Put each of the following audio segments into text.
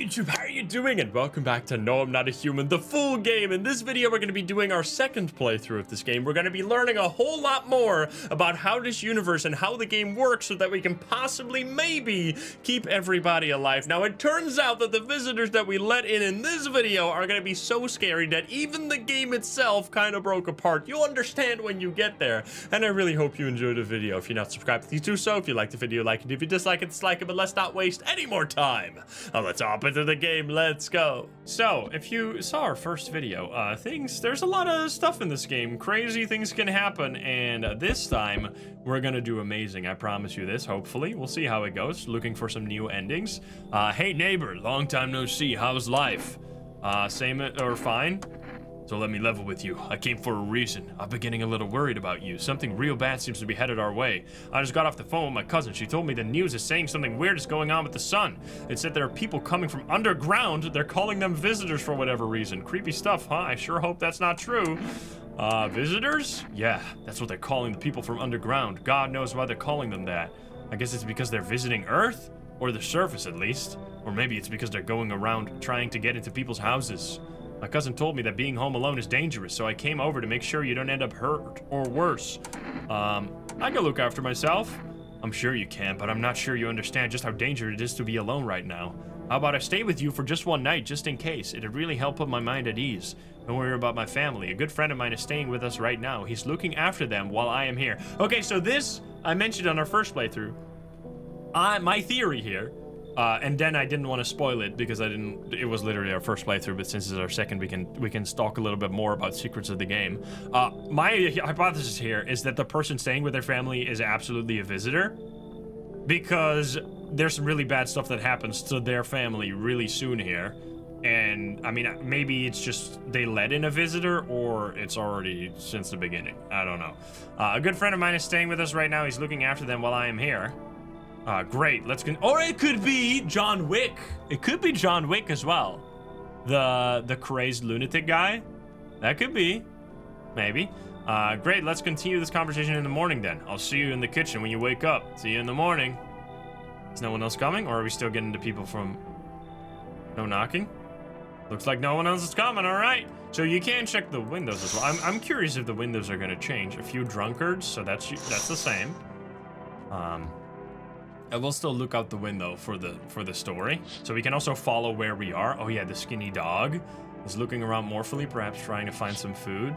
YouTube, how are you doing? And welcome back to No, I'm Not a Human, the full game. In this video, we're going to be doing our second playthrough of this game. We're going to be learning a whole lot more about how this universe and how the game works so that we can possibly, maybe, keep everybody alive. Now, it turns out that the visitors that we let in this video are going to be so scary that even the game itself kind of broke apart. You'll understand when you get there. And I really hope you enjoyed the video. If you're not subscribed, please do so. If you like the video, like it. If you dislike it, dislike it. But let's not waste any more time. Let's hop into the game. Let's go. So, if you saw our first video, there's a lot of stuff in this game. Crazy things can happen, and this time, we're gonna do amazing. I promise you this, hopefully. We'll see how it goes. Looking for some new endings. Hey neighbor, long time no see. How's life? Same or fine? So let me level with you. I came for a reason. I've been getting a little worried about you. Something real bad seems to be headed our way. I just got off the phone with my cousin. She told me the news is saying something weird is going on with the sun. It said there are people coming from underground. They're calling them visitors for whatever reason. Creepy stuff, huh? I sure hope that's not true. Visitors? Yeah, that's what they're calling the people from underground. God knows why they're calling them that. I guess it's because they're visiting Earth? Or the surface, at least. Or maybe it's because they're going around trying to get into people's houses. My cousin told me that being home alone is dangerous, so I came over to make sure you don't end up hurt or worse. I can look after myself. I'm sure you can, but I'm not sure you understand just how dangerous it is to be alone right now. How about I stay with you for just one night, just in case? It'd really help put my mind at ease. Don't worry about my family. A good friend of mine is staying with us right now. He's looking after them while I am here. Okay, so this, I mentioned on our first playthrough. My theory here, and then I didn't want to spoil it because it was literally our first playthrough, but since it's our second, we can talk a little bit more about secrets of the game. My hypothesis here is that the person staying with their family is absolutely a visitor, because there's some really bad stuff that happens to their family really soon here. And I mean, maybe it's just they let in a visitor, or it's already since the beginning. I don't know. A good friend of mine is staying with us right now. He's looking after them while I am here. Great, let's or it could be John Wick. It could be John Wick as well. The crazed lunatic guy. That could be. Maybe. Great, let's continue this conversation in the morning then. I'll see you in the kitchen when you wake up. See you in the morning. Is no one else coming, or are we still getting to people from... No knocking? Looks like no one else is coming, alright. So you can check the windows as well. I'm curious if the windows are gonna change. A few drunkards, so that's the same. I will still look out the window for the story, so we can also follow where we are. Oh yeah, the skinny dog is looking around mournfully, perhaps trying to find some food.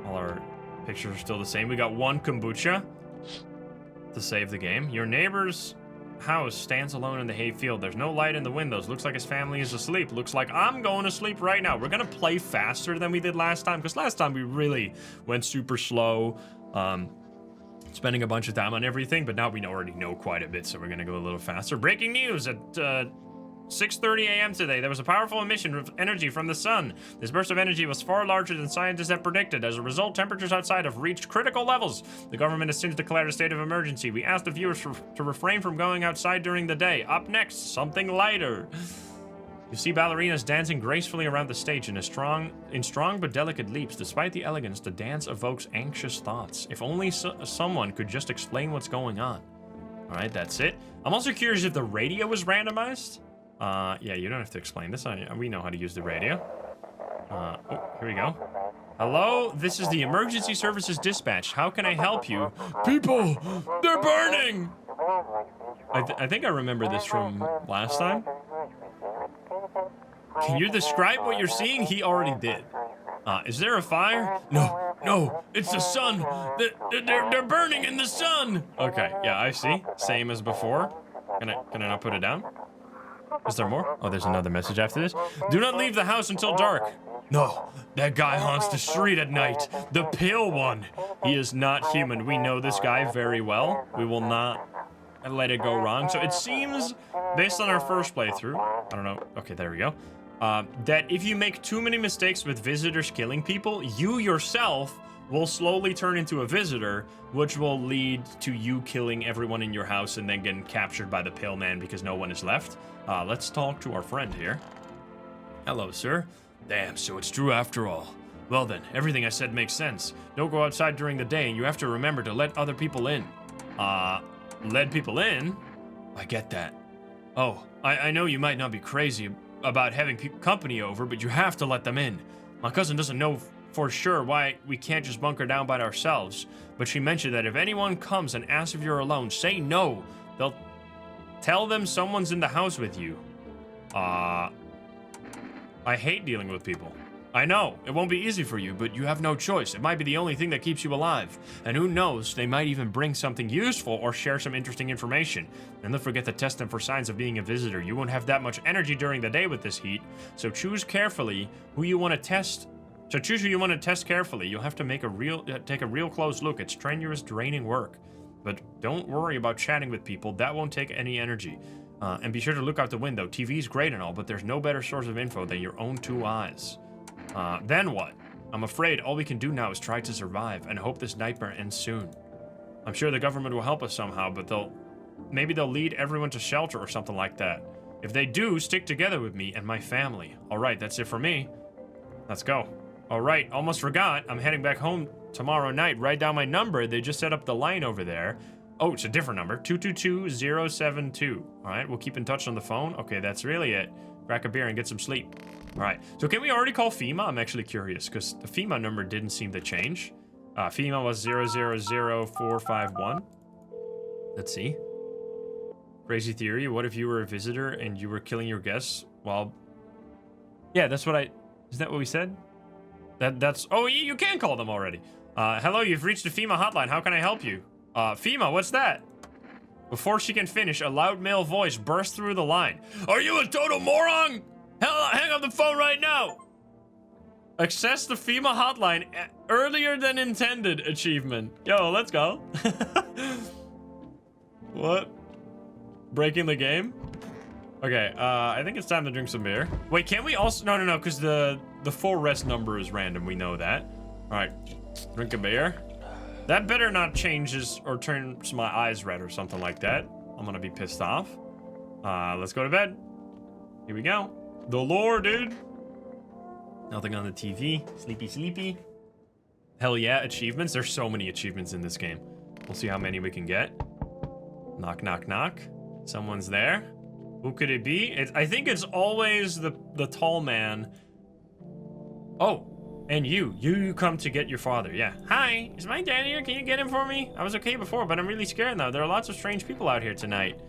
All our pictures are still the same. We got one kombucha to save the game. Your neighbor's house stands alone in the hayfield. There's no light in the windows. Looks like his family is asleep. Looks like I'm going to sleep right now. We're gonna play faster than we did last time, because last time we really went super slow. Spending a bunch of time on everything, but now we already know quite a bit, so we're gonna go a little faster. Breaking news at 6:30 a.m. today. There was a powerful emission of energy from the sun. This burst of energy was far larger than scientists had predicted. As a result, temperatures outside have reached critical levels. The government has since declared a state of emergency. We asked the viewers to refrain from going outside during the day. Up next, something lighter. You see ballerinas dancing gracefully around the stage in strong but delicate leaps. Despite the elegance, the dance evokes anxious thoughts. If only someone could just explain what's going on. All right, that's it. I'm also curious if the radio was randomized. Yeah, you don't have to explain this. We know how to use the radio. Oh, here we go. Hello, this is the emergency services dispatch. How can I help you? People, they're burning! I think I remember this from last time. Can you describe what you're seeing? He already did. Is there a fire? No, it's the sun. They're burning in the sun. Okay, yeah, I see. Same as before. Can I not put it down? Is there more? Oh, there's another message after this. Do not leave the house until dark. No, that guy haunts the street at night. The pale one. He is not human. We know this guy very well. We will not let it go wrong. So it seems, based on our first playthrough, I don't know. Okay, there we go. That if you make too many mistakes with visitors killing people, you yourself will slowly turn into a visitor, which will lead to you killing everyone in your house and then getting captured by the pale man because no one is left. Let's talk to our friend here. Hello, sir. Damn, so it's true after all. Well then, everything I said makes sense. Don't go outside during the day, and you have to remember to let other people in. Let people in? I get that. Oh, I know you might not be crazy about having company over, but you have to let them in. My cousin doesn't know for sure why we can't just bunker down by ourselves, but she mentioned that if anyone comes and asks if you're alone, say no. They'll tell them someone's in the house with you. I hate dealing with people. I know, it won't be easy for you, but you have no choice. It might be the only thing that keeps you alive. And who knows, they might even bring something useful or share some interesting information. And don't forget to test them for signs of being a visitor. You won't have that much energy during the day with this heat, so choose carefully who you want to test. So choose who you want to test carefully. You'll have to take a real close look. It's strenuous, draining work. But don't worry about chatting with people. That won't take any energy. And be sure to look out the window. TV's great and all, but there's no better source of info than your own two eyes. Then what? I'm afraid all we can do now is try to survive and hope this nightmare ends soon. I'm sure the government will help us somehow, but maybe they'll lead everyone to shelter or something like that. If they do, stick together with me and my family. Alright, that's it for me. Let's go. Alright, almost forgot. I'm heading back home tomorrow night. Write down my number. They just set up the line over there. Oh, it's a different number. 222072. Alright, we'll keep in touch on the phone. Okay, that's really it. Crack a beer and get some sleep. Alright, so can we already call FEMA? I'm actually curious, because the FEMA number didn't seem to change. FEMA was 000451. Let's see. Crazy theory, what if you were a visitor and you were killing your guests while... Yeah, that's what is that what we said? That's... Oh, you can call them already. Hello, you've reached the FEMA hotline. How can I help you? FEMA, what's that? Before she can finish, a loud male voice burst through the line. Are you a total moron? Hell, hang up the phone right now. Access the FEMA hotline earlier than intended achievement. Yo, let's go. What? Breaking the game? Okay, I think it's time to drink some beer. Wait, can we also... No, because the full rest number is random. We know that. All right, drink a beer. That better not changes or turns my eyes red or something like that. I'm gonna be pissed off. Let's go to bed. Here we go. The lore, dude. Nothing on the TV. Sleepy, sleepy. Hell yeah, achievements. There's so many achievements in this game. We'll see how many we can get. Knock, knock, knock. Someone's there. Who could it be? I think it's always the tall man. Oh, and you come to get your father. Yeah. Hi, is my dad here? Can you get him for me? I was okay before, but I'm really scared now. There are lots of strange people out here tonight.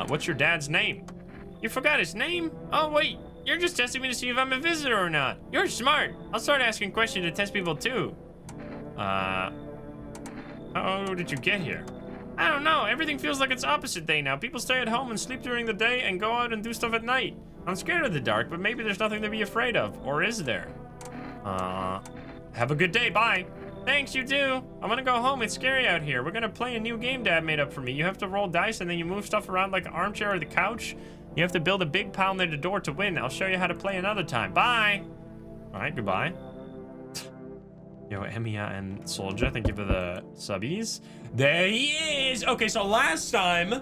What's your dad's name? You forgot his name? Oh, wait. You're just testing me to see if I'm a visitor or not. You're smart. I'll start asking questions to test people too. How did you get here? I don't know. Everything feels like it's opposite day now. People stay at home and sleep during the day and go out and do stuff at night. I'm scared of the dark, but maybe there's nothing to be afraid of. Or is there? Have a good day. Bye. Thanks, you too. I'm gonna go home. It's scary out here. We're gonna play a new game Dad made up for me. You have to roll dice and then you move stuff around like an armchair or the couch. You have to build a big pile near the door to win. I'll show you how to play another time. Bye. All right, goodbye. Yo, Emiya and Soldier, thank you for the subbies. There he is. Okay, so last time,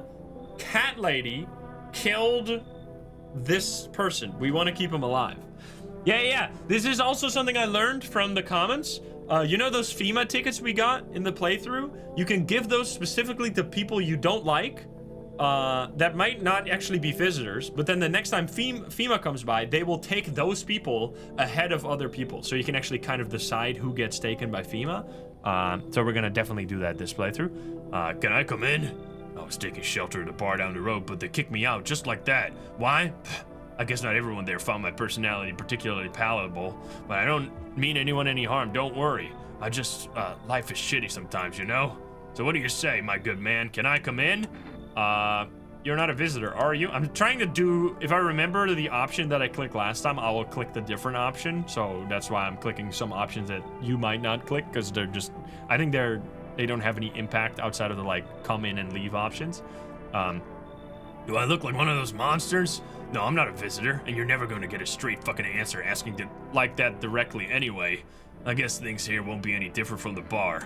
Cat Lady killed this person. We want to keep him alive. Yeah. This is also something I learned from the comments. You know those FEMA tickets we got in the playthrough? You can give those specifically to people you don't like. That might not actually be visitors, but then the next time FEMA comes by, they will take those people ahead of other people. So you can actually kind of decide who gets taken by FEMA. So we're gonna definitely do that this playthrough. Can I come in? I was taking shelter at a bar down the road, but they kicked me out just like that. Why? I guess not everyone there found my personality particularly palatable, but I don't mean anyone any harm, don't worry. I just, life is shitty sometimes, you know? So what do you say, my good man? Can I come in? You're not a visitor, are you? I'm trying to do, if I remember the option that I clicked last time, I will click the different option. So that's why I'm clicking some options that you might not click, because they're just, I think they don't have any impact outside of the like come in and leave options. Do I look like one of those monsters? No, I'm not a visitor, and you're never going to get a straight fucking answer asking like that directly anyway. I guess things here won't be any different from the bar.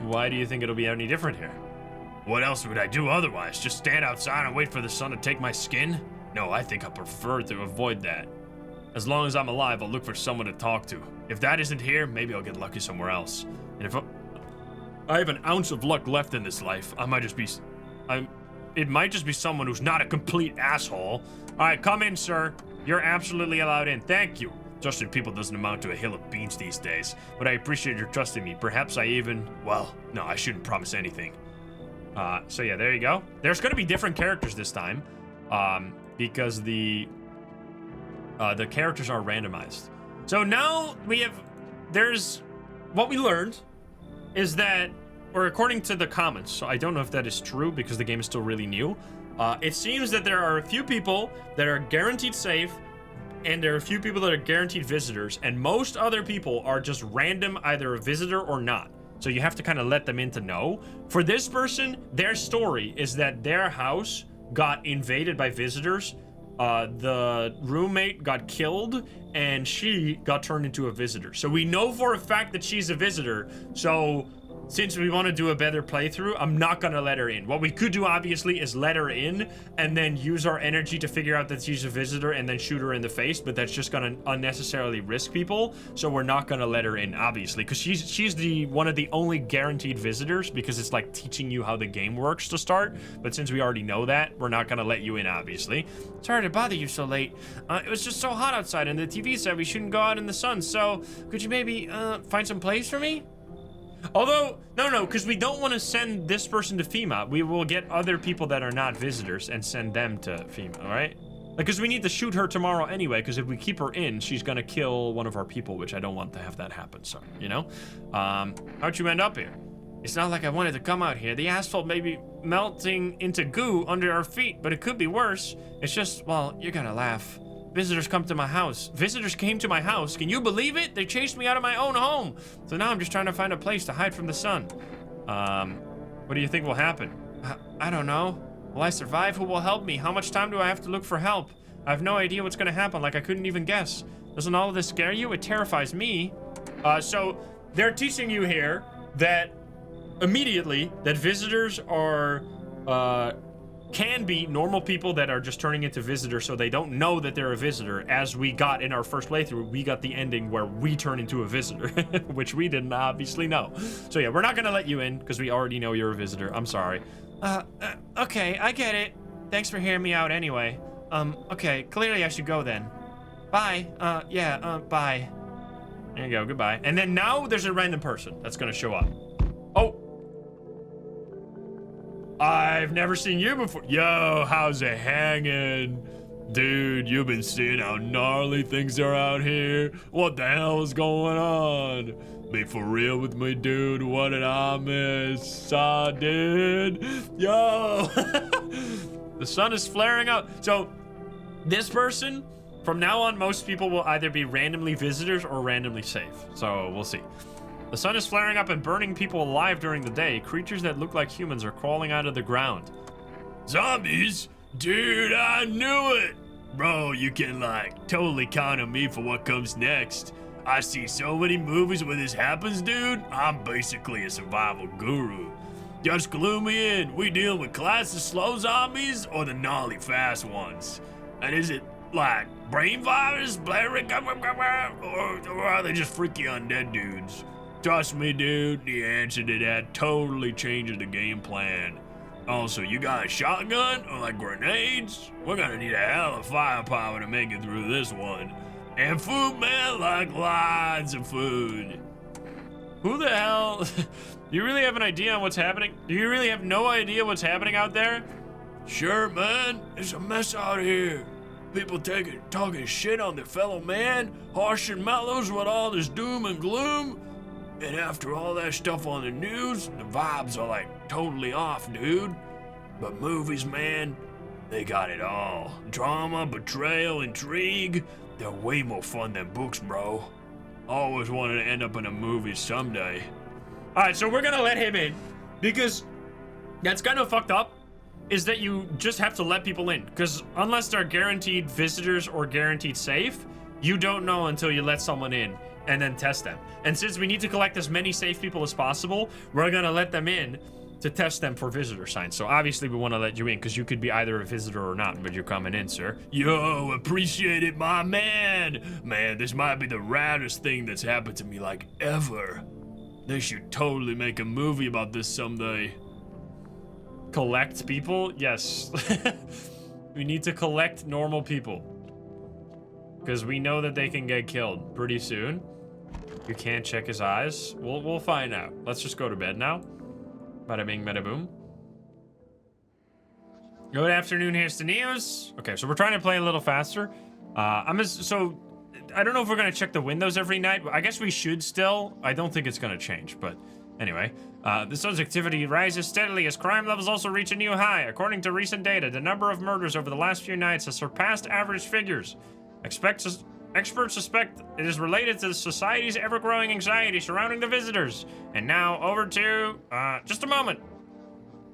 Why do you think it'll be any different here? What else would I do otherwise? Just stand outside and wait for the sun to take my skin? No, I think I prefer to avoid that. As long as I'm alive, I'll look for someone to talk to. If that isn't here, maybe I'll get lucky somewhere else. And if I have an ounce of luck left in this life, I might just be... it might just be someone who's not a complete asshole. All right, come in, sir. You're absolutely allowed in. Thank you. Trusting people doesn't amount to a hill of beans these days, but I appreciate your trusting me. Perhaps I even, well, no, I shouldn't promise anything. So yeah, there you go. There's gonna be different characters this time, because the characters are randomized. So now there's, what we learned is that, or according to the comments, so I don't know if that is true because the game is still really new, it seems that there are a few people that are guaranteed safe, and there are a few people that are guaranteed visitors, and most other people are just random, either a visitor or not. So you have to kind of let them in to know. For this person, their story is that their house got invaded by visitors. The roommate got killed, and she got turned into a visitor. So we know for a fact that she's a visitor. So since we want to do a better playthrough, I'm not going to let her in. What we could do, obviously, is let her in and then use our energy to figure out that she's a visitor and then shoot her in the face, but that's just going to unnecessarily risk people, so we're not going to let her in, obviously, because she's the one of the only guaranteed visitors, because it's like teaching you how the game works to start, but since we already know that, we're not going to let you in, obviously. Sorry to bother you so late. It was just so hot outside, and the TV said we shouldn't go out in the sun, so could you maybe find some place for me? Although, no, because we don't want to send this person to FEMA. We will get other people that are not visitors and send them to FEMA, all right? Because we need to shoot her tomorrow anyway, because if we keep her in, she's going to kill one of our people, which I don't want to have that happen, so, you know? How'd you end up here? It's not like I wanted to come out here. The asphalt may be melting into goo under our feet, but it could be worse. It's just, well, you're going to laugh. Visitors come to my house. Visitors came to my house. Can you believe it? They chased me out of my own home. So now I'm just trying to find a place to hide from the sun. What do you think will happen? I don't know. Will I survive? Who will help me? How much time do I have to look for help? I have no idea what's gonna happen. Like, I couldn't even guess. Doesn't all of this scare you? It terrifies me. So they're teaching you here that immediately that visitors are, can be normal people that are just turning into visitors, so they don't know that they're a visitor. As we got in our first playthrough, we got the ending where we turn into a visitor, which we didn't obviously know. So yeah, we're not gonna let you in because we already know you're a visitor. I'm sorry. Okay, I get it. Thanks for hearing me out anyway. Okay, clearly I should go then. Bye. Bye. There you go, goodbye. And then now there's a random person that's gonna show up. Oh. I've never seen you before. Yo, how's it hanging? Dude, you've been seeing how gnarly things are out here? What the hell is going on? Be for real with me, dude. What did I miss? Dude. Yo. The sun is flaring out. So, this person, from now on, most people will either be randomly visitors or randomly safe. So, we'll see. The sun is flaring up and burning people alive during the day. Creatures that look like humans are crawling out of the ground. Zombies? Dude, I knew it! Bro, you can, like, totally count on me for what comes next. I see so many movies where this happens, dude. I'm basically a survival guru. Just glue me in. We dealing with classic slow zombies or the gnarly fast ones? And is it, like, brain virus, blaring, or are they just freaky undead dudes? Trust me, dude, the answer to that totally changes the game plan. Also, you got a shotgun or like grenades? We're gonna need a hell of firepower to make it through this one. And food, man, like lots of food. Who the hell? Do you really have an idea on what's happening? Do you really have no idea what's happening out there? Sure, man, it's a mess out here. People talking shit on their fellow man, harsh and mellows with all this doom and gloom. And after all that stuff on the news, the vibes are like totally off, dude. But movies, man, they got it all. Drama, betrayal, intrigue, they're way more fun than books, bro. Always wanted to end up in a movie someday. Alright, so we're gonna let him in, because that's kind of fucked up, is that you just have to let people in. Because unless they're guaranteed visitors or guaranteed safe, you don't know until you let someone in and then test them. And since we need to collect as many safe people as possible, we're gonna let them in to test them for visitor signs. So obviously we want to let you in because you could be either a visitor or not, but you're coming in, sir. Yo, appreciate it, my man. Man, this might be the raddest thing that's happened to me like ever. They should totally make a movie about this someday. Collect people? Yes. We need to collect normal people. Because we know that they can get killed pretty soon. You can't check his eyes. We'll find out. Let's just go to bed now. Bada bing, bada boom. Good afternoon, here's the news. Okay, so we're trying to play a little faster. So I don't know if we're gonna check the windows every night. I guess we should still. I don't think it's gonna change, but anyway. The sun's activity rises steadily as crime levels also reach a new high. According to recent data, the number of murders over the last few nights has surpassed average figures. Experts suspect it is related to the society's ever-growing anxiety surrounding the visitors. And now, over to, just a moment.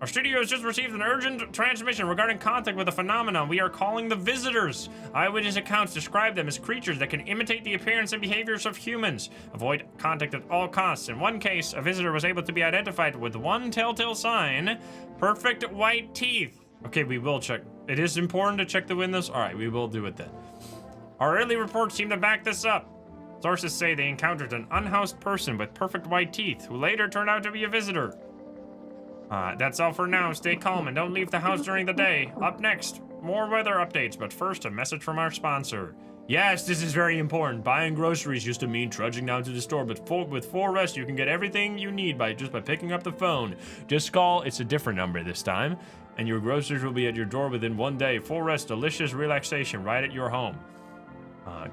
Our studio has just received an urgent transmission regarding contact with a phenomenon we are calling the visitors. Eyewitness accounts describe them as creatures that can imitate the appearance and behaviors of humans. Avoid contact at all costs. In one case, a visitor was able to be identified with one telltale sign: perfect white teeth. Okay, we will check. It is important to check the windows. All right, we will do it then. Our early reports seem to back this up. Sources say they encountered an unhoused person with perfect white teeth who later turned out to be a visitor. That's all for now. Stay calm and don't leave the house during the day. Up next, more weather updates, but first a message from our sponsor. Yes, this is very important. Buying groceries used to mean trudging down to the store, but with 4Rest you can get everything you need by picking up the phone. Just call, it's a different number this time, and your groceries will be at your door within 1 day. 4Rest, delicious relaxation right at your home.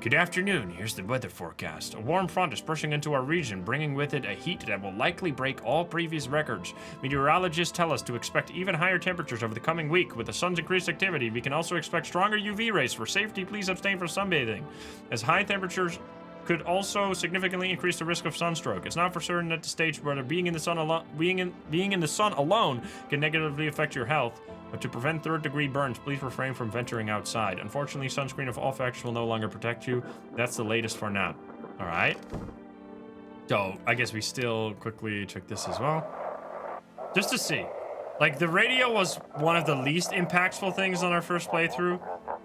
Good afternoon, here's the weather forecast. A warm front is pushing into our region, bringing with it a heat that will likely break all previous records. Meteorologists tell us to expect even higher temperatures over the coming week. With the sun's increased activity, we can also expect stronger UV rays. For safety, please abstain from sunbathing, as high temperatures could also significantly increase the risk of sunstroke. It's not for certain at the stage whether being in the sun alone can negatively affect your health. But to prevent third-degree burns, please refrain from venturing outside. Unfortunately, sunscreen of all factors will no longer protect you. That's the latest for now. All right. So I guess we still quickly check this as well, just to see. Like, the radio was one of the least impactful things on our first playthrough.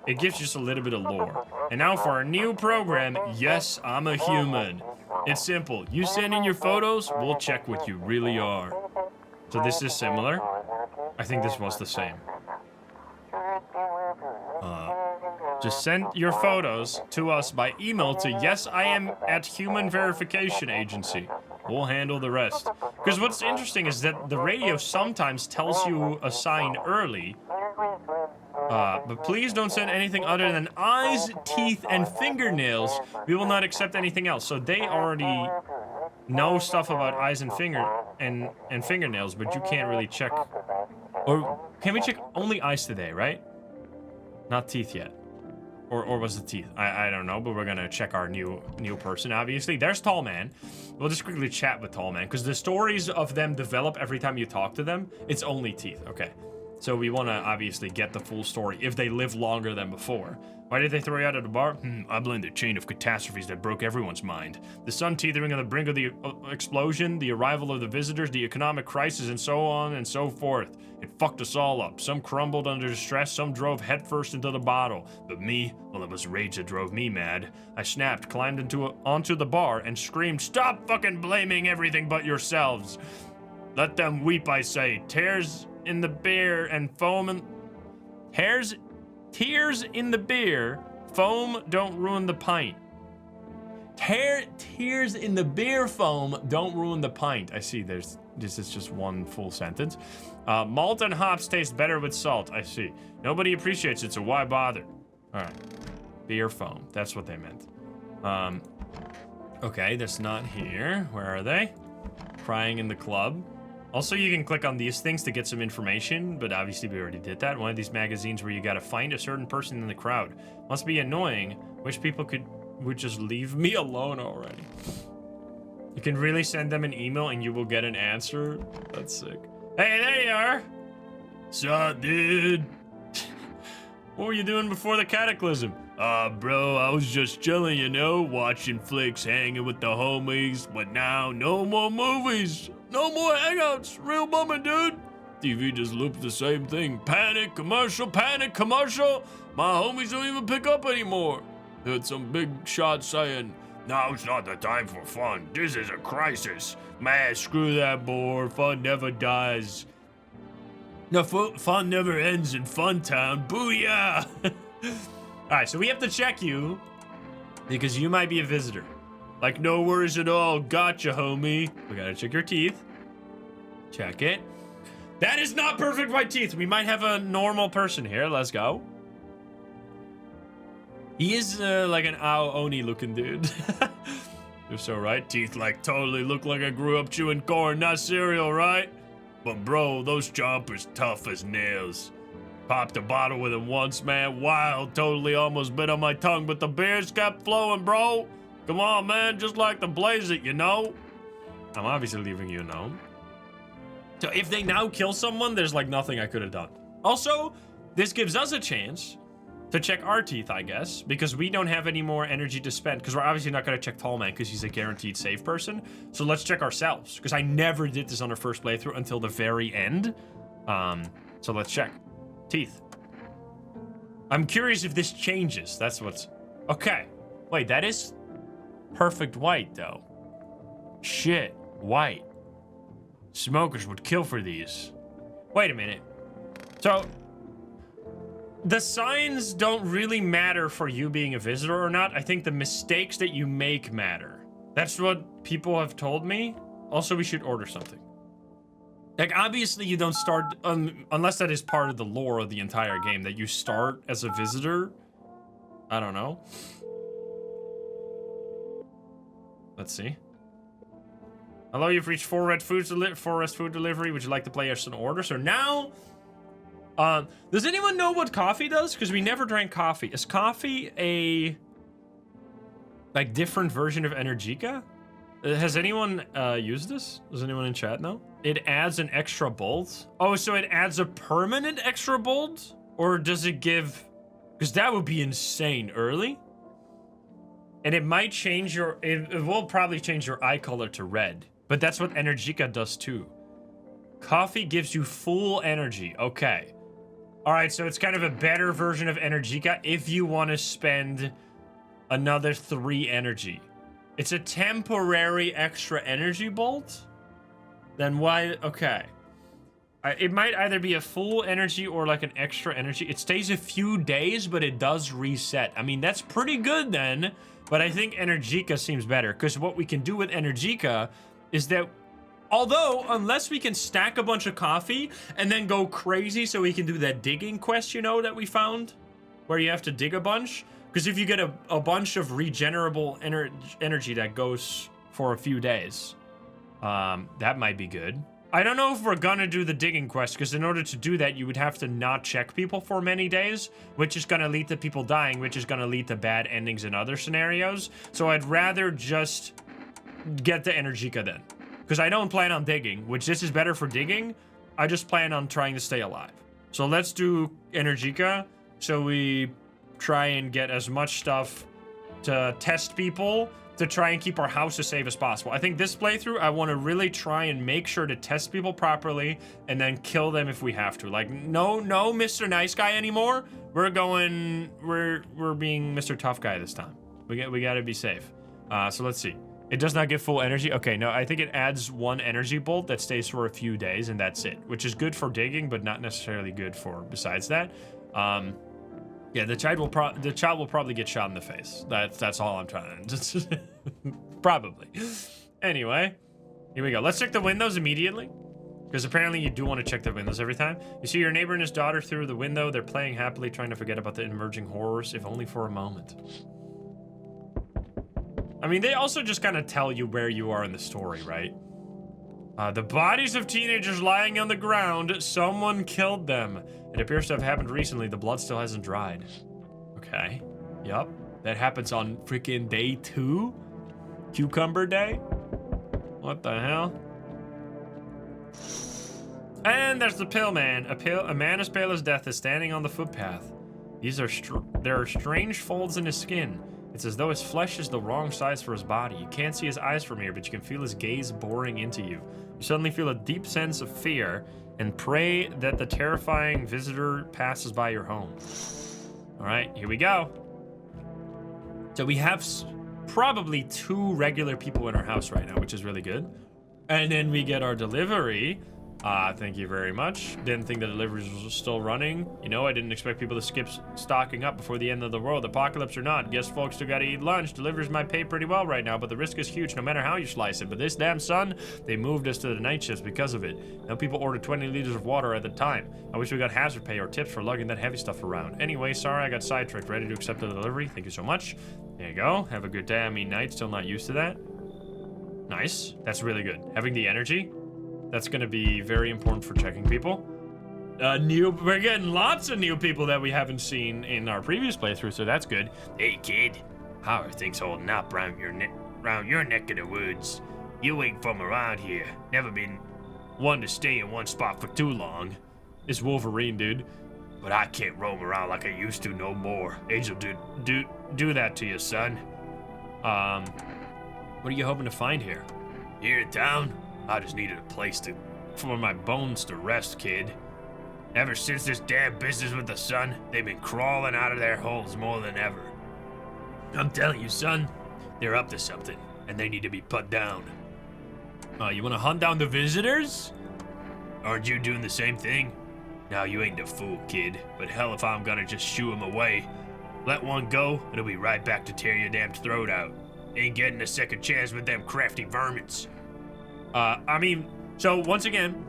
It gives just a little bit of lore. And now for our new program, Yes, I'm a Human. It's simple. You send in your photos, we'll check what you really are. So this is similar. I think this was the same. Just send your photos to us by email to yesiam@humanverification.agency. We'll handle the rest. Because what's interesting is that the radio sometimes tells you a sign early. But please don't send anything other than eyes, teeth, and fingernails. We will not accept anything else. So they already know stuff about eyes and fingernails, but you can't really check. Or can we check only eyes today, right? Not teeth yet. Or was it teeth? I don't know, but we're gonna check our new person, obviously. There's Tall Man. We'll just quickly chat with Tall Man, because the stories of them develop every time you talk to them. It's only teeth, okay. So we want to obviously get the full story if they live longer than before. Why did they throw you out of the bar? I blame the chain of catastrophes that broke everyone's mind. The sun teetering on the brink of the explosion, the arrival of the visitors, the economic crisis, and so on and so forth. It fucked us all up. Some crumbled under the stress, some drove headfirst into the bottle. But me, well, it was rage that drove me mad. I snapped, climbed onto the bar, and screamed, "Stop fucking blaming everything but yourselves! Let them weep, I say. Tears in the beer and foam and... Tears in the beer, foam don't ruin the pint. Tears in the beer foam don't ruin the pint. I see, this is just one full sentence. Malt and hops taste better with salt. I see. Nobody appreciates it, so why bother? All right. Beer foam, that's what they meant. Okay, that's not here. Where are they? Crying in the club. Also, you can click on these things to get some information, but obviously we already did that. One of these magazines where you gotta find a certain person in the crowd. Must be annoying. Wish people would just leave me alone already. You can really send them an email and you will get an answer. That's sick. Hey, there you are. Sup, dude? What were you doing before the cataclysm? Bro, I was just chilling, you know, watching flicks, hanging with the homies, but now no more movies. No more hangouts. Real bummer, dude. TV just loops the same thing. Panic commercial, panic commercial. My homies don't even pick up anymore. Heard some big shot saying, "Now's not the time for fun. This is a crisis." Man, screw that board. Fun never dies. No, fun never ends in Fun Town. Booyah! Alright, so we have to check you because you might be a visitor. Like, no worries at all. Gotcha, homie. We gotta check your teeth. Check it. That is not perfect white teeth. We might have a normal person here. Let's go. He is like an Ao Oni looking dude. You're so right. Teeth like totally look like I grew up chewing corn, not cereal, right? But bro, those chompers tough as nails. Popped a bottle with him once, man. Wild, totally almost bit on my tongue, but the beers kept flowing, bro. Come on, man, just like to blaze it, you know? I'm obviously leaving you alone. So if they now kill someone, there's like nothing I could have done. Also, this gives us a chance to check our teeth, I guess, because we don't have any more energy to spend, because we're obviously not going to check Tall Man because he's a guaranteed save person. So let's check ourselves, because I never did this on our first playthrough until the very end. So let's check. Teeth. I'm curious if this changes. That's what's... Okay. Wait, that is perfect white, though. Shit. White. Smokers would kill for these. Wait a minute. So... the signs don't really matter for you being a visitor or not. I think the mistakes that you make matter. That's what people have told me. Also, we should order something. Like, obviously you don't start, unless that is part of the lore of the entire game, that you start as a visitor. I don't know. Let's see. Hello, you've reached Forest Food Delivery. Would you like to place an order? So now... does anyone know what coffee does? Because we never drank coffee. Is coffee a, like, different version of Energica? Has anyone, used this? Does anyone in chat know? It adds an extra bolt? Oh, so it adds a permanent extra bolt? Or does it give... because that would be insane early. And it might change your... it will probably change your eye color to red. But that's what Energica does too. Coffee gives you full energy. Okay. Alright, so it's kind of a better version of Energica if you want to spend another 3 energy. It's a temporary extra energy bolt? Then why... okay. It might either be a full energy or like an extra energy. It stays a few days, but it does reset. I mean, that's pretty good then. But I think Energica seems better. Because what we can do with Energica is that... although, unless we can stack a bunch of coffee and then go crazy so we can do that digging quest, you know, that we found? Where you have to dig a bunch? Because if you get a bunch of regenerable energy that goes for a few days, that might be good. I don't know if we're gonna do the digging quest, because in order to do that, you would have to not check people for many days, which is gonna lead to people dying, which is gonna lead to bad endings in other scenarios. So I'd rather just get the Energica then. Because I don't plan on digging, which this is better for digging. I just plan on trying to stay alive. So let's do Energica, so we try and get as much stuff to test people, to try and keep our house as safe as possible. I think this playthrough, I want to really try and make sure to test people properly and then kill them if we have to. Like, no Mr. Nice Guy anymore. We're being Mr. Tough Guy this time. We gotta be safe. So let's see. It does not give full energy. Okay, no, I think it adds 1 energy bolt that stays for a few days, and that's it. Which is good for digging, but not necessarily good for besides that. Yeah, the child will probably get shot in the face. That's all I'm trying to... probably. Anyway, here we go. Let's check the windows immediately. Because apparently you do want to check the windows every time. You see your neighbor and his daughter through the window. They're playing happily, trying to forget about the emerging horrors, if only for a moment. I mean, they also just kind of tell you where you are in the story, right? The bodies of teenagers lying on the ground. Someone killed them. It appears to have happened recently. The blood still hasn't dried. Okay. Yup. That happens on freaking day 2? Cucumber day? What the hell? And there's the pill man. A man as pale as death is standing on the footpath. There are strange folds in his skin. It's as though his flesh is the wrong size for his body. You can't see his eyes from here, but you can feel his gaze boring into you. You suddenly feel a deep sense of fear and pray that the terrifying visitor passes by your home. All right, here we go. So we have probably 2 regular people in our house right now, which is really good. And then we get our delivery Thank you very much. Didn't think the deliveries was still running. You know, I didn't expect people to skip stocking up before the end of the world. Apocalypse or not, guess folks still gotta eat lunch. Deliveries might pay pretty well right now, but the risk is huge no matter how you slice it. But this damn sun, they moved us to the night shifts because of it. Now people order 20 liters of water at a time. I wish we got hazard pay or tips for lugging that heavy stuff around. Anyway, sorry I got sidetracked. Ready to accept the delivery? Thank you so much. There you go. Have a good day. I mean night. Still not used to that. Nice. That's really good. Having the energy. That's gonna be very important for checking people. We're getting lots of new people that we haven't seen in our previous playthrough, so that's good. Hey kid, how are things holding up around your neck of the woods? You ain't from around here. Never been one to stay in one spot for too long. It's Wolverine, dude. But I can't roam around like I used to no more. Age will do that to you, son. What are you hoping to find here? Here in town? I just needed a place for my bones to rest, kid. Ever since this damn business with the sun, they've been crawling out of their holes more than ever. I'm telling you, son, they're up to something, and they need to be put down. You wanna hunt down the visitors? Aren't you doing the same thing? Now, you ain't the fool, kid, but hell if I'm gonna just shoo them away. Let one go, it'll be right back to tear your damn throat out. Ain't getting a second chance with them crafty vermins. I mean, so once again,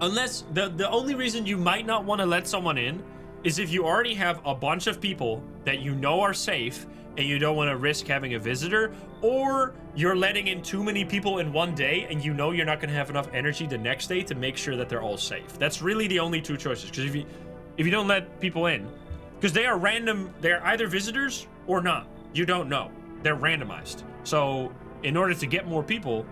unless the only reason you might not want to let someone in is if you already have a bunch of people that you know are safe and you don't want to risk having a visitor, or you're letting in too many people in one day and you know you're not going to have enough energy the next day to make sure that they're all safe. That's really the only two choices, because if you don't let people in, because they are random, they're either visitors or not. You don't know. They're randomized. So in order to get more people,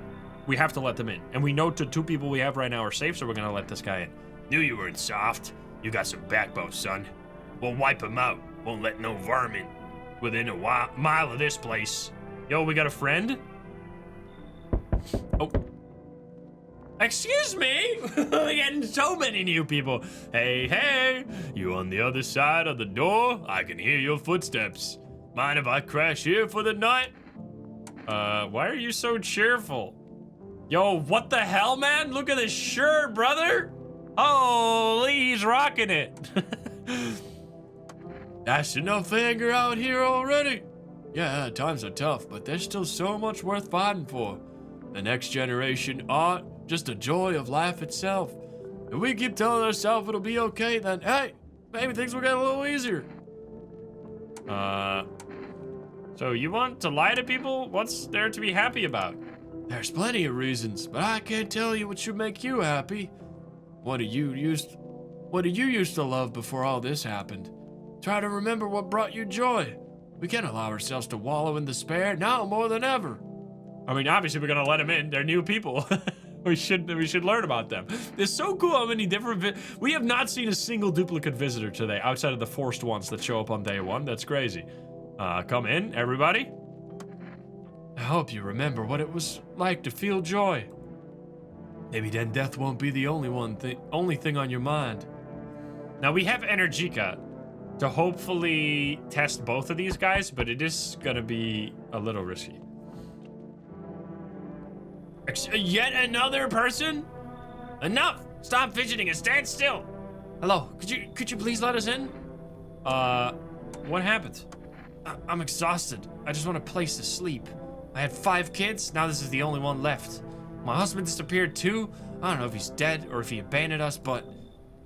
we have to let them in. And we know the two people we have right now are safe, so we're gonna let this guy in. Knew you weren't soft. You got some backbone, son. We'll wipe him out. Won't let no vermin within a mile of this place. Yo, we got a friend? Oh. Excuse me? We're getting so many new people. Hey, you on the other side of the door? I can hear your footsteps. Mind if I crash here for the night? Why are you so cheerful? Yo, what the hell, man? Look at this shirt, brother. Holy, he's rocking it. That's enough anger out here already. Yeah, times are tough, but there's still so much worth fighting for. The next generation, art, just the joy of life itself. If we keep telling ourselves it'll be okay, then hey, maybe things will get a little easier. So you want to lie to people? What's there to be happy about? There's plenty of reasons, but I can't tell you what should make you happy. What do you used to love before all this happened? Try to remember what brought you joy. We can't allow ourselves to wallow in despair now more than ever. I mean, obviously we're gonna let them in. They're new people. we should learn about them. It's so cool how many different we have not seen a single duplicate visitor today outside of the forced ones that show up on day one. That's crazy. Come in, everybody. I hope you remember what it was like to feel joy. Maybe then death won't be the only thing on your mind. Now we have Energica to hopefully test both of these guys, but it is gonna be a little risky. Yet another person? Enough! Stop fidgeting and stand still. Hello, could you please let us in? What happened? I'm exhausted. I just want a place to sleep. I had 5 kids, now this is the only one left. My husband disappeared too. I don't know if he's dead or if he abandoned us, but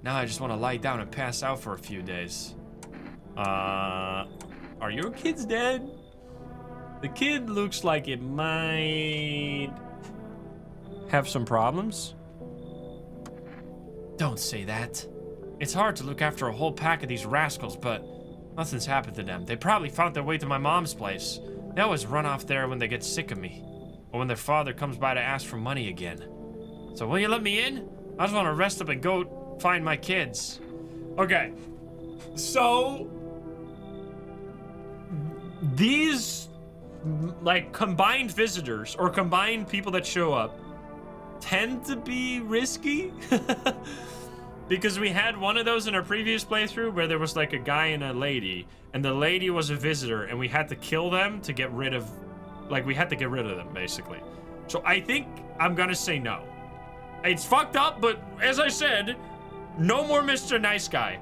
now I just want to lie down and pass out for a few days. Are your kids dead? The kid looks like it might have some problems. Don't say that. It's hard to look after a whole pack of these rascals, but nothing's happened to them. They probably found their way to my mom's place. They always run off there when they get sick of me, or when their father comes by to ask for money again. So will you let me in? I just want to rest up and go find my kids. Okay, so these like combined visitors or combined people that show up tend to be risky. Because we had one of those in our previous playthrough where there was like a guy and a lady, and the lady was a visitor, and we had to kill them to get rid of, like we had to get rid of them basically. So I think I'm gonna say no. It's fucked up, but as I said, no more Mr. Nice Guy.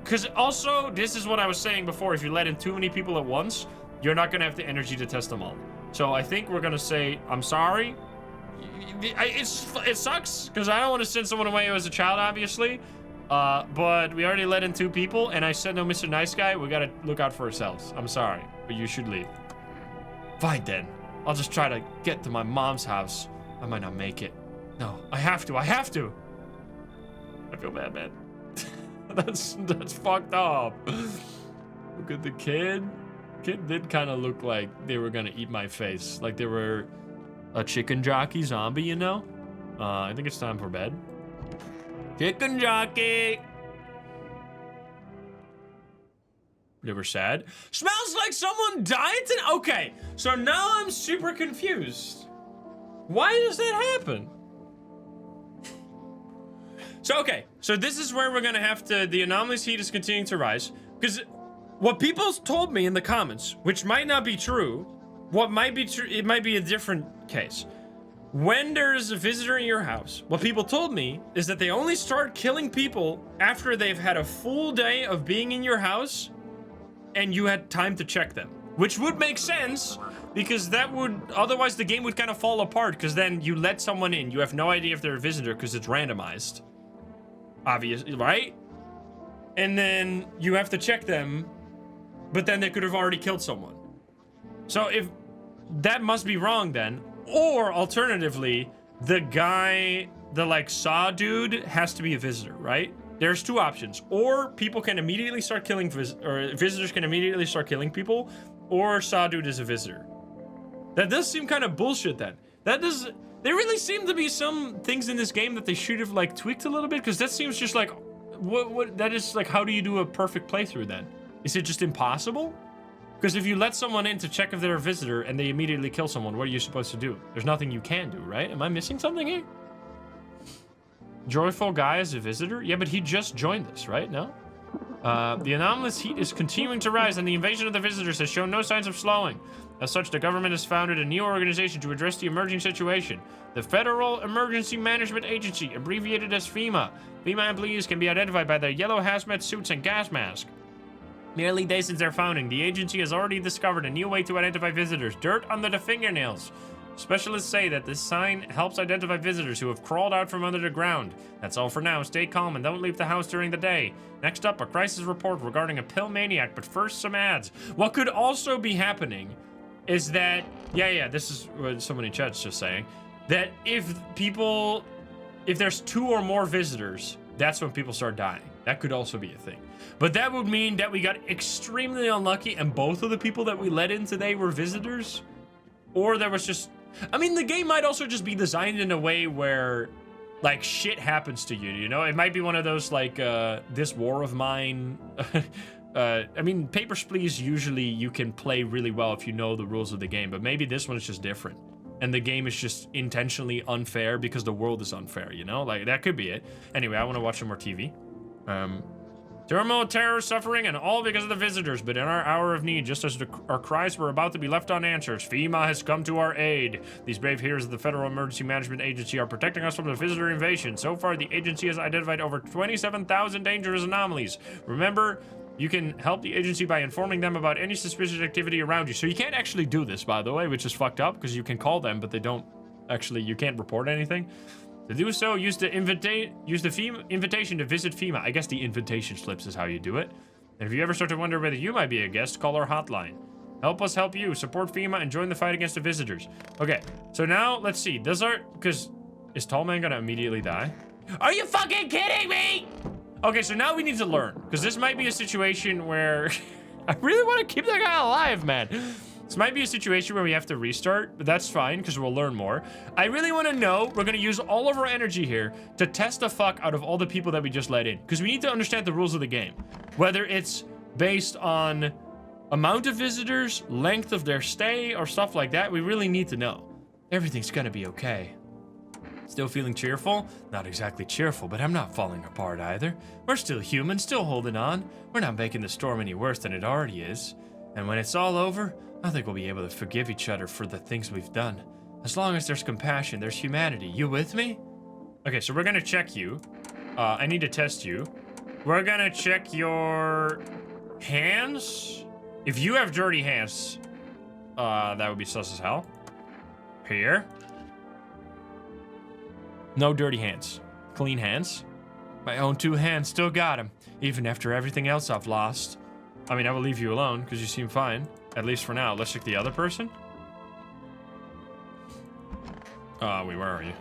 Because also, this is what I was saying before, if you let in too many people at once, you're not gonna have the energy to test them all. So I think we're gonna say, I'm sorry. It sucks, because I don't want to send someone away as a child, obviously. But we already let in 2 people, and I said no Mr. Nice Guy. We gotta look out for ourselves. I'm sorry, but you should leave. Fine then. I'll just try to get to my mom's house. I might not make it. No, I have to. I feel bad, man. That's fucked up. Look at the kid. Kid did kind of look like they were gonna eat my face. Like they were a chicken jockey zombie, you know? I think it's time for bed. Chicken jockey! They were sad. Smells like someone died tonight? Okay, so now I'm super confused. Why does that happen? So, okay, so this is where we're gonna have to, the anomalous heat is continuing to rise. Because what people told me in the comments, which might not be true, what might be true, it might be a different case. When there is a visitor in your house, what people told me is that they only start killing people after they've had a full day of being in your house and you had time to check them. Which would make sense, because that would, otherwise the game would kind of fall apart, because then you let someone in, you have no idea if they're a visitor because it's randomized. Obviously, right? And then you have to check them, but then they could have already killed someone. So if that must be wrong then, or alternatively, the guy, the like saw dude has to be a visitor, right? There's 2 options. Or people can immediately start killing, visitors can immediately start killing people, or saw dude is a visitor. That does seem kind of bullshit then. There really seem to be some things in this game that they should have like tweaked a little bit, because that seems just like, that is like, how do you do a perfect playthrough then? Is it just impossible? Because if you let someone in to check if they're a visitor and they immediately kill someone, what are you supposed to do? There's nothing you can do, right? Am I missing something here? Joyful guy is a visitor? Yeah, but he just joined us, right? No? The anomalous heat is continuing to rise and the invasion of the visitors has shown no signs of slowing. As such, the government has founded a new organization to address the emerging situation. The Federal Emergency Management Agency, abbreviated as FEMA. FEMA employees can be identified by their yellow hazmat suits and gas masks. Merely days since their founding, the agency has already discovered a new way to identify visitors. Dirt under the fingernails. Specialists say that this sign helps identify visitors who have crawled out from under the ground. That's all for now. Stay calm and don't leave the house during the day. Next up, a crisis report regarding a pill maniac, but first some ads. What could also be happening is that, yeah, this is what someone in chat's just saying, that if there's 2 or more visitors, that's when people start dying. That could also be a thing. But that would mean that we got extremely unlucky and both of the people that we let in today were visitors. Or there was just, I mean, the game might also just be designed in a way where, like, shit happens to you, you know? It might be one of those, like, this war of mine. I mean, Papers, Please, usually you can play really well if you know the rules of the game, but maybe this one is just different. And the game is just intentionally unfair because the world is unfair, you know? Like, that could be it. Anyway, I want to watch some more TV. Turmoil, terror, suffering, and all because of the visitors. But in our hour of need, just as our cries were about to be left unanswered, FEMA has come to our aid. These brave heroes of the Federal Emergency Management Agency are protecting us from the visitor invasion. So far, the agency has identified over 27,000 dangerous anomalies. Remember, you can help the agency by informing them about any suspicious activity around you. So you can't actually do this, by the way, which is fucked up, because you can call them, but they don't actually, you can't report anything. To do so, use the FEMA invitation to visit FEMA. I guess the invitation slips is how you do it. And if you ever start to wonder whether you might be a guest, call our hotline. Help us help you. Support FEMA and join the fight against the visitors. Okay, so now let's see. Is Tall Man gonna immediately die? Are you fucking kidding me? Okay, so now we need to learn, because this might be a situation where I really want to keep that guy alive, man. This might be a situation where we have to restart, but that's fine, because we'll learn more. I really want to know, we're going to use all of our energy here to test the fuck out of all the people that we just let in, because we need to understand the rules of the game. Whether it's based on amount of visitors, length of their stay, or stuff like that, we really need to know. Everything's going to be okay. Still feeling cheerful? Not exactly cheerful, but I'm not falling apart either. We're still human, still holding on. We're not making the storm any worse than it already is. And when it's all over, I think we'll be able to forgive each other for the things we've done. As long as there's compassion, there's humanity. You with me? Okay, so we're gonna check you. I need to test you. We're gonna check your hands. If you have dirty hands, that would be sus as hell. Here. No dirty hands. Clean hands. My own 2 hands still got him, even after everything else I've lost. I mean, I will leave you alone, because you seem fine. At least for now. Let's check the other person. Wait, where are you?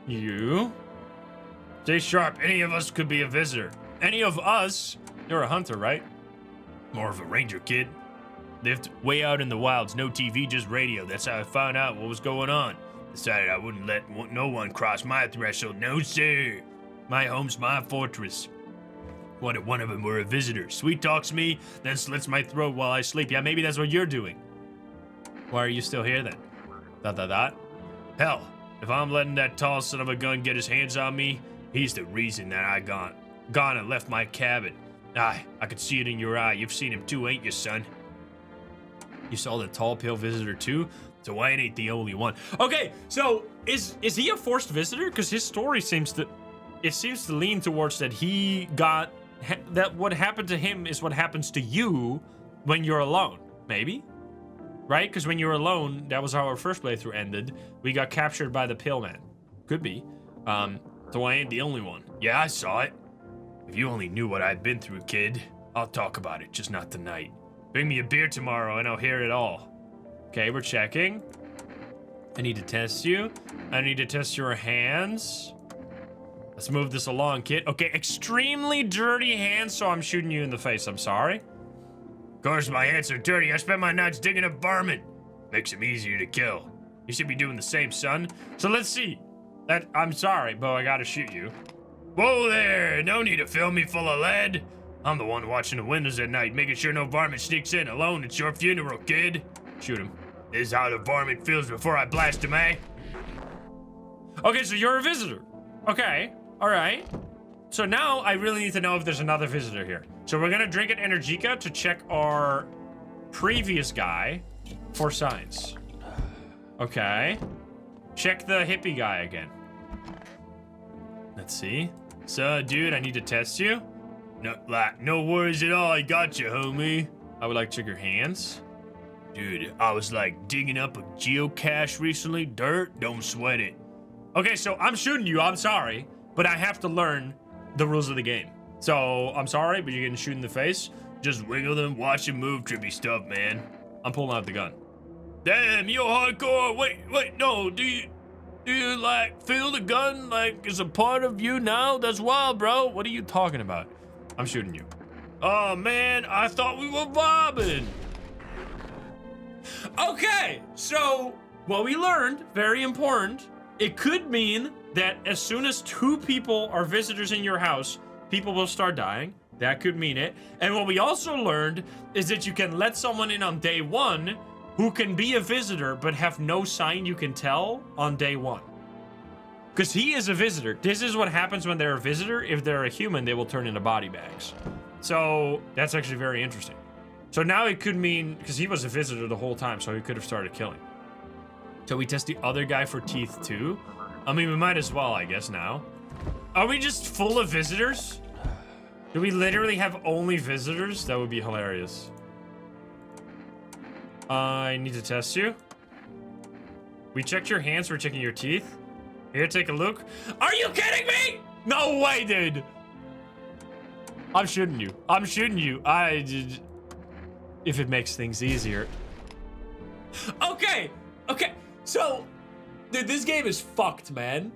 You? Stay sharp. Any of us could be a visitor. Any of us? You're a hunter, right? More of a ranger, kid. Lived way out in the wilds. No TV, just radio. That's how I found out what was going on. Decided I wouldn't let no one cross my threshold. No, sir. My home's my fortress. What if one of them were a visitor? Sweet talks me, then slits my throat while I sleep. Yeah, maybe that's what you're doing. Why are you still here then? ... Hell, if I'm letting that tall son of a gun get his hands on me, he's the reason that I gone and left my cabin. Aye, I could see it in your eye. You've seen him too, ain't you, son? You saw the tall, pale visitor too? So I ain't the only one. Okay, so is he a forced visitor? Because his story seems to lean towards that he got that what happened to him is what happens to you when you're alone. Maybe? Right? Because when you're alone, that was how our first playthrough ended. We got captured by the pill man. Could be. So I ain't the only one. Yeah, I saw it. If you only knew what I've been through, kid. I'll talk about it, just not tonight. Bring me a beer tomorrow and I'll hear it all. Okay, we're checking. I need to test you. I need to test your hands. Let's move this along, kid. Okay, extremely dirty hands, so I'm shooting you in the face. I'm sorry. Of course, my hands are dirty. I spent my nights digging up varmint. Makes them easier to kill. You should be doing the same, son. So let's see. I'm sorry, but I gotta shoot you. Whoa there! No need to fill me full of lead. I'm the one watching the windows at night, making sure no varmint sneaks in. Alone, it's your funeral, kid. Shoot him. This is how the varmint feels before I blast him, eh? Okay, so you're a visitor. Okay, all right. So now I really need to know if there's another visitor here. So we're gonna drink an Energica to check our previous guy for signs. Okay. Check the hippie guy again. Let's see. So, dude, I need to test you. No worries at all. I got you, homie. I would like to check your hands. Dude, I was like digging up a geocache recently. Dirt, don't sweat it. Okay, so I'm shooting you. I'm sorry, but I have to learn the rules of the game. So I'm sorry, but you're getting shot in the face. Just wiggle them, watch them move, trippy stuff, man. I'm pulling out the gun. Damn, you're hardcore. Wait, no. Do you like feel the gun like is a part of you now? That's wild, bro. What are you talking about? I'm shooting you. Oh man, I thought we were vibing. Okay, so what we learned, very important, it could mean that as soon as 2 people are visitors in your house, people will start dying. That could mean it. And what we also learned is that you can let someone in on day 1 who can be a visitor but have no sign you can tell on day 1. Because he is a visitor. This is what happens when they're a visitor. If they're a human, they will turn into body bags. So that's actually very interesting. So now it could mean, because he was a visitor the whole time, so he could have started killing. So we test the other guy for teeth too. I mean, we might as well, I guess, now. Are we just full of visitors? Do we literally have only visitors? That would be hilarious. I need to test you. We checked your hands, we're checking your teeth. Here, take a look. Are you kidding me? No way, dude. I'm shooting you. I'm shooting you. If it makes things easier. Okay. So, dude, this game is fucked, man.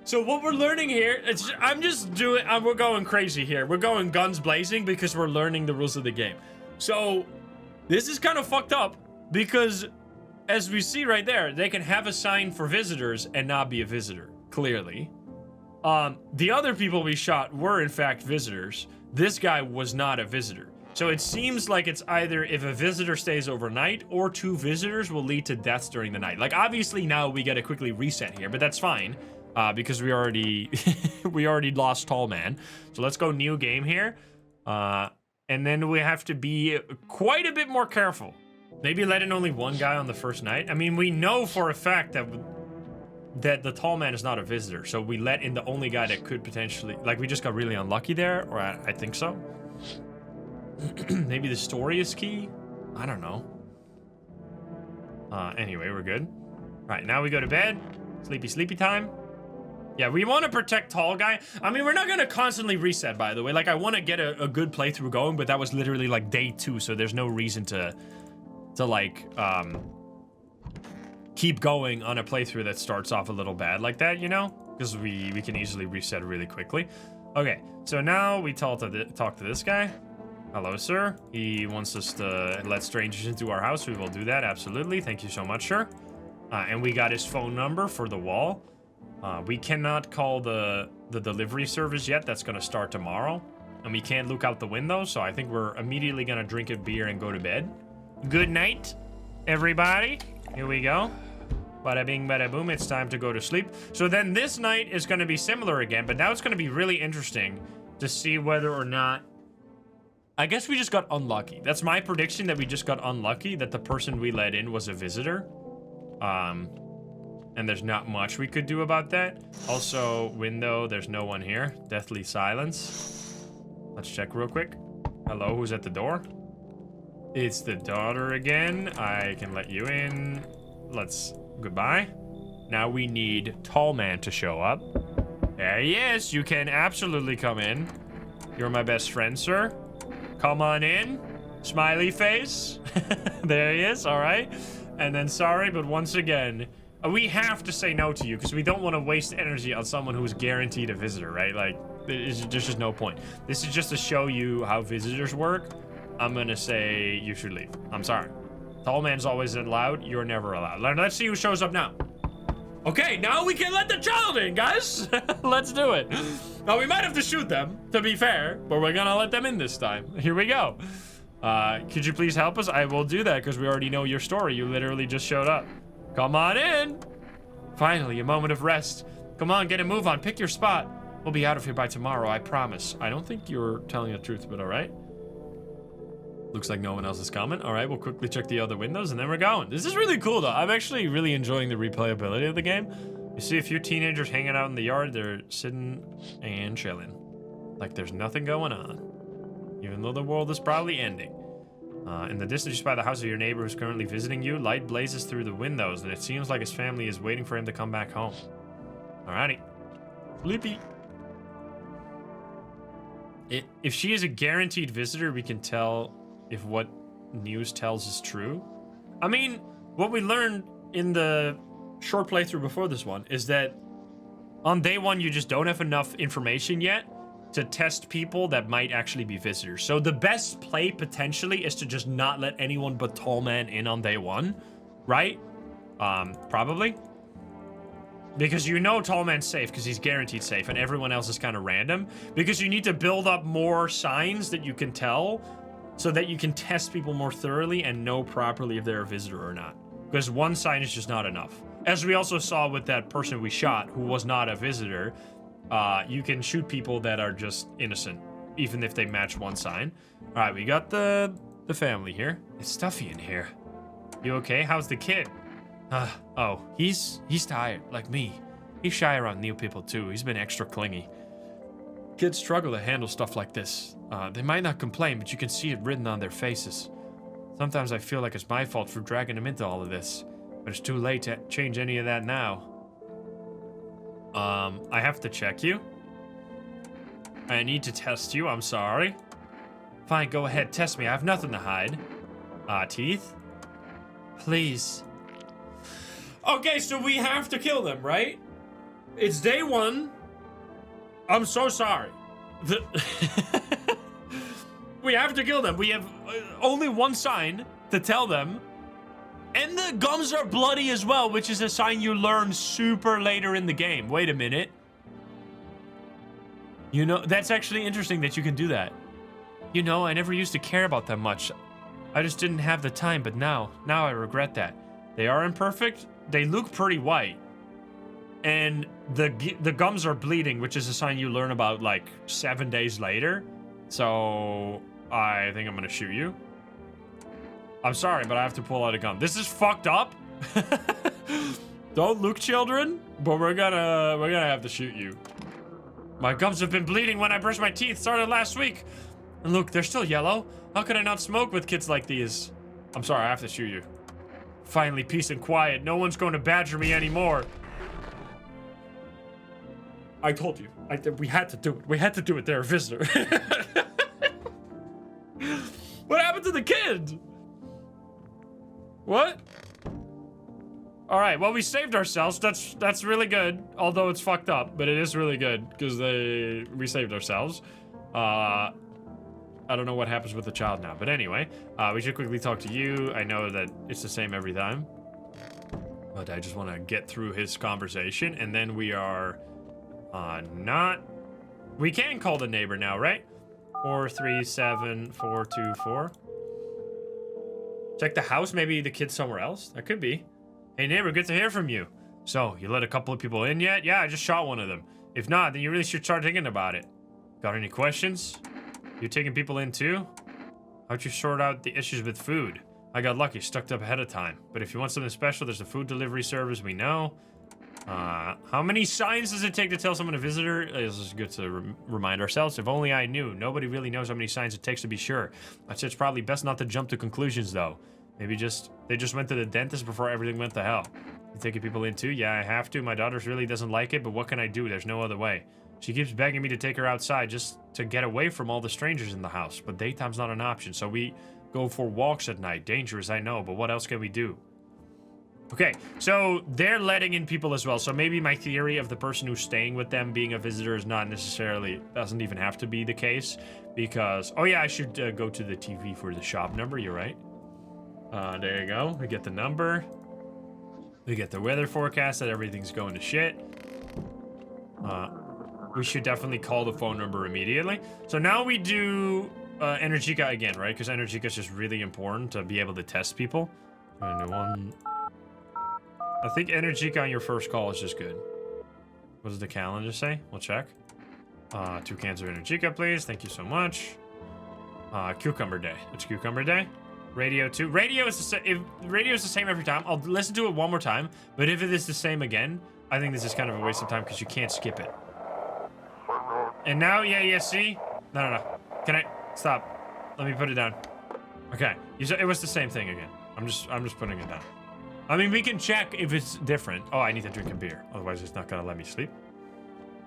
So what we're learning here, we're going crazy here. We're going guns blazing because we're learning the rules of the game. So, this is kind of fucked up because, as we see right there, they can have a sign for visitors and not be a visitor, clearly. The other people we shot were, in fact, visitors. This guy was not a visitor. So it seems like it's either if a visitor stays overnight or 2 visitors will lead to deaths during the night. Like, obviously now we gotta quickly reset here, but that's fine. Because we already lost Tall Man. So let's go new game here. And then we have to be quite a bit more careful. Maybe let in only 1 guy on the first night. I mean, we know for a fact that that the tall man is not a visitor. So we let in the only guy that could potentially, like, we just got really unlucky there, or I think so. Maybe the story is key? I don't know. Anyway, we're good. All right, now we go to bed. Sleepy time. Yeah, we want to protect tall guy. I mean, we're not going to constantly reset, by the way. Like, I want to get a good playthrough going, but that was literally, like, day 2, so there's no reason to like, keep going on a playthrough that starts off a little bad like that, you know? Because we can easily reset really quickly. Okay, so now we talk to this guy. Hello, sir. He wants us to let strangers into our house. We will do that, absolutely. Thank you so much, sir. And we got his phone number for the wall. We cannot call the delivery service yet. That's going to start tomorrow. And we can't look out the window, so I think we're immediately going to drink a beer and go to bed. Good night, everybody. Here we go. Bada bing, bada boom. It's time to go to sleep. So then this night is going to be similar again, but now it's going to be really interesting to see whether or not... I guess we just got unlucky. That's my prediction, that we just got unlucky, that the person we let in was a visitor. And there's not much we could do about that. Also, window, there's no one here. Deathly silence. Let's check real quick. Hello, who's at the door? It's the daughter again. I can let you in. Goodbye. Now we need tall man to show up. There he is. You can absolutely come in. You're my best friend, sir. Come on in. Smiley face. There he is, all right. And then sorry, but once again, we have to say no to you because we don't want to waste energy on someone who's guaranteed a visitor, right? Like, there's just no point. This is just to show you how visitors work. I'm gonna say you should leave. I'm sorry. Tall man's always allowed. You're never allowed. Let's see who shows up now. Okay, now we can let the child in, guys. Let's do it. Now, we might have to shoot them, to be fair, but we're gonna let them in this time. Here we go. Could you please help us? I will do that because we already know your story. You literally just showed up. Come on in. Finally, a moment of rest. Come on, get a move on. Pick your spot. We'll be out of here by tomorrow, I promise. I don't think you're telling the truth, but all right. Looks like no one else is coming. All right, we'll quickly check the other windows and then we're going. This is really cool, though. I'm actually really enjoying the replayability of the game. You see a few teenagers hanging out in the yard. They're sitting and chilling. Like there's nothing going on. Even though the world is probably ending. In the distance, just by the house of your neighbor who's currently visiting you, light blazes through the windows, and it seems like his family is waiting for him to come back home. Alrighty. Sleepy. If she is a guaranteed visitor, we can tell if what news tells is true. I mean, what we learned in the short playthrough before this one is that on day 1, you just don't have enough information yet to test people that might actually be visitors. So the best play potentially is to just not let anyone but tall man in on day 1, right? Probably. Because you know tall man's safe because he's guaranteed safe and everyone else is kind of random. Because you need to build up more signs that you can tell so that you can test people more thoroughly and know properly if they're a visitor or not. Because one sign is just not enough. As we also saw with that person we shot who was not a visitor, you can shoot people that are just innocent, even if they match one sign. All right, we got the family here. It's stuffy in here. You okay? How's the kid? Oh, he's tired, like me. He's shy around new people too. He's been extra clingy. Kids struggle to handle stuff like this. They might not complain, but you can see it written on their faces. Sometimes I feel like it's my fault for dragging them into all of this, but it's too late to change any of that now. I have to check you. I need to test you, I'm sorry. Fine, go ahead, test me. I have nothing to hide. Teeth? Please. Okay, so we have to kill them, right? It's day 1. I'm so sorry. We have to kill them. We have only one sign to tell them. And the gums are bloody as well, which is a sign you learn super later in the game. Wait a minute. You know, that's actually interesting that you can do that. You know, I never used to care about them much. I just didn't have the time, but now I regret that. They are imperfect. They look pretty white. And the gums are bleeding, which is a sign you learn about like 7 days later. So I think I'm gonna shoot you. I'm sorry, but I have to pull out a gun. This is fucked up. Don't look, children, but we're gonna have to shoot you. My gums have been bleeding when I brushed my teeth. Started last week. And look, they're still yellow. How could I not smoke with kids like these? I'm sorry, I have to shoot you. Finally, peace and quiet. No one's going to badger me anymore. I told you. We had to do it. We had to do it. They're a visitor. What happened to the kid? What? All right, well, we saved ourselves. That's really good. Although it's fucked up, but it is really good because we saved ourselves. I don't know what happens with the child now, but anyway, we should quickly talk to you. I know that it's the same every time, but I just want to get through his conversation, and then we are we can call the neighbor now, right? 437424. Check the house. Maybe the kid's somewhere else. That could be. Hey neighbor, good to hear from you. So, you let a couple of people in yet? Yeah, I just shot one of them. If not, then you really should start thinking about it. Got any questions? You taking people in too? How'd you sort out the issues with food? I got lucky, stocked up ahead of time. But if you want something special, there's a food delivery service, we know. How many signs does it take to tell someone a visitor? This is good to remind ourselves. If only I knew. Nobody really knows how many signs it takes to be sure. I'd say it's probably best not to jump to conclusions though. Maybe they just went to the dentist before everything went to hell. You taking people in too? Yeah, I have to. My daughter really doesn't like it, but what can I do? There's no other way. She keeps begging me to take her outside just to get away from all the strangers in the house, but daytime's not an option, so we go for walks at night. Dangerous, I know, but what else can we do? Okay, so they're letting in people as well, so maybe my theory of the person who's staying with them being a visitor is not necessarily, doesn't even have to be the case, because, oh yeah, I should go to the TV for the shop number, you're right. There you go, we get the number. We get the weather forecast that everything's going to shit. We should definitely call the phone number immediately. So now we do Energica again, right? Because Energica is just really important to be able to test people. I think Energica on your first call is just good. What does the calendar say? We'll check. 2 cans of Energica, please. Thank you so much. Cucumber day. It's Cucumber day. Radio 2. Radio is the same every time. I'll listen to it one more time. But if it is the same again, I think this is kind of a waste of time because you can't skip it. And now, yeah, see? No. Can I stop? Let me put it down. Okay, it was the same thing again. I'm just putting it down. I mean, we can check if it's different. Oh, I need to drink a beer. Otherwise, it's not gonna let me sleep.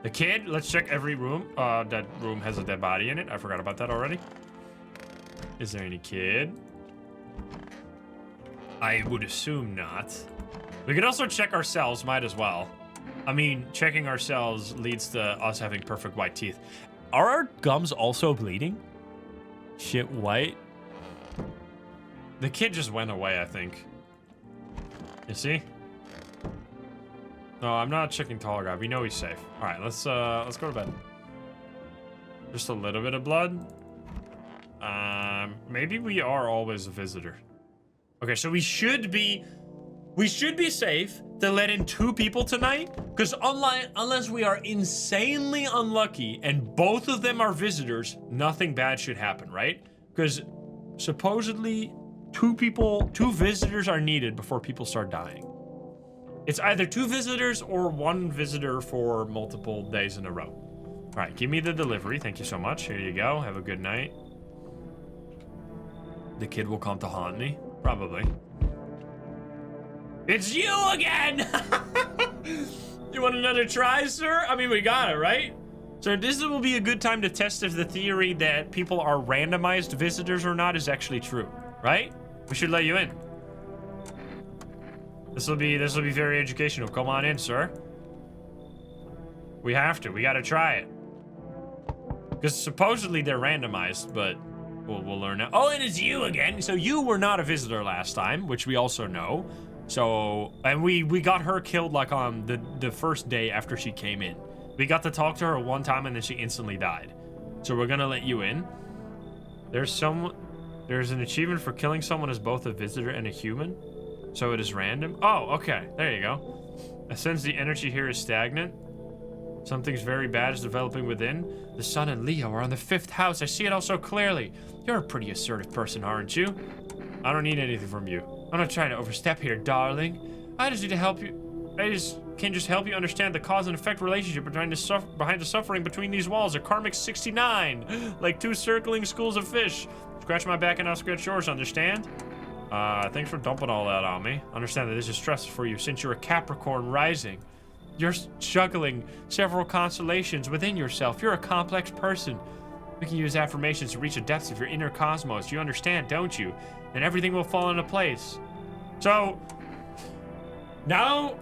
The kid, let's check every room. That room has a dead body in it. I forgot about that already. Is there any kid? I would assume not. We could also check ourselves, might as well. I mean, checking ourselves leads to us having perfect white teeth. Are our gums also bleeding? Shit white? The kid just went away, I think. You see? No, I'm not checking tall guy. We know he's safe. All right, let's go to bed. Just a little bit of blood. Maybe we are always a visitor. Okay, so we should be safe to let in 2 people tonight, because unless we are insanely unlucky and both of them are visitors, nothing bad should happen, right? Because supposedly 2 visitors are needed before people start dying. It's either 2 visitors or 1 visitor for multiple days in a row. All right, give me the delivery. Thank you so much. Here you go. Have a good night. The kid will come to haunt me. Probably. It's you again! You want another try, sir? I mean, we got it, right? So this will be a good time to test if the theory that people are randomized visitors or not is actually true, right? We should let you in. This will be very educational. Come on in, sir. We have to. We got to try it. Because supposedly they're randomized, but we'll learn now. Oh, and it's you again. So you were not a visitor last time, which we also know. So, and we got her killed like on the first day after she came in. We got to talk to her one time and then she instantly died. So we're gonna let you in. There's an achievement for killing someone as both a visitor and a human. So it is random. Oh, okay. There you go. I sense the energy here is stagnant. Something's very bad is developing within. The sun and Leo are on the 5th house. I see it all so clearly. You're a pretty assertive person, aren't you? I don't need anything from you. I'm not trying to overstep here, darling. I just need to help you. can just help you understand the cause and effect relationship behind the suffering between these walls. A karmic 69, like two circling schools of fish. Scratch my back and I'll scratch yours, understand? Thanks for dumping all that on me. Understand that this is stressful for you since you're a Capricorn rising. You're juggling several constellations within yourself. You're a complex person. We can use affirmations to reach the depths of your inner cosmos. You understand, don't you? And everything will fall into place. So, now,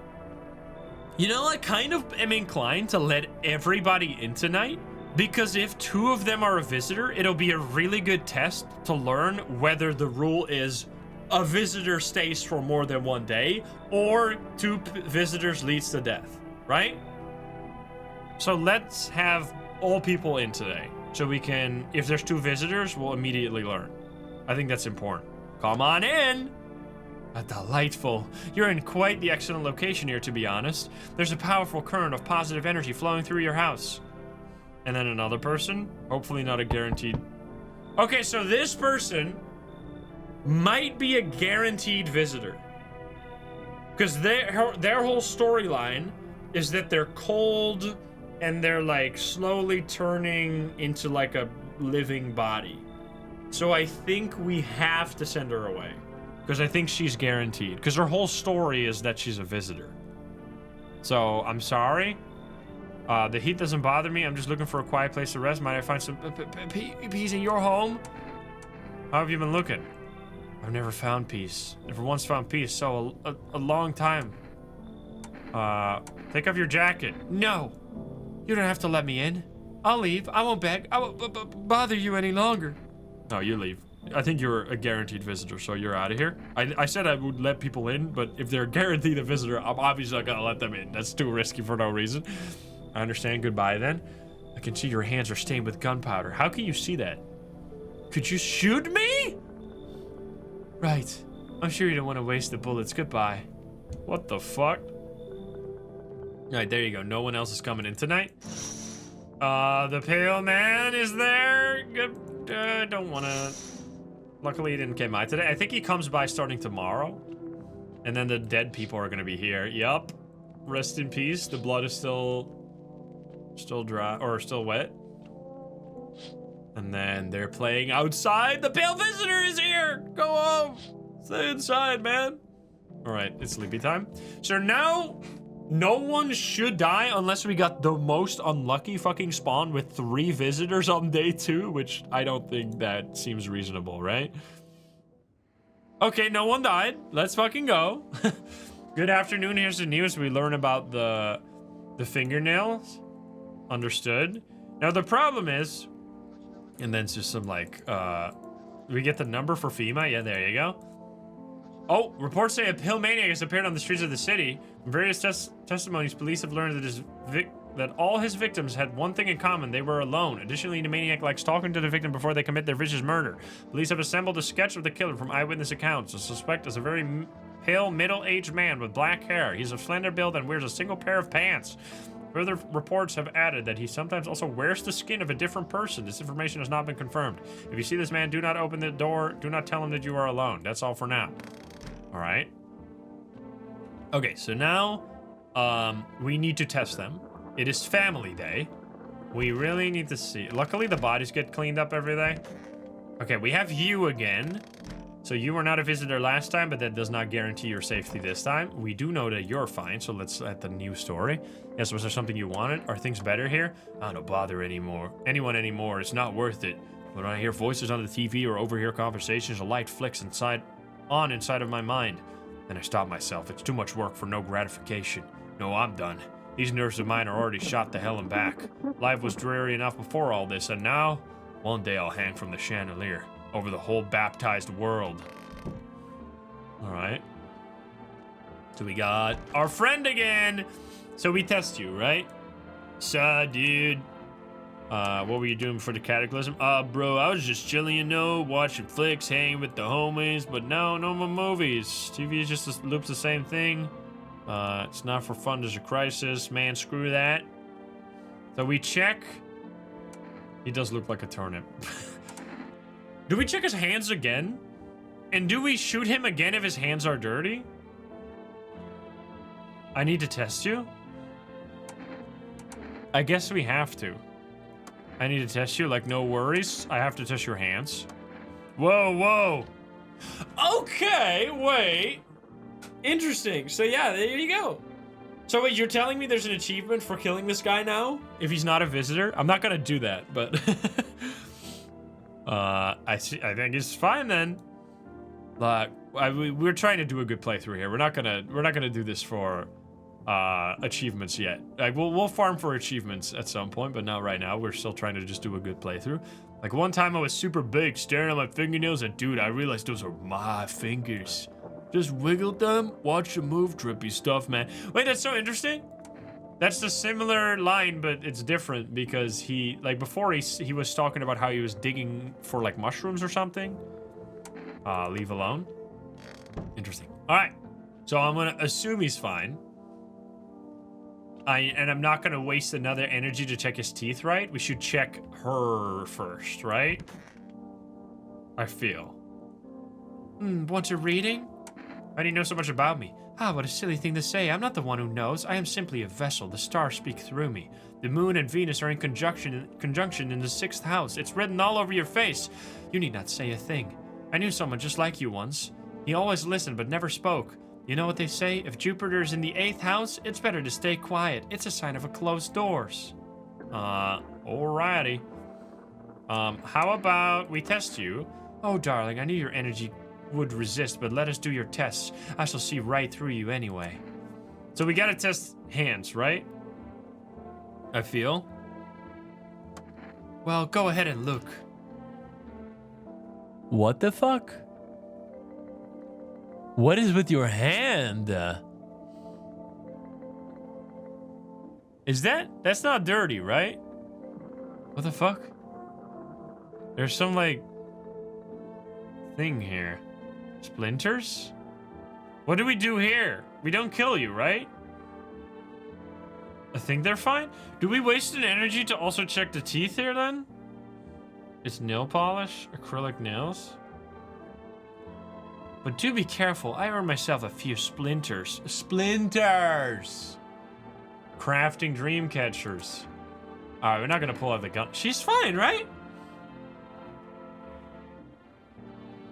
you know, I kind of am inclined to let everybody in tonight, because if two of them are a visitor, it'll be a really good test to learn whether the rule is a visitor stays for more than one day or two visitors leads to death, right? So let's have all people in today so we can, if there's two visitors, we'll immediately learn. I think that's important. Come on in. Delightful. You're in quite the excellent location here, to be honest. There's a powerful current of positive energy flowing through your house. And then another person, hopefully not a guaranteed. Okay, so this person might be a guaranteed visitor. Because their whole storyline is that they're cold and they're like slowly turning into like a living body. So I think we have to send her away. Because I think she's guaranteed. Because her whole story is that she's a visitor. So, I'm sorry. The heat doesn't bother me. I'm just looking for a quiet place to rest. Might I find some peace in your home? How have you been looking? I've never found peace. Never once found peace. So, a long time. Take off your jacket. No. You don't have to let me in. I'll leave. I won't beg. I won't bother you any longer. No, you leave. I think you're a guaranteed visitor, so you're out of here. I said I would let people in, but if they're guaranteed a visitor, I'm obviously not gonna let them in. That's too risky for no reason. I understand. Goodbye, then. I can see your hands are stained with gunpowder. How can you see that? Could you shoot me? Right. I'm sure you don't want to waste the bullets. Goodbye. What the fuck? Alright, there you go. No one else is coming in tonight. The pale man is there. Good. Don't wanna... Luckily, he didn't come by today. I think he comes by starting tomorrow. And then the dead people are gonna be here. Yup. Rest in peace. The blood is still dry, or still wet. And then they're playing outside. The pale visitor is here! Go home! Stay inside, man. Alright, it's sleepy time. So now, no one should die unless we got the most unlucky fucking spawn with 3 visitors on day 2, which I don't think that seems reasonable, right? Okay, no one died. Let's fucking go. Good afternoon. Here's the news. We learn about the fingernails. Understood. Now the problem is, and then it's just some like, we get the number for FEMA. Yeah, there you go. Oh, reports say a pill maniac has appeared on the streets of the city. From various testimonies, police have learned that all his victims had one thing in common. They were alone. Additionally, the maniac likes talking to the victim before they commit their vicious murder. Police have assembled a sketch of the killer from eyewitness accounts. The suspect is a very pale, middle-aged man with black hair. He's of slender build and wears a single pair of pants. Further reports have added that he sometimes also wears the skin of a different person. This information has not been confirmed. If you see this man, do not open the door. Do not tell him that you are alone. That's all for now. All right. Okay, so now we need to test them. It is family day. We really need to see. Luckily, the bodies get cleaned up every day. Okay, we have you again. So you were not a visitor last time, but that does not guarantee your safety this time. We do know that you're fine, so let's at the new story. Yes, was there something you wanted? Are things better here? I don't bother anyone anymore. It's not worth it. When I hear voices on the TV or overhear conversations, a light flicks inside of my mind. Then I stop myself. It's too much work for no gratification. No, I'm done. These nerves of mine are already shot to hell and back. Life was dreary enough before all this, and now, one day I'll hang from the chandelier over the whole baptized world. All right. So we got our friend again. So we test you, right? Dude. What were you doing before the cataclysm? Bro, I was just chilling, you know, watching flicks, hanging with the homies, but no more movies. TV is just loops the same thing. It's not for fun, there's a crisis. Man, screw that. So we check. He does look like a turnip. Do we check his hands again? And do we shoot him again if his hands are dirty? I need to test you? I guess we have to. I need to test you, like, no worries. I have to test your hands. Whoa, whoa. Okay, wait. Interesting. So yeah, there you go. So wait, you're telling me there's an achievement for killing this guy now? If he's not a visitor? I'm not gonna do that, but... I think it's fine then. Like, we're trying to do a good playthrough here. We're not gonna do this for achievements yet. Like we'll farm for achievements at some point, but not right now. We're still trying to just do a good playthrough. Like one time I was super big, staring at my fingernails, and dude, I realized those are my fingers. Just wiggled them, watch them move, trippy stuff, man. Wait, that's so interesting. That's a similar line, but it's different because he, like before he was talking about how he was digging for like mushrooms or something. Leave alone. Interesting. All right, so I'm gonna assume he's fine. And I'm not gonna waste another energy to check his teeth, right? We should check her first, right? I feel. Want a reading? How do you know so much about me? Ah, what a silly thing to say. I'm not the one who knows. I am simply a vessel. The stars speak through me. The moon and Venus are in conjunction in the 6th house. It's written all over your face. You need not say a thing. I knew someone just like you once. He always listened but never spoke. You know what they say? If Jupiter is in the 8th house, it's better to stay quiet. It's a sign of a closed doors. Alrighty. How about we test you? Oh, darling, I knew your energy would resist, but let us do your tests. I shall see right through you anyway. So we gotta test hands, right? I feel. Well, go ahead and look. What the fuck? What is with your hand? Is that's not dirty, right? What the fuck? There's some like thing here. Splinters? What do we do here? We don't kill you, right? I think they're fine. Do we waste an energy to also check the teeth here then? It's nail polish, acrylic nails. But do be careful. I earned myself a few splinters. Splinters! Crafting dream catchers. Alright, we're not gonna pull out the gun. She's fine, right?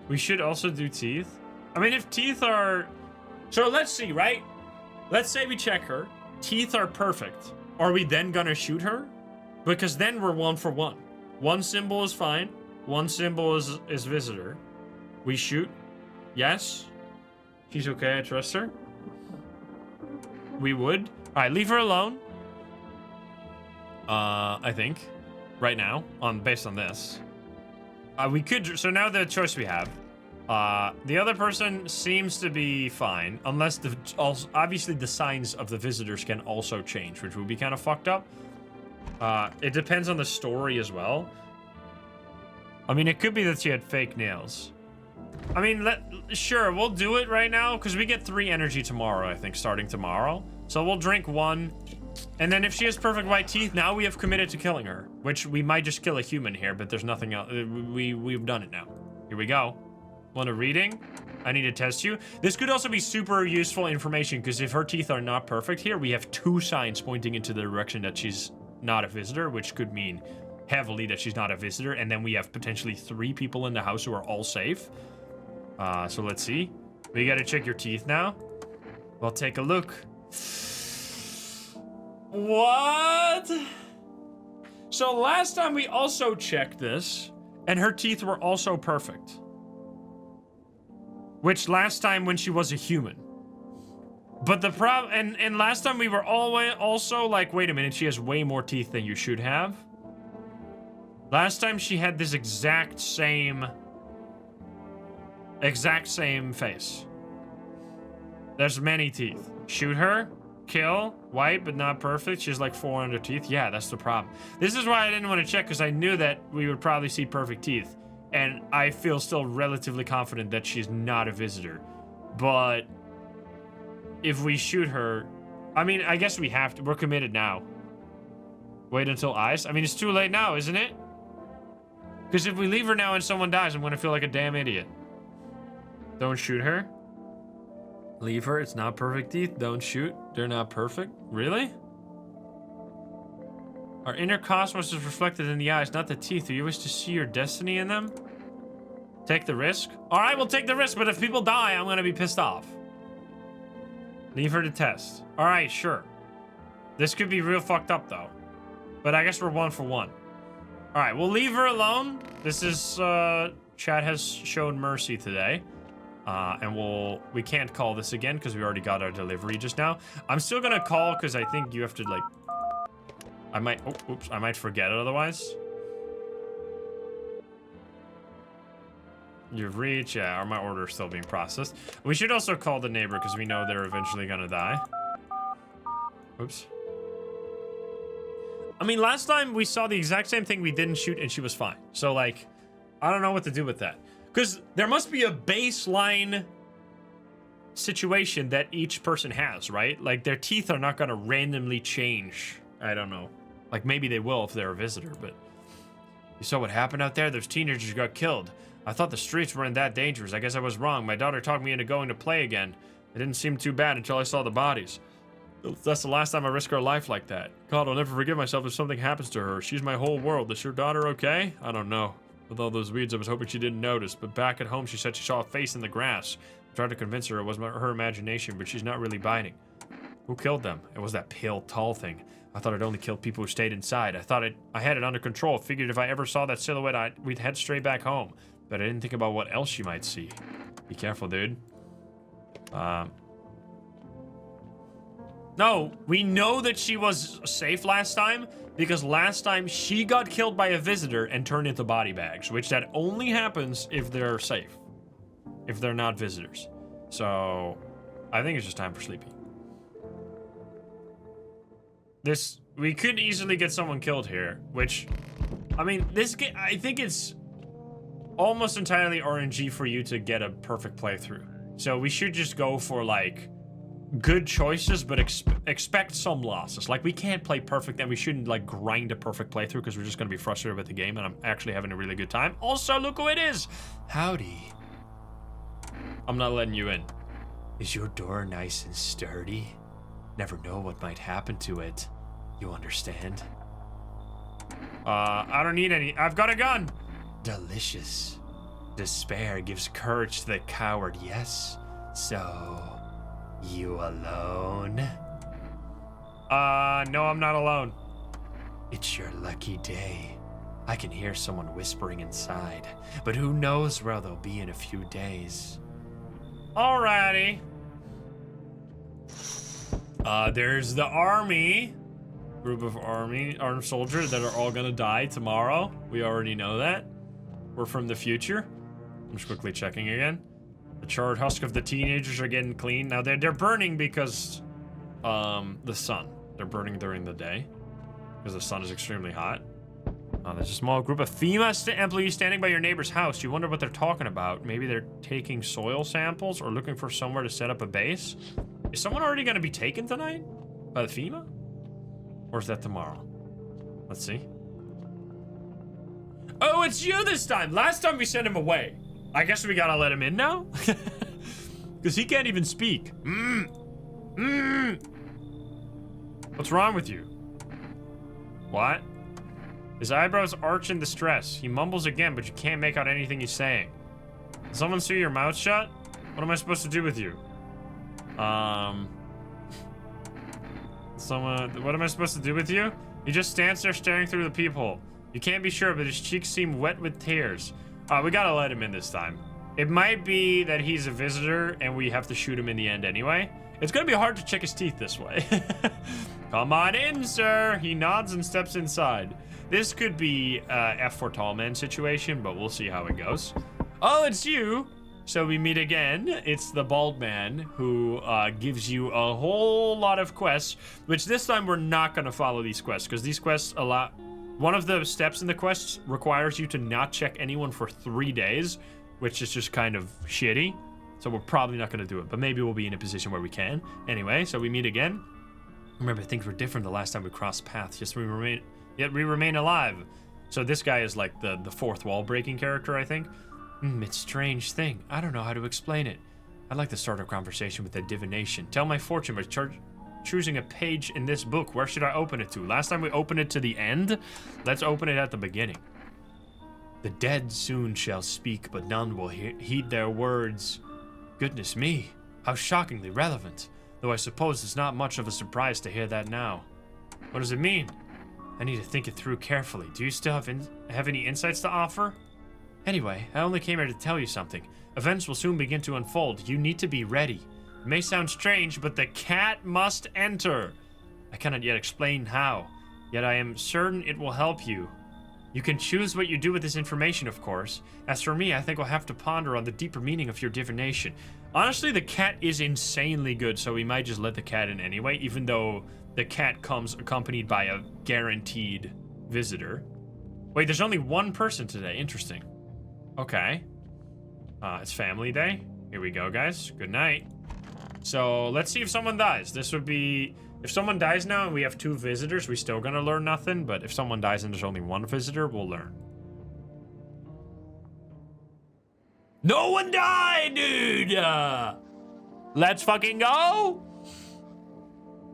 We should also do teeth. I mean, if teeth are... So let's see, right? Let's say we check her. Teeth are perfect. Are we then gonna shoot her? Because then we're 1 for 1. One symbol is fine. One symbol is visitor. We shoot. Yes. She's okay, I trust her. We would. Alright, leave her alone. I think. Right now. Based on this. We could, so now the choice we have. The other person seems to be fine, unless obviously the signs of the visitors can also change, which would be kind of fucked up. It depends on the story as well. I mean, it could be that she had fake nails. I mean, sure, we'll do it right now, because we get 3 energy tomorrow, I think, starting tomorrow. So we'll drink 1. And then if she has perfect white teeth, now we have committed to killing her. Which we might just kill a human here, but there's nothing else. We've done it now. Here we go. Want a reading? I need to test you. This could also be super useful information, because if her teeth are not perfect here, we have 2 signs pointing into the direction that she's not a visitor, which could mean heavily that she's not a visitor. And then we have potentially 3 people in the house who are all safe. So let's see. We gotta check your teeth now. We'll take a look. What? So last time we also checked this, and her teeth were also perfect. Which last time when she was a human. But the problem, and last time we were also like, wait a minute, she has way more teeth than you should have. Last time she had this exact same face. There's many teeth. Shoot her. Kill. White, but not perfect. She has like 400 teeth. Yeah, that's the problem. This is why I didn't want to check, because I knew that we would probably see perfect teeth. And I feel still relatively confident that she's not a visitor. But if we shoot her... I mean, I guess we have to. We're committed now. Wait until eyes? I mean, it's too late now, isn't it? Because if we leave her now and someone dies, I'm going to feel like a damn idiot. Don't shoot her. Leave her. It's not perfect teeth. Don't shoot. They're not perfect. Really? Our inner cosmos is reflected in the eyes, not the teeth. Do you wish to see your destiny in them? Take the risk? All right, we'll take the risk, but if people die, I'm gonna be pissed off. Leave her to test. All right, sure. This could be real fucked up, though. But I guess we're 1 for 1. All right, we'll leave her alone. This is, Chad has shown mercy today. And we can't call this again because we already got our delivery just now. I'm still gonna call because I think you have to, like, I might forget it otherwise. You've reached, yeah, my order is still being processed. We should also call the neighbor because we know they're eventually gonna die. Oops. I mean, last time we saw the exact same thing, we didn't shoot and she was fine. So, like, I don't know what to do with that. Because there must be a baseline situation that each person has, right? Like, their teeth are not gonna randomly change. I don't know. Like, maybe they will if they're a visitor, but... You saw what happened out there? Those teenagers got killed. I thought the streets weren't that dangerous. I guess I was wrong. My daughter talked me into going to play again. It didn't seem too bad until I saw the bodies. That's the last time I risk her life like that. God, I'll never forgive myself if something happens to her. She's my whole world. Is your daughter okay? I don't know. With all those weeds, I was hoping she didn't notice. But back at home, she said she saw a face in the grass. I tried to convince her it was her imagination, but she's not really biting. Who killed them? It was that pale, tall thing. I thought it only killed people who stayed inside. I had it under control. Figured if I ever saw that silhouette, we'd head straight back home. But I didn't think about what else she might see. Be careful, dude. No, we know that she was safe last time because last time she got killed by a visitor and turned into body bags, which that only happens if they're safe, if they're not visitors. So I think it's just time for Sleepy. We could easily get someone killed here, which, I mean, I think it's almost entirely RNG for you to get a perfect playthrough. So we should just go for, like, good choices, but expect some losses. Like, we can't play perfect, and we shouldn't, like, grind a perfect playthrough because we're just going to be frustrated with the game, and I'm actually having a really good time. Also, look who it is! Howdy. I'm not letting you in. Is your door nice and sturdy? Never know what might happen to it. You understand? I don't need any. I've got a gun! Delicious. Despair gives courage to the coward, yes? So, you alone? No, I'm not alone. It's your lucky day. I can hear someone whispering inside, but who knows where they'll be in a few days. Alrighty. There's the army. Group of armed soldiers that are all gonna die tomorrow. We already know that. We're from the future. I'm just quickly checking again. The charred husk of the teenagers are getting clean. Now they're burning because the sun. They're burning during the day because the sun is extremely hot. There's a small group of FEMA employees standing by your neighbor's house. You wonder what they're talking about. Maybe they're taking soil samples or looking for somewhere to set up a base. Is someone already going to be taken tonight by the FEMA? Or is that tomorrow? Let's see. Oh, it's you this time. Last time we sent him away. I guess we gotta let him in now? Because he can't even speak. What's wrong with you? What? His eyebrows arch in distress. He mumbles again, but you can't make out anything he's saying. Did someone see your mouth shut? What am I supposed to do with you? What am I supposed to do with you? He just stands there staring through the peephole. You can't be sure, but his cheeks seem wet with tears. We gotta let him in this time. It might be that he's a visitor and we have to shoot him in the end anyway. It's gonna be hard to check his teeth this way. Come on in, sir. He nods and steps inside. This could be F for tall man situation, but we'll see how it goes. Oh, it's you. So we meet again. It's the bald man who gives you a whole lot of quests, which this time we're not gonna follow these quests because these quests one of the steps in the quests requires you to not check anyone for 3 days, which is just kind of shitty. So we're probably not gonna do it, but maybe we'll be in a position where we can. Anyway, so we meet again. Remember, things were different the last time we crossed paths, yet we remain alive. So this guy is like the fourth wall breaking character, I think. It's a strange thing. I don't know how to explain it. I'd like to start our conversation with a divination. Tell my fortune by choosing a page in this book. Where should I open it to? Last time we opened it to the end. Let's open it at the beginning. The dead soon shall speak, but none will heed their words. Goodness me, how shockingly relevant. Though I suppose it's not much of a surprise to hear that now. What does it mean? I need to think it through carefully. Do you still have any insights to offer? Anyway, I only came here to tell you something. Events will soon begin to unfold. You need to be ready. It may sound strange, but the cat must enter. I cannot yet explain how, yet I am certain it will help you. You can choose what you do with this information, of course. As for me, I think I'll have to ponder on the deeper meaning of your divination. Honestly, the cat is insanely good, so we might just let the cat in anyway, even though the cat comes accompanied by a guaranteed visitor. Wait, there's only one person today. Interesting. Okay. It's family day. Here we go, guys. Good night. So, let's see if someone dies. This would be... If someone dies now and we have 2 visitors, we're still gonna learn nothing, but if someone dies and there's only 1 visitor, we'll learn. No one died, dude! Let's fucking go!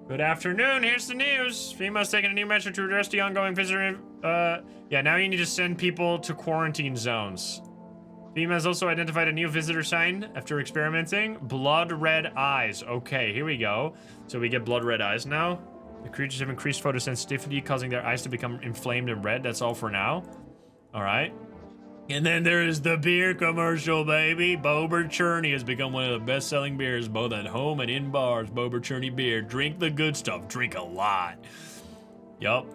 Good afternoon, here's the news. FEMA's taking a new measure to address the ongoing visitor... yeah, now you need to send people to quarantine zones. FEMA has also identified a new visitor sign after experimenting. Blood red eyes. Okay, here we go. So we get blood red eyes now. The creatures have increased photosensitivity, causing their eyes to become inflamed and red. That's all for now. All right. And then there is the beer commercial, baby. Bober Churney has become one of the best-selling beers, both at home and in bars. Bober Churney beer. Drink the good stuff. Drink a lot. Yup.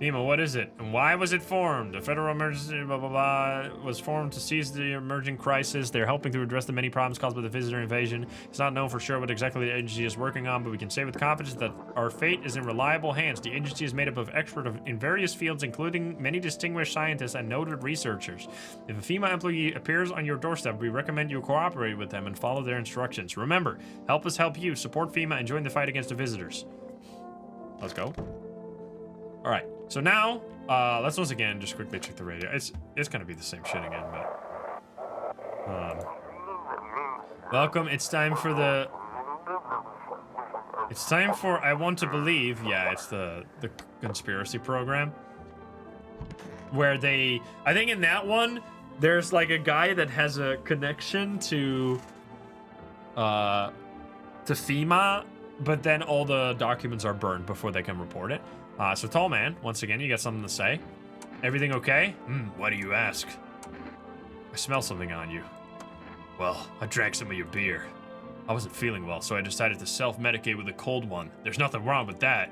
FEMA, what is it? And why was it formed? The Federal Emergency blah blah blah was formed to seize the emerging crisis. They're helping to address the many problems caused by the visitor invasion. It's not known for sure what exactly the agency is working on, but we can say with confidence that our fate is in reliable hands. The agency is made up of experts in various fields, including many distinguished scientists and noted researchers. If a FEMA employee appears on your doorstep, we recommend you cooperate with them and follow their instructions. Remember, help us help you. Support FEMA and join the fight against the visitors. Let's go. All right. So now, let's once again just quickly check the radio. It's gonna be the same shit again, but welcome. It's time for I want to believe. Yeah, it's the conspiracy program where I think in that one there's like a guy that has a connection to FEMA, but then all the documents are burned before they can report it. So tall man, once again, you got something to say? Everything okay? Why do you ask? I smell something on you. Well, I drank some of your beer. I wasn't feeling well, so I decided to self-medicate with a cold one. There's nothing wrong with that.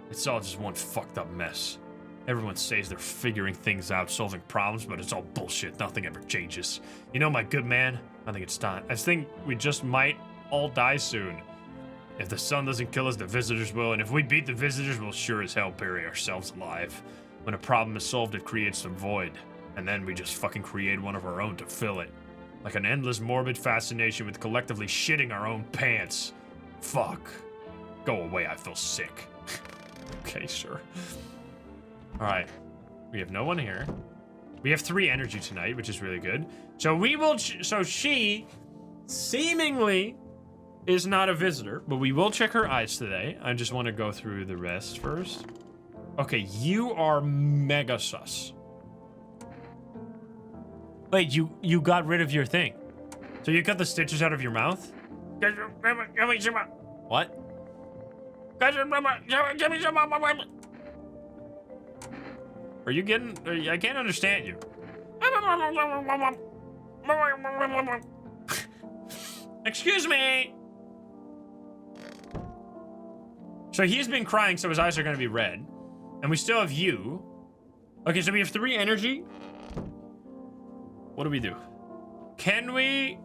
It's all just one fucked up mess. Everyone says they're figuring things out, solving problems, but it's all bullshit. Nothing ever changes. You know, my good man, I think it's time. I think we just might all die soon. If the sun doesn't kill us, the visitors will, and if we beat the visitors, we'll sure as hell bury ourselves alive. When a problem is solved, it creates some void, and then we just fucking create one of our own to fill it. Like an endless morbid fascination with collectively shitting our own pants. Fuck. Go away, I feel sick. Okay, sure. Alright. We have no one here. We have 3 energy tonight, which is really good. So we will, so she, seemingly, is not a visitor, but we will check her eyes today. I just want to go through the rest first. Okay, you are mega sus. Wait, you got rid of your thing. So you cut the stitches out of your mouth? What? Are you getting... I can't understand you. Excuse me! So he's been crying, so his eyes are gonna be red. And we still have you. Okay, so we have 3 energy. What do we do? Can we...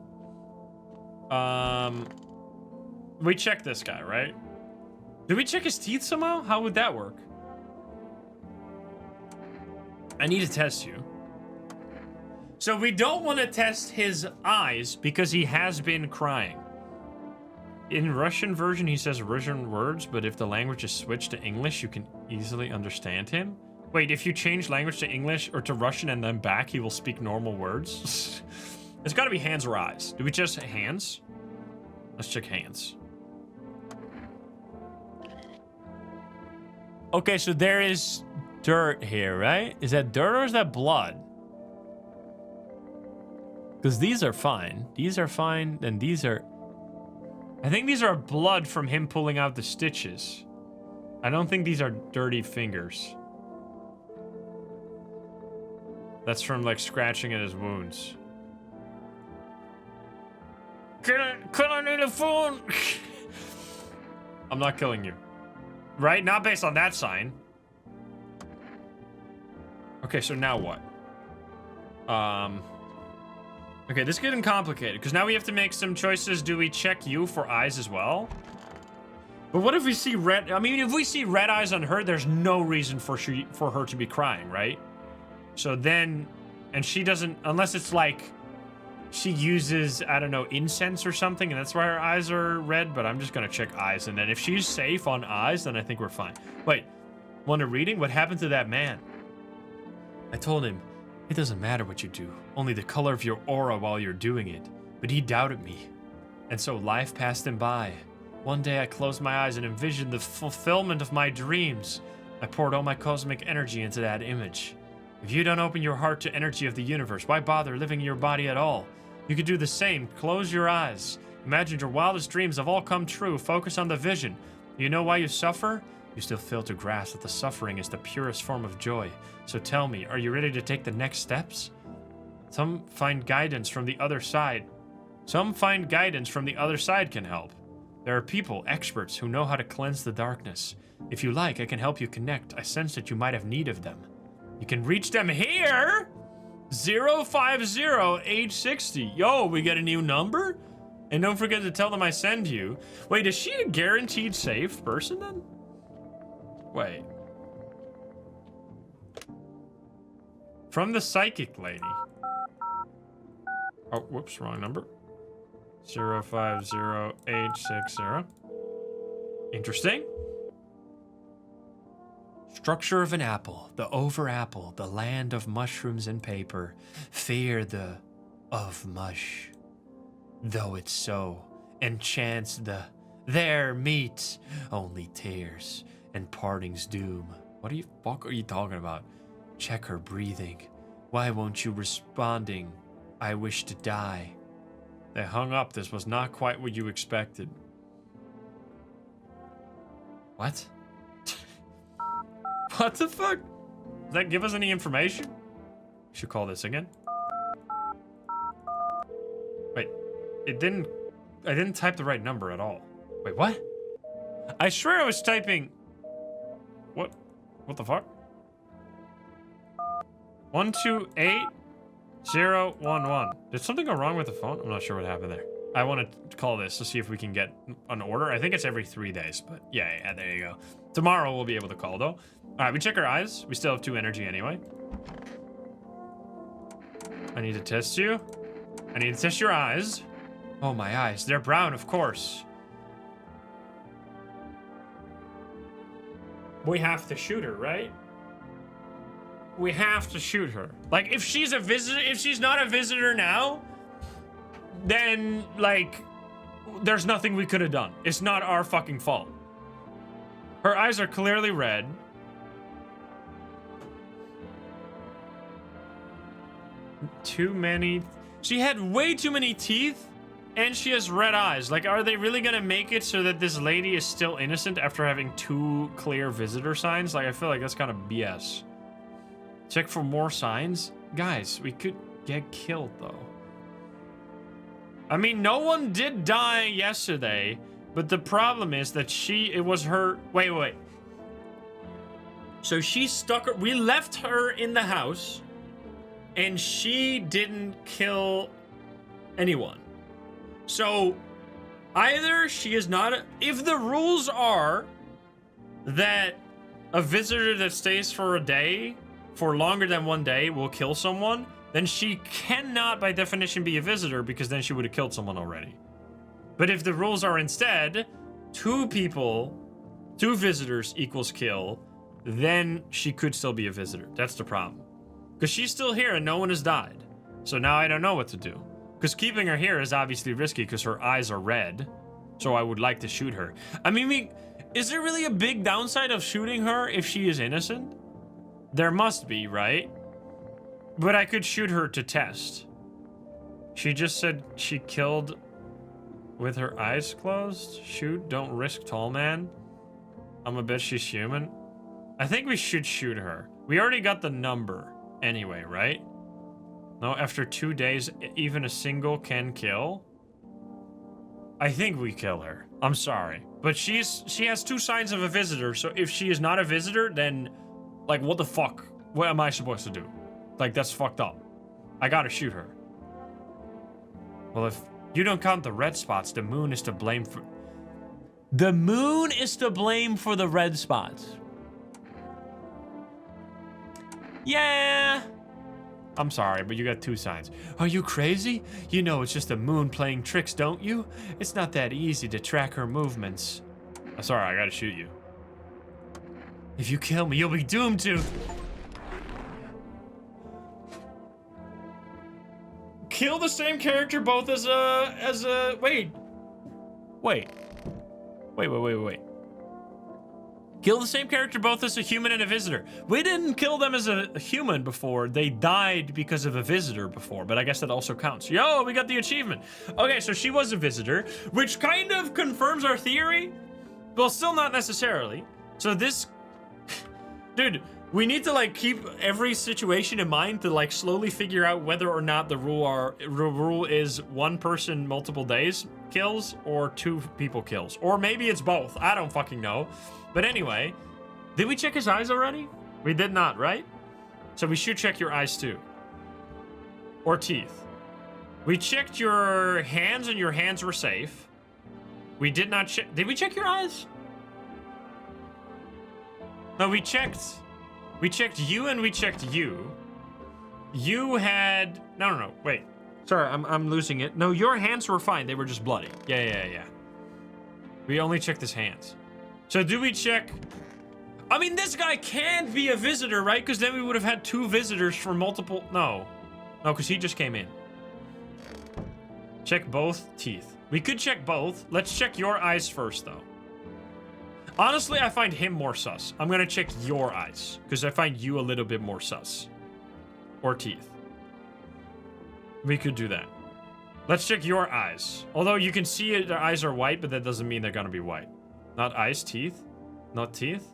We check this guy, right? Do we check his teeth somehow? How would that work? I need to test you. So we don't want to test his eyes because he has been crying. In Russian version, he says Russian words, but if the language is switched to English, you can easily understand him. Wait, if you change language to English or to Russian and then back, he will speak normal words? It's gotta be hands or eyes. Do we just hands? Let's check hands. Okay, so there is dirt here, right? Is that dirt or is that blood? Because these are fine. These are fine, and these are... I think these are blood from him pulling out the stitches. I don't think these are dirty fingers. That's from, like, scratching at his wounds. Can I need a phone? I'm not killing you. Right? Not based on that sign. Okay, so now what? Okay, this is getting complicated, because now we have to make some choices. Do we check you for eyes as well? But what if we see red... I mean, if we see red eyes on her, there's no reason for her to be crying, right? So then... And she doesn't... Unless it's like... She uses, I don't know, incense or something, and that's why her eyes are red, but I'm just gonna check eyes, and then if she's safe on eyes, then I think we're fine. Wait, want a reading? What happened to that man? I told him, it doesn't matter what you do, only the color of your aura while you're doing it. But he doubted me, and so life passed him by. One day I closed my eyes and envisioned the fulfillment of my dreams. I poured all my cosmic energy into that image. If you don't open your heart to energy of the universe, why bother living in your body at all? You could do the same. Close your eyes. Imagine your wildest dreams have all come true. Focus on the vision. You know why you suffer? You still fail to grasp that the suffering is the purest form of joy. So tell me, are you ready to take the next steps? Some find guidance from the other side. Some find guidance from the other side can help. There are people, experts, who know how to cleanse the darkness. If you like, I can help you connect. I sense that you might have need of them. You can reach them here. 050-860. Yo, we get a new number? And don't forget to tell them I send you. Wait, is she a guaranteed safe person then? Wait. From the psychic lady. Oh, whoops, wrong number. 050-860. Interesting. Structure of an apple, the over apple, the land of mushrooms and paper. Fear the of mush. Though it's so, enchants the there meet only tears and parting's doom. What the fuck are you talking about? Check her breathing. Why won't you responding? I wish to die. They hung up. This was not quite what you expected. What? What the fuck? Does that give us any information? Should call this again. Wait, it didn't... I didn't type the right number at all. Wait, what? I swear I was typing... What? What the fuck? 128011. Did something go wrong with the phone? I'm not sure what happened there. I want to call this to see if we can get an order. I think it's every 3 days, but yeah, there you go. Tomorrow we'll be able to call though. All right, we check our eyes. We still have 2 energy anyway. I need to test you. I need to test your eyes. Oh, my eyes. They're brown, of course. We have to shoot her, right? We have to shoot her. Like, if she's a visitor, if she's not a visitor now, then, like, there's nothing we could have done. It's not our fucking fault. Her eyes are clearly red. Too many. She had way too many teeth, and she has red eyes. Like, are they really gonna make it so that this lady is still innocent after having 2 clear visitor signs? Like, I feel like that's kind of BS. Check for more signs. Guys, we could get killed, though. I mean, no one did die yesterday, but the problem is that it was her... Wait. So she stuck... We left her in the house, and she didn't kill anyone. So, either she is not... If the rules are that a visitor that stays for a day, for longer than 1 day, will kill someone, then she cannot, by definition, be a visitor, because then she would have killed someone already. But if the rules are instead 2 visitors equals kill, then she could still be a visitor. That's the problem. Because she's still here and no one has died. So now I don't know what to do. Because keeping her here is obviously risky because her eyes are red. So I would like to shoot her. I mean, is there really a big downside of shooting her if she is innocent? There must be, right? But I could shoot her to test. She just said she killed with her eyes closed. Shoot, don't risk, tall man. I'm a bet she's human. I think we should shoot her. We already got the number anyway, right? No, after 2 days, even a single can kill. I think we kill her. I'm sorry. But she has 2 signs of a visitor, so if she is not a visitor, then, like, what the fuck? What am I supposed to do? Like, that's fucked up. I gotta shoot her. Well, if you don't count the red spots, the moon is to blame for... The moon is to blame for the red spots. Yeah. I'm sorry, but you got 2 signs. Are you crazy? You know it's just the moon playing tricks, don't you? It's not that easy to track her movements. Sorry, I gotta shoot you. If you kill me, you'll be doomed to... Kill the same character both as a... Wait. Kill the same character both as a human and a visitor. We didn't kill them as a human before. They died because of a visitor before, but I guess that also counts. Yo, we got the achievement. Okay, so she was a visitor, which kind of confirms our theory. Well, still not necessarily. So this... Dude, we need to, like, keep every situation in mind to, like, slowly figure out whether or not the rule is 1 person multiple days kills or 2 people kills. Or maybe it's both. I don't fucking know. But anyway, did we check his eyes already? We did not, right? So we should check your eyes too. Or teeth. We checked your hands and your hands were safe. We did not check... Did we check your eyes? No, we checked you and we checked you. You had... No, wait. Sorry, I'm losing it. No, your hands were fine. They were just bloody. Yeah. We only checked his hands. So do we check... I mean, this guy can't be a visitor, right? Because then we would have had 2 visitors for multiple... No, because he just came in. Check both teeth. We could check both. Let's check your eyes first, though. Honestly, I find him more sus. I'm going to check your eyes, because I find you a little bit more sus. Or teeth. We could do that. Let's check your eyes. Although you can see it, their eyes are white, but that doesn't mean they're going to be white. Not eyes, teeth. Not teeth.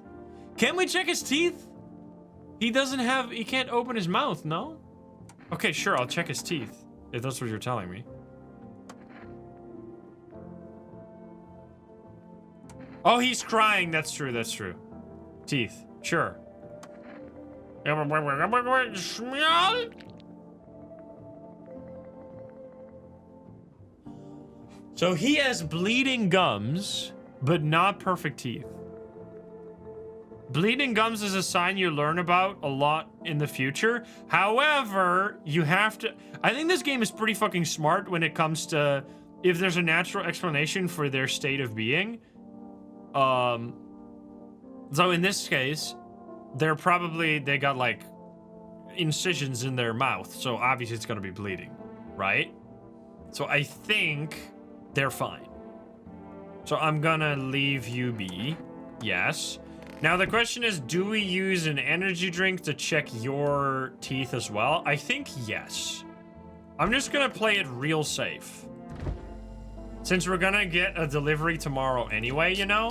Can we check his teeth? He can't open his mouth, no? Okay, sure, I'll check his teeth. If that's what you're telling me. Oh, he's crying. That's true. Teeth. Sure. So he has bleeding gums, but not perfect teeth. Bleeding gums is a sign you learn about a lot in the future. However, you have to... I think this game is pretty fucking smart when it comes to if there's a natural explanation for their state of being. So in this case, they got like incisions in their mouth, so obviously it's gonna be bleeding, right? So I think they're fine. So I'm gonna leave you be. Yes. Now the question is, do we use an energy drink to check your teeth as well? I think yes. I'm just gonna play it real safe. Since we're gonna get a delivery tomorrow anyway, you know?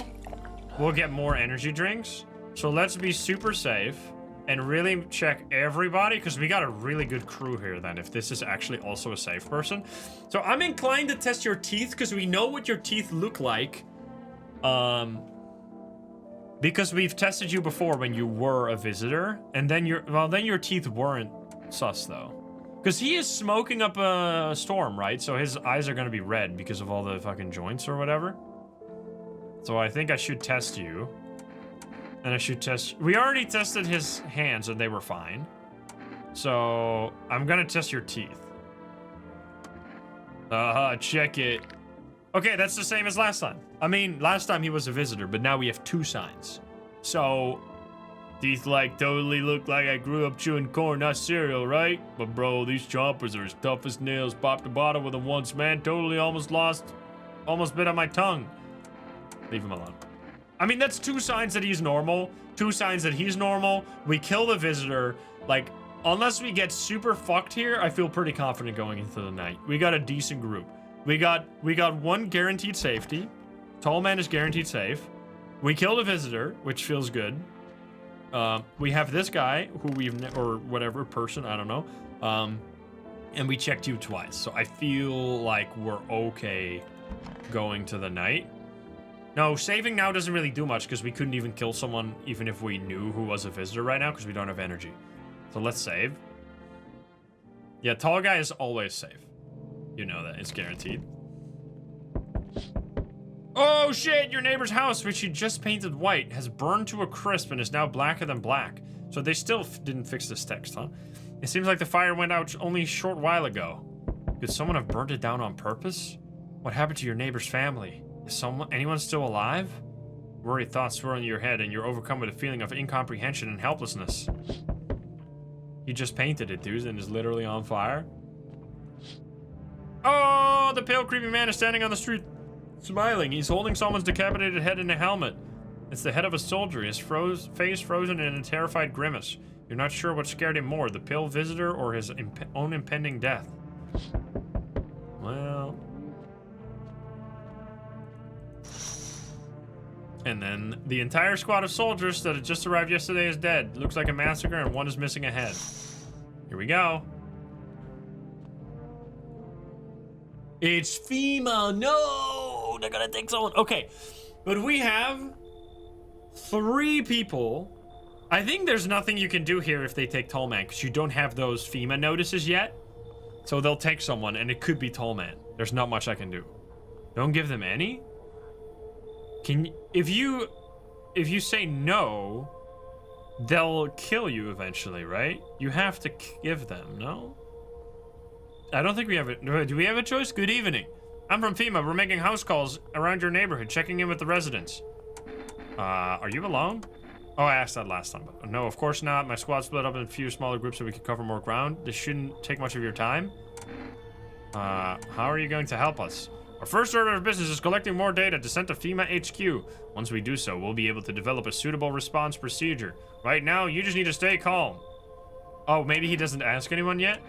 We'll get more energy drinks. So let's be super safe and really check everybody, because we got a really good crew here then, if this is actually also a safe person. So I'm inclined to test your teeth, because we know what your teeth look like. Because we've tested you before when you were a visitor, and then your teeth weren't sus though. Because he is smoking up a storm, right? So his eyes are gonna be red because of all the fucking joints or whatever. So I think I should test you. And I should test... We already tested his hands and they were fine. So I'm gonna test your teeth. Check it. Okay, that's the same as last time. I mean, last time he was a visitor, but now we have 2 signs. So Teeth like totally look like I grew up chewing corn, not cereal, right? But bro, these chompers are as tough as nails. Popped a bottle with them once, man. Totally almost bit on my tongue. Leave him alone. I mean, that's 2 signs that he's normal. 2 signs that he's normal. We kill the visitor. Like, unless we get super fucked here, I feel pretty confident going into the night. We got a decent group. We got 1 guaranteed safety. Tall man is guaranteed safe. We killed a visitor, which feels good. We have this guy who or whatever person, I don't know. And we checked you twice. So I feel like we're okay going to the night. No, saving now doesn't really do much because we couldn't even kill someone even if we knew who was a visitor right now because we don't have energy. So let's save. Yeah, tall guy is always safe. You know that, it's guaranteed. Oh shit, your neighbor's house, which you just painted white, has burned to a crisp and is now blacker than black. So they still didn't fix this text, huh? It seems like the fire went out only a short while ago. Could someone have burned it down on purpose? What happened to your neighbor's family? Is anyone still alive? Worried thoughts swirl in your head and you're overcome with a feeling of incomprehension and helplessness. You just painted it, dude, and is literally on fire. Oh, the pale, creepy man is standing on the street, smiling. He's holding someone's decapitated head in a helmet. It's the head of a soldier, his face frozen in a terrified grimace. You're not sure what scared him more, the pale visitor or his own impending death. Well... And then the entire squad of soldiers that had just arrived yesterday is dead. Looks like a massacre and 1 is missing a head. Here we go. It's FEMA. No, they're gonna take someone. Okay, but we have 3 people. I think there's nothing you can do here if they take Tall Man because you don't have those FEMA notices yet. So they'll take someone and it could be Tall Man. There's not much I can do. Don't give them any. If you say no, they'll kill you eventually, right? You have to give them, no? I don't think we have it. Do we have a choice? Good evening. I'm from FEMA. We're making house calls around your neighborhood, checking in with the residents. Are you alone? Oh, I asked that last time. But no, of course not. My squad split up in a few smaller groups so we could cover more ground. This shouldn't take much of your time. How are you going to help us? Our first order of business is collecting more data to send to FEMA HQ. Once we do so, we'll be able to develop a suitable response procedure. Right now, you just need to stay calm. Oh, maybe he doesn't ask anyone yet?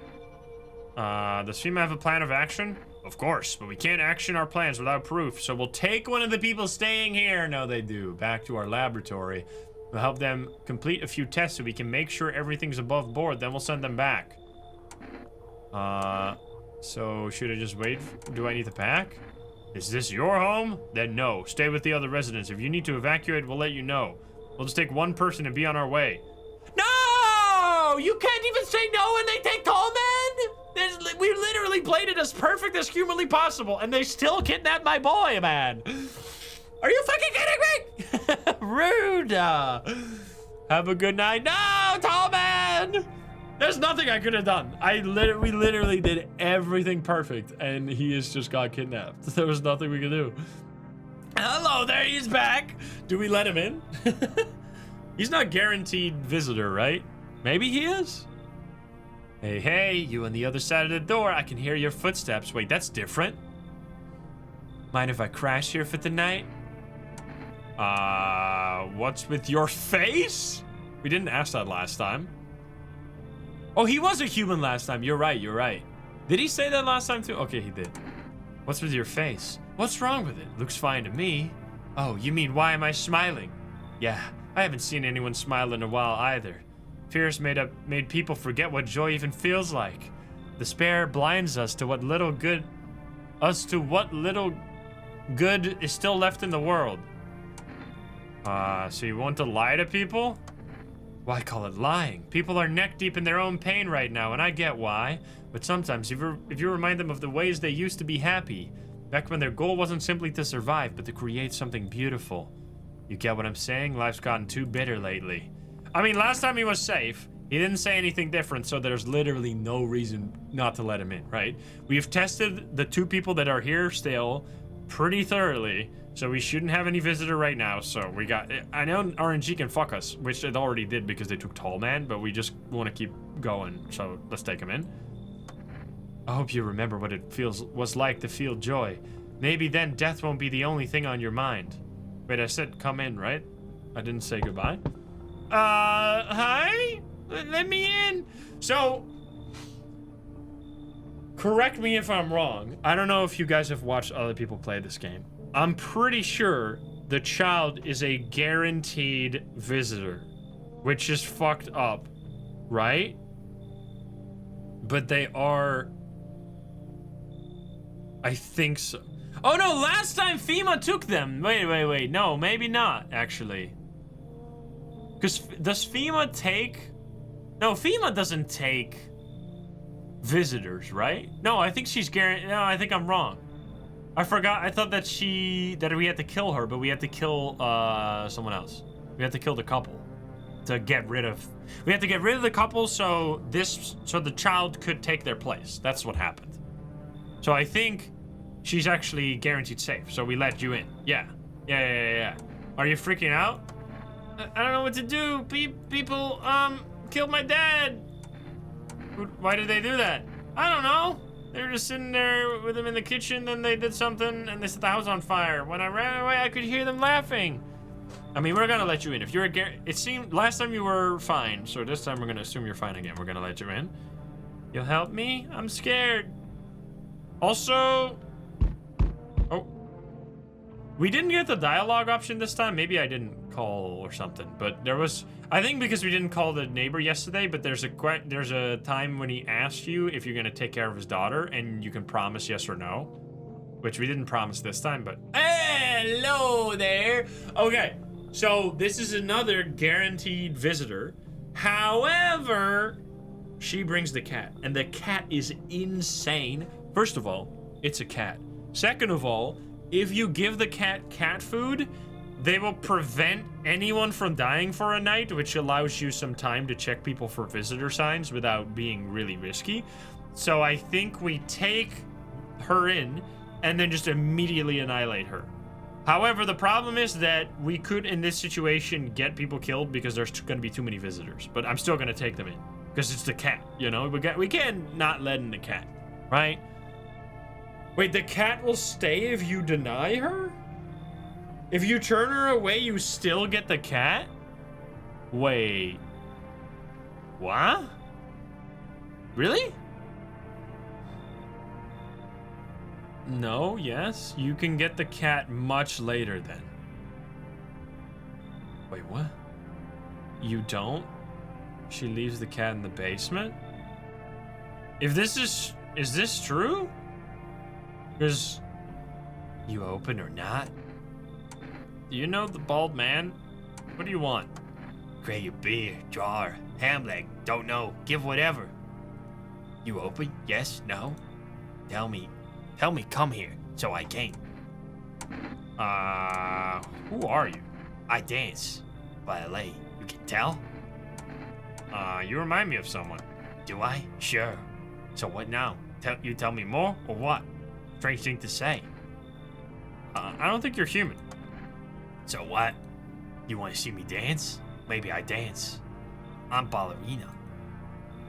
Does FEMA have a plan of action? Of course, but we can't action our plans without proof, so we'll take one of the people staying here. No, they do. Back to our laboratory. We'll help them complete a few tests so we can make sure everything's above board, then we'll send them back. So should I just wait? Do I need to pack? Is this your home? Then no. Stay with the other residents. If you need to evacuate, we'll let you know. We'll just take 1 person and be on our way. No! You can't even say no when they take Tall Man? We literally played it as perfect as humanly possible, and they still kidnapped my boy, man. Are you fucking kidding me? Rude. Have a good night. No, Tall Man! There's nothing I could have done. We literally did everything perfect, and he has just got kidnapped. There was nothing we could do. Hello there, he's back. Do we let him in? He's not guaranteed visitor, right? Maybe he is? Hey, you on the other side of the door. I can hear your footsteps. Wait, that's different. Mind if I crash here for the night? What's with your face? We didn't ask that last time. Oh, he was a human last time. You're right. Did he say that last time too? Okay, he did. What's with your face? What's wrong with it? Looks fine to me. Oh, you mean why am I smiling? Yeah, I haven't seen anyone smile in a while either. Fears made people forget what joy even feels like. Despair blinds us to what little good is still left in the world. So you want to lie to people? Why call it lying? People are neck deep in their own pain right now, and I get why. But sometimes, if you remind them of the ways they used to be happy, back when their goal wasn't simply to survive, but to create something beautiful. You get what I'm saying? Life's gotten too bitter lately. I mean, last time he was safe. He didn't say anything different, so there's literally no reason not to let him in, right? We've tested the 2 people that are here still. pretty thoroughly. So we shouldn't have any visitor right now. So we got, I know RNG can fuck us, which it already did because they took Tall Man, but we just want to keep going. So let's take him in. I hope you remember what it was like to feel joy. Maybe then death won't be the only thing on your mind. Wait, I said come in, right? I didn't say goodbye. Hi? Let me in. So, correct me if I'm wrong. I don't know if you guys have watched other people play this game. I'm pretty sure the child is a guaranteed visitor, which is fucked up, right? But they are... I think so. Oh no, last time FEMA took them. Wait. No, maybe not, actually. Because does FEMA take... No, FEMA doesn't take visitors, right? No, I think she's guaranteed... No, I think I'm wrong. I forgot. I thought that we had to kill her, but we had to kill someone else. We had to kill the couple to get rid of... We had to get rid of the couple so the child could take their place. That's what happened. So I think she's actually guaranteed safe. So we let you in. Yeah. Are you freaking out? I don't know what to do. People killed my dad. Why did they do that? I don't know. They were just sitting there with him in the kitchen, then they did something, and they set the house on fire. When I ran away, I could hear them laughing. I mean, we're gonna let you in. If you're it seemed last time you were fine, so this time we're gonna assume you're fine again. We're gonna let you in. You'll help me? I'm scared. Also, oh, we didn't get the dialogue option this time. Maybe I didn't call or something, but there was. I think because we didn't call the neighbor yesterday, but there's a time when he asked you if you're gonna take care of his daughter, and you can promise yes or no, which we didn't promise this time. But hello there. Okay, so this is another guaranteed visitor. However, she brings the cat, and the cat is insane. First of all, it's a cat. Second of all, if you give the cat food, they will prevent anyone from dying for a night, which allows you some time to check people for visitor signs without being really risky. So I think we take her in and then just immediately annihilate her. However, the problem is that we could, in this situation, get people killed because there's going to be too many visitors. But I'm still going to take them in because it's the cat, you know? We can't not let in the cat, right? Wait, the cat will stay if you deny her? If you turn her away, you still get the cat? Wait. What? Really? No, yes. You can get the cat much later then. Wait, what? You don't? She leaves the cat in the basement? Is this true? Because you open or not? Do you know the bald man? What do you want? Grab a beer, jar, ham leg, don't know, give whatever. You open? Yes? No? Tell me, come here, so I can. Who are you? I dance. Ballet, you can tell? You remind me of someone. Do I? Sure. So what now? You tell me more, or what? Strange thing to say. I don't think you're human. So what? You want to see me dance? Maybe I dance. I'm ballerina.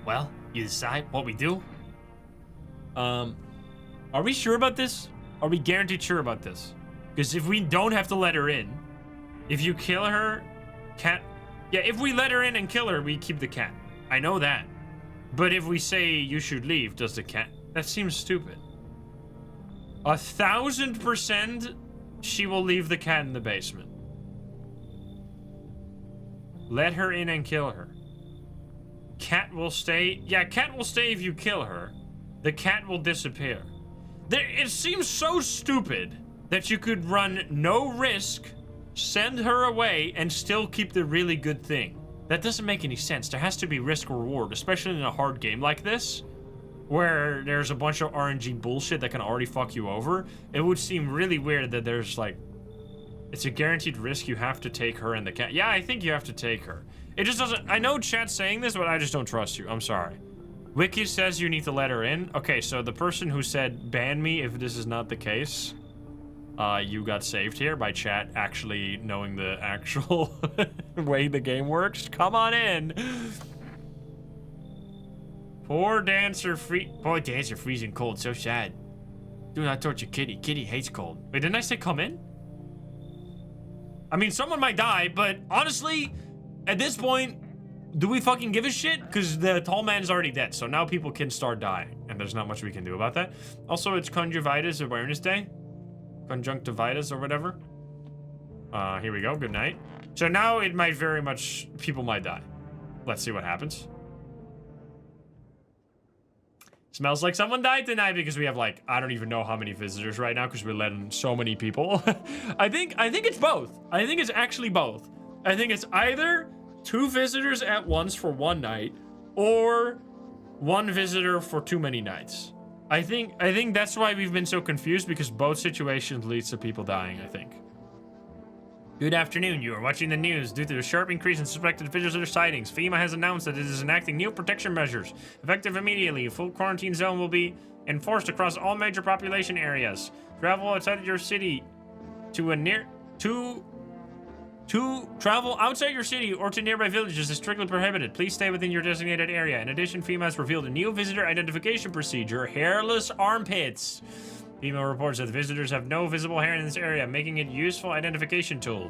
Well, you decide what we do? Are we sure about this? Are we guaranteed sure about this? Because if we don't have to let her in, if you kill her, cat... Yeah, if we let her in and kill her, we keep the cat. I know that. But if we say you should leave, does the cat... That seems stupid. 1000% she will leave the cat in the basement. Let her in and kill her. Cat will stay. Yeah, cat will stay if you kill her. The cat will disappear. It seems so stupid that you could run no risk, send her away, and still keep the really good thing. That doesn't make any sense. There has to be risk reward, especially in a hard game like this, where there's a bunch of RNG bullshit that can already fuck you over. It would seem really weird that there's like, it's a guaranteed risk you have to take her and the cat. Yeah, I think you have to take her. It just doesn't, I know chat's saying this, but I just don't trust you. I'm sorry. Wiki says you need to let her in. Okay, so the person who said ban me if this is not the case. You got saved here by chat actually knowing the actual way the game works. Come on in. Poor dancer freezing cold. So sad. Do not torture Kitty. Kitty hates cold. Wait, didn't I say come in? I mean, someone might die, but honestly, at this point, do we fucking give a shit? Because the tall man is already dead, so now people can start dying, and there's not much we can do about that. Also, it's Conjunctivitis Awareness Day. Conjunctivitis or whatever. Here we go. Good night. So now it might very much... people might die. Let's see what happens. Smells like someone died tonight because we have, like, I don't even know how many visitors right now because we're letting so many people. I think it's both. I think it's actually both. I think it's either 2 visitors at once for one night or 1 visitor for too many nights. I think that's why we've been so confused, because both situations leads to people dying, I think. Good afternoon. You are watching the news. Due to the sharp increase in suspected visitor sightings, FEMA has announced that it is enacting new protection measures. Effective immediately, a full quarantine zone will be enforced across all major population areas. Travel outside your city travel outside your city or to nearby villages is strictly prohibited. Please stay within your designated area. In addition, FEMA has revealed a new visitor identification procedure, hairless armpits. FEMA reports that visitors have no visible hair in this area, making it useful identification tool.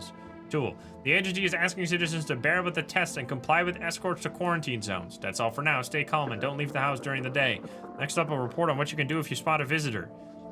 The agency is asking citizens to bear with the test and comply with escorts to quarantine zones. That's all for now. Stay calm and don't leave the house during the day. Next up, a report on what you can do if you spot a visitor.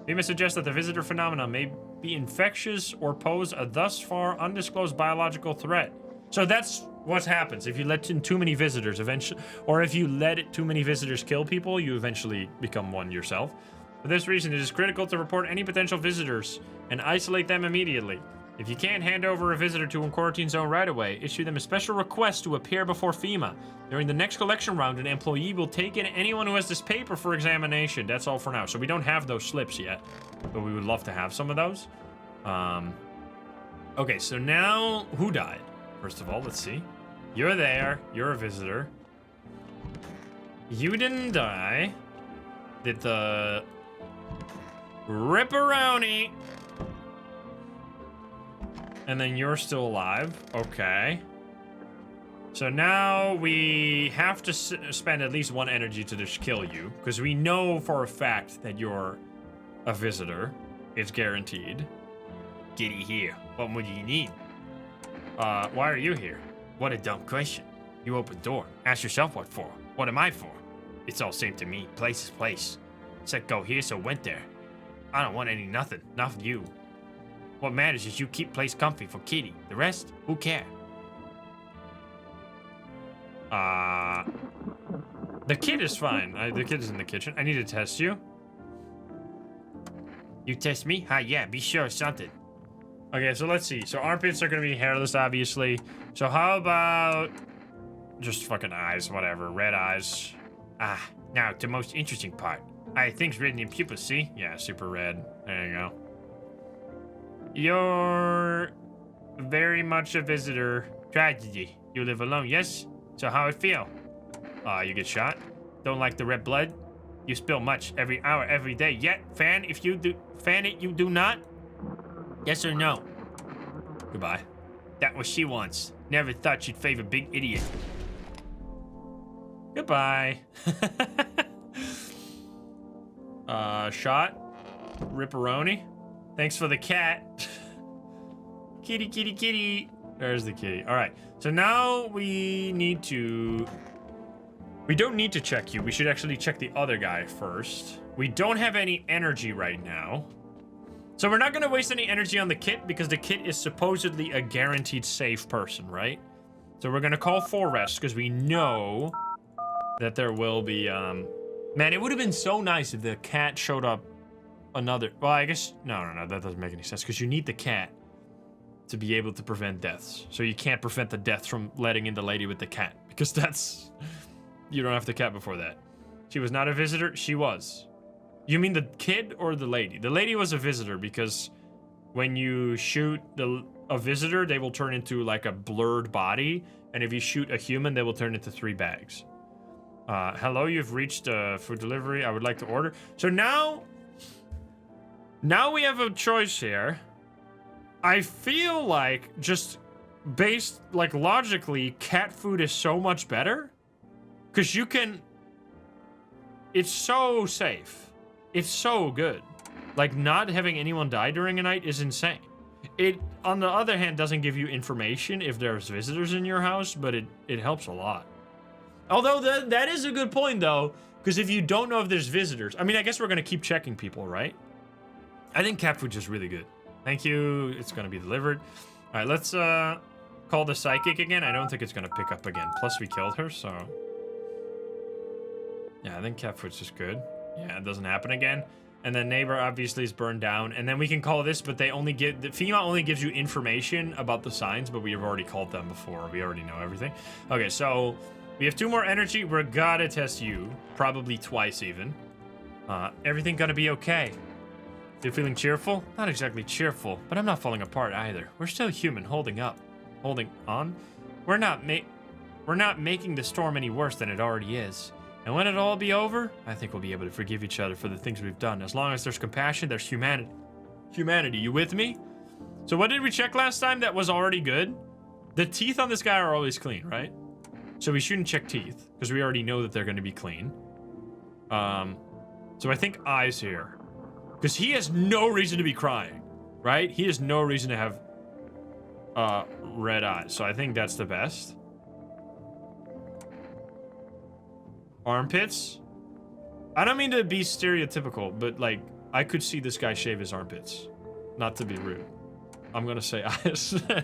FEMA suggests that the visitor phenomenon may be infectious or pose a thus far undisclosed biological threat. So that's what happens if you let in too many visitors eventually, or if you let too many visitors kill people, you eventually become one yourself. For this reason, it is critical to report any potential visitors and isolate them immediately. If you can't hand over a visitor to a quarantine zone right away, issue them a special request to appear before FEMA. During the next collection round, an employee will take in anyone who has this paper for examination. That's all for now. So we don't have those slips yet, but we would love to have some of those. Okay, so now who died? First of all, let's see. You're there. You're a visitor. You didn't die. Did the Ripperoni. And then you're still alive. Okay. So now we have to spend at least 1 energy to just kill you, because we know for a fact that you're a visitor. It's guaranteed. Giddy here. What more do you need? Why are you here? What a dumb question. You open door. Ask yourself what for. What am I for? It's all same to me. Place is place. Said go here, so went there. I don't want any nothing. Not you. What matters is you keep place comfy for Kitty. The rest, who care? The kid is fine. The kid is in the kitchen. I need to test you. You test me? Yeah, be sure of something. Okay, so let's see. So armpits are gonna be hairless, obviously. So how about just fucking eyes, whatever. Red eyes. Now to the most interesting part. I have things written in pupils, see? Yeah, super red. There you go. You're very much a visitor. Tragedy. You live alone, yes? So how it feel? You get shot? Don't like the red blood? You spill much every hour, every day. Yet, fan it, you do not? Yes or no? Goodbye. That what she wants. Never thought she'd favor big idiot. Goodbye. Shot. Ripperoni. Thanks for the cat. Kitty, kitty, kitty. There's the kitty. All right. So now we need to... We don't need to check you. We should actually check the other guy first. We don't have any energy right now. So we're not going to waste any energy on the kit because the kit is supposedly a guaranteed safe person, right? So we're going to call for rest because we know that there will be... Man, it would have been so nice if the cat showed up another... Well, I guess... No, that doesn't make any sense because you need the cat to be able to prevent deaths. So you can't prevent the death from letting in the lady with the cat because that's... You don't have the cat before that. She was not a visitor. She was. You mean the kid or the lady? The lady was a visitor because when you shoot a visitor, they will turn into like a blurred body. And if you shoot a human, they will turn into 3 bags. Hello, you've reached food delivery. I would like to order. So now Now we have a choice here. I feel like just based, like logically, cat food is so much better. Because you can... It's so safe. It's so good. Like, not having anyone die during a night is insane. It, on the other hand, doesn't give you information if there's visitors in your house, but it helps a lot. Although, that is a good point, though, because if you don't know if there's visitors... I mean, I guess we're going to keep checking people, right? I think cat food's just really good. Thank you. It's going to be delivered. All right, let's call the psychic again. I don't think it's going to pick up again. Plus, we killed her, so... Yeah, I think cat food's just good. Yeah, it doesn't happen again. And then neighbor obviously is burned down. And then we can call this, but they only give... The FEMA only gives you information about the signs, but we have already called them before. We already know everything. Okay, so we have 2 more energy. We're gotta test you. Probably twice even. Everything gonna be okay. You feeling cheerful? Not exactly cheerful, but I'm not falling apart either. We're still human, holding up. Holding on? We're not making the storm any worse than it already is. And when it'll all be over, I think we'll be able to forgive each other for the things we've done. As long as there's compassion, there's humanity. Humanity, you with me? So what did we check last time that was already good? The teeth on this guy are always clean, right? So we shouldn't check teeth, because we already know that they're going to be clean. So I think eyes here. Because he has no reason to be crying, right? He has no reason to have red eyes. So I think that's the best. Armpits? I don't mean to be stereotypical, but like, I could see this guy shave his armpits. Not to be rude. I'm gonna say eyes. Tell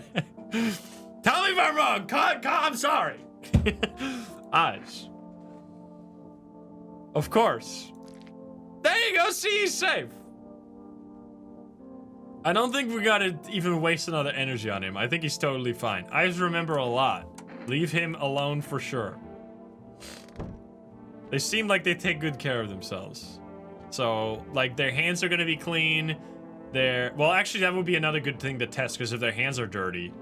me if I'm wrong! I'm sorry! Eyes. Of course. There you go, see, he's safe. I don't think we gotta even waste another energy on him. I think he's totally fine. Eyes remember a lot. Leave him alone for sure. They seem like they take good care of themselves. So, like, their hands are gonna be clean. Well, actually, that would be another good thing to test, because if their hands are dirty,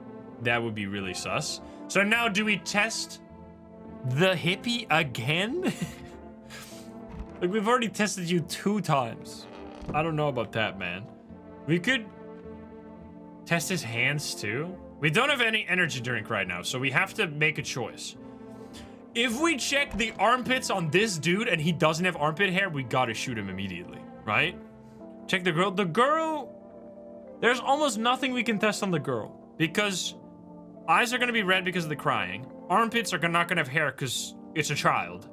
that would be really sus. So now, do we test the hippie again? Like, we've already tested you 2 times. I don't know about that, man. We could test his hands, too. We don't have any energy drink right now, so we have to make a choice. If we check the armpits on this dude and he doesn't have armpit hair, we gotta shoot him immediately, right? Check the girl. The girl, there's almost nothing we can test on the girl, because eyes are gonna be red because of the crying. Armpits are not gonna have hair because it's a child.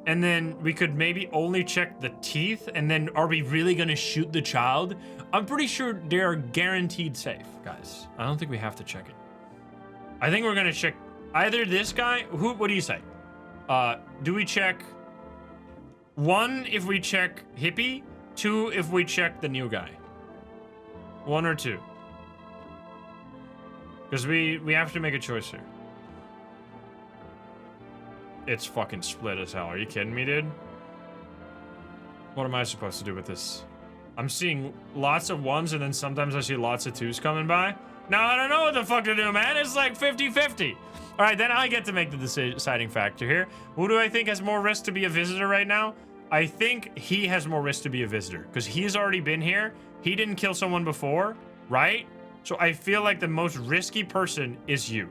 And then we could maybe only check the teeth, and then are we really gonna shoot the child? I'm pretty sure they're guaranteed safe, guys. I don't think we have to check it. I think we're gonna check either this guy, what do you say? Do we check 1 if we check hippie, 2 if we check the new guy? 1 or 2? Because we have to make a choice here. It's fucking split as hell. Are you kidding me, dude? What am I supposed to do with this? I'm seeing lots of 1s, and then sometimes I see lots of 2s coming by. Now I don't know what the fuck to do, man. It's like 50-50. All right, then I get to make the deciding factor here. Who do I think has more risk to be a visitor right now? I think he has more risk to be a visitor, because he's already been here. He didn't kill someone before, right? So I feel like the most risky person is you.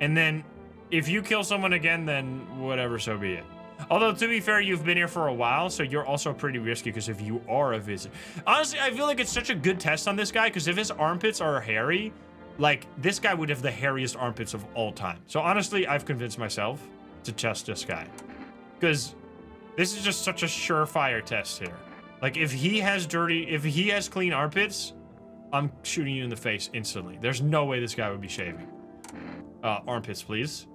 And then if you kill someone again, then whatever, so be it. Although, to be fair, you've been here for a while, so you're also pretty risky, because if you are a visitor... Honestly, I feel like it's such a good test on this guy, because if his armpits are hairy, like, this guy would have the hairiest armpits of all time. So honestly, I've convinced myself to test this guy. Because this is just such a surefire test here. Like, if he has clean armpits, I'm shooting you in the face instantly. There's no way this guy would be shaving. Armpits, please.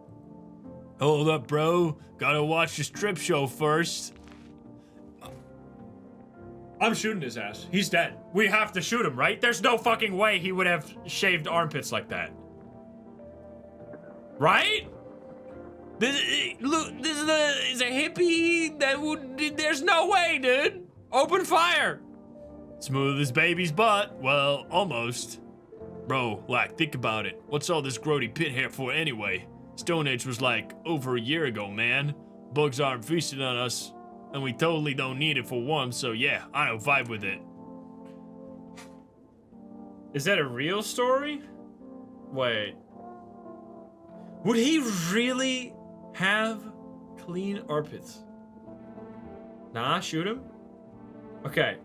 Hold up, bro. Gotta watch the strip show first. I'm shooting his ass. He's dead. We have to shoot him, right? There's no fucking way he would have shaved armpits like that. Right? This is a hippie that would... There's no way, dude. Open fire. Smooth as baby's butt. Well, almost. Bro, like, think about it. What's all this grody pit hair for anyway? Stone Age was like over a year ago, man. Bugs aren't feasting on us, and we totally don't need it for warmth, so yeah, I don't vibe with it. Is that a real story? Wait. Would he really have clean armpits? Nah, shoot him. Okay.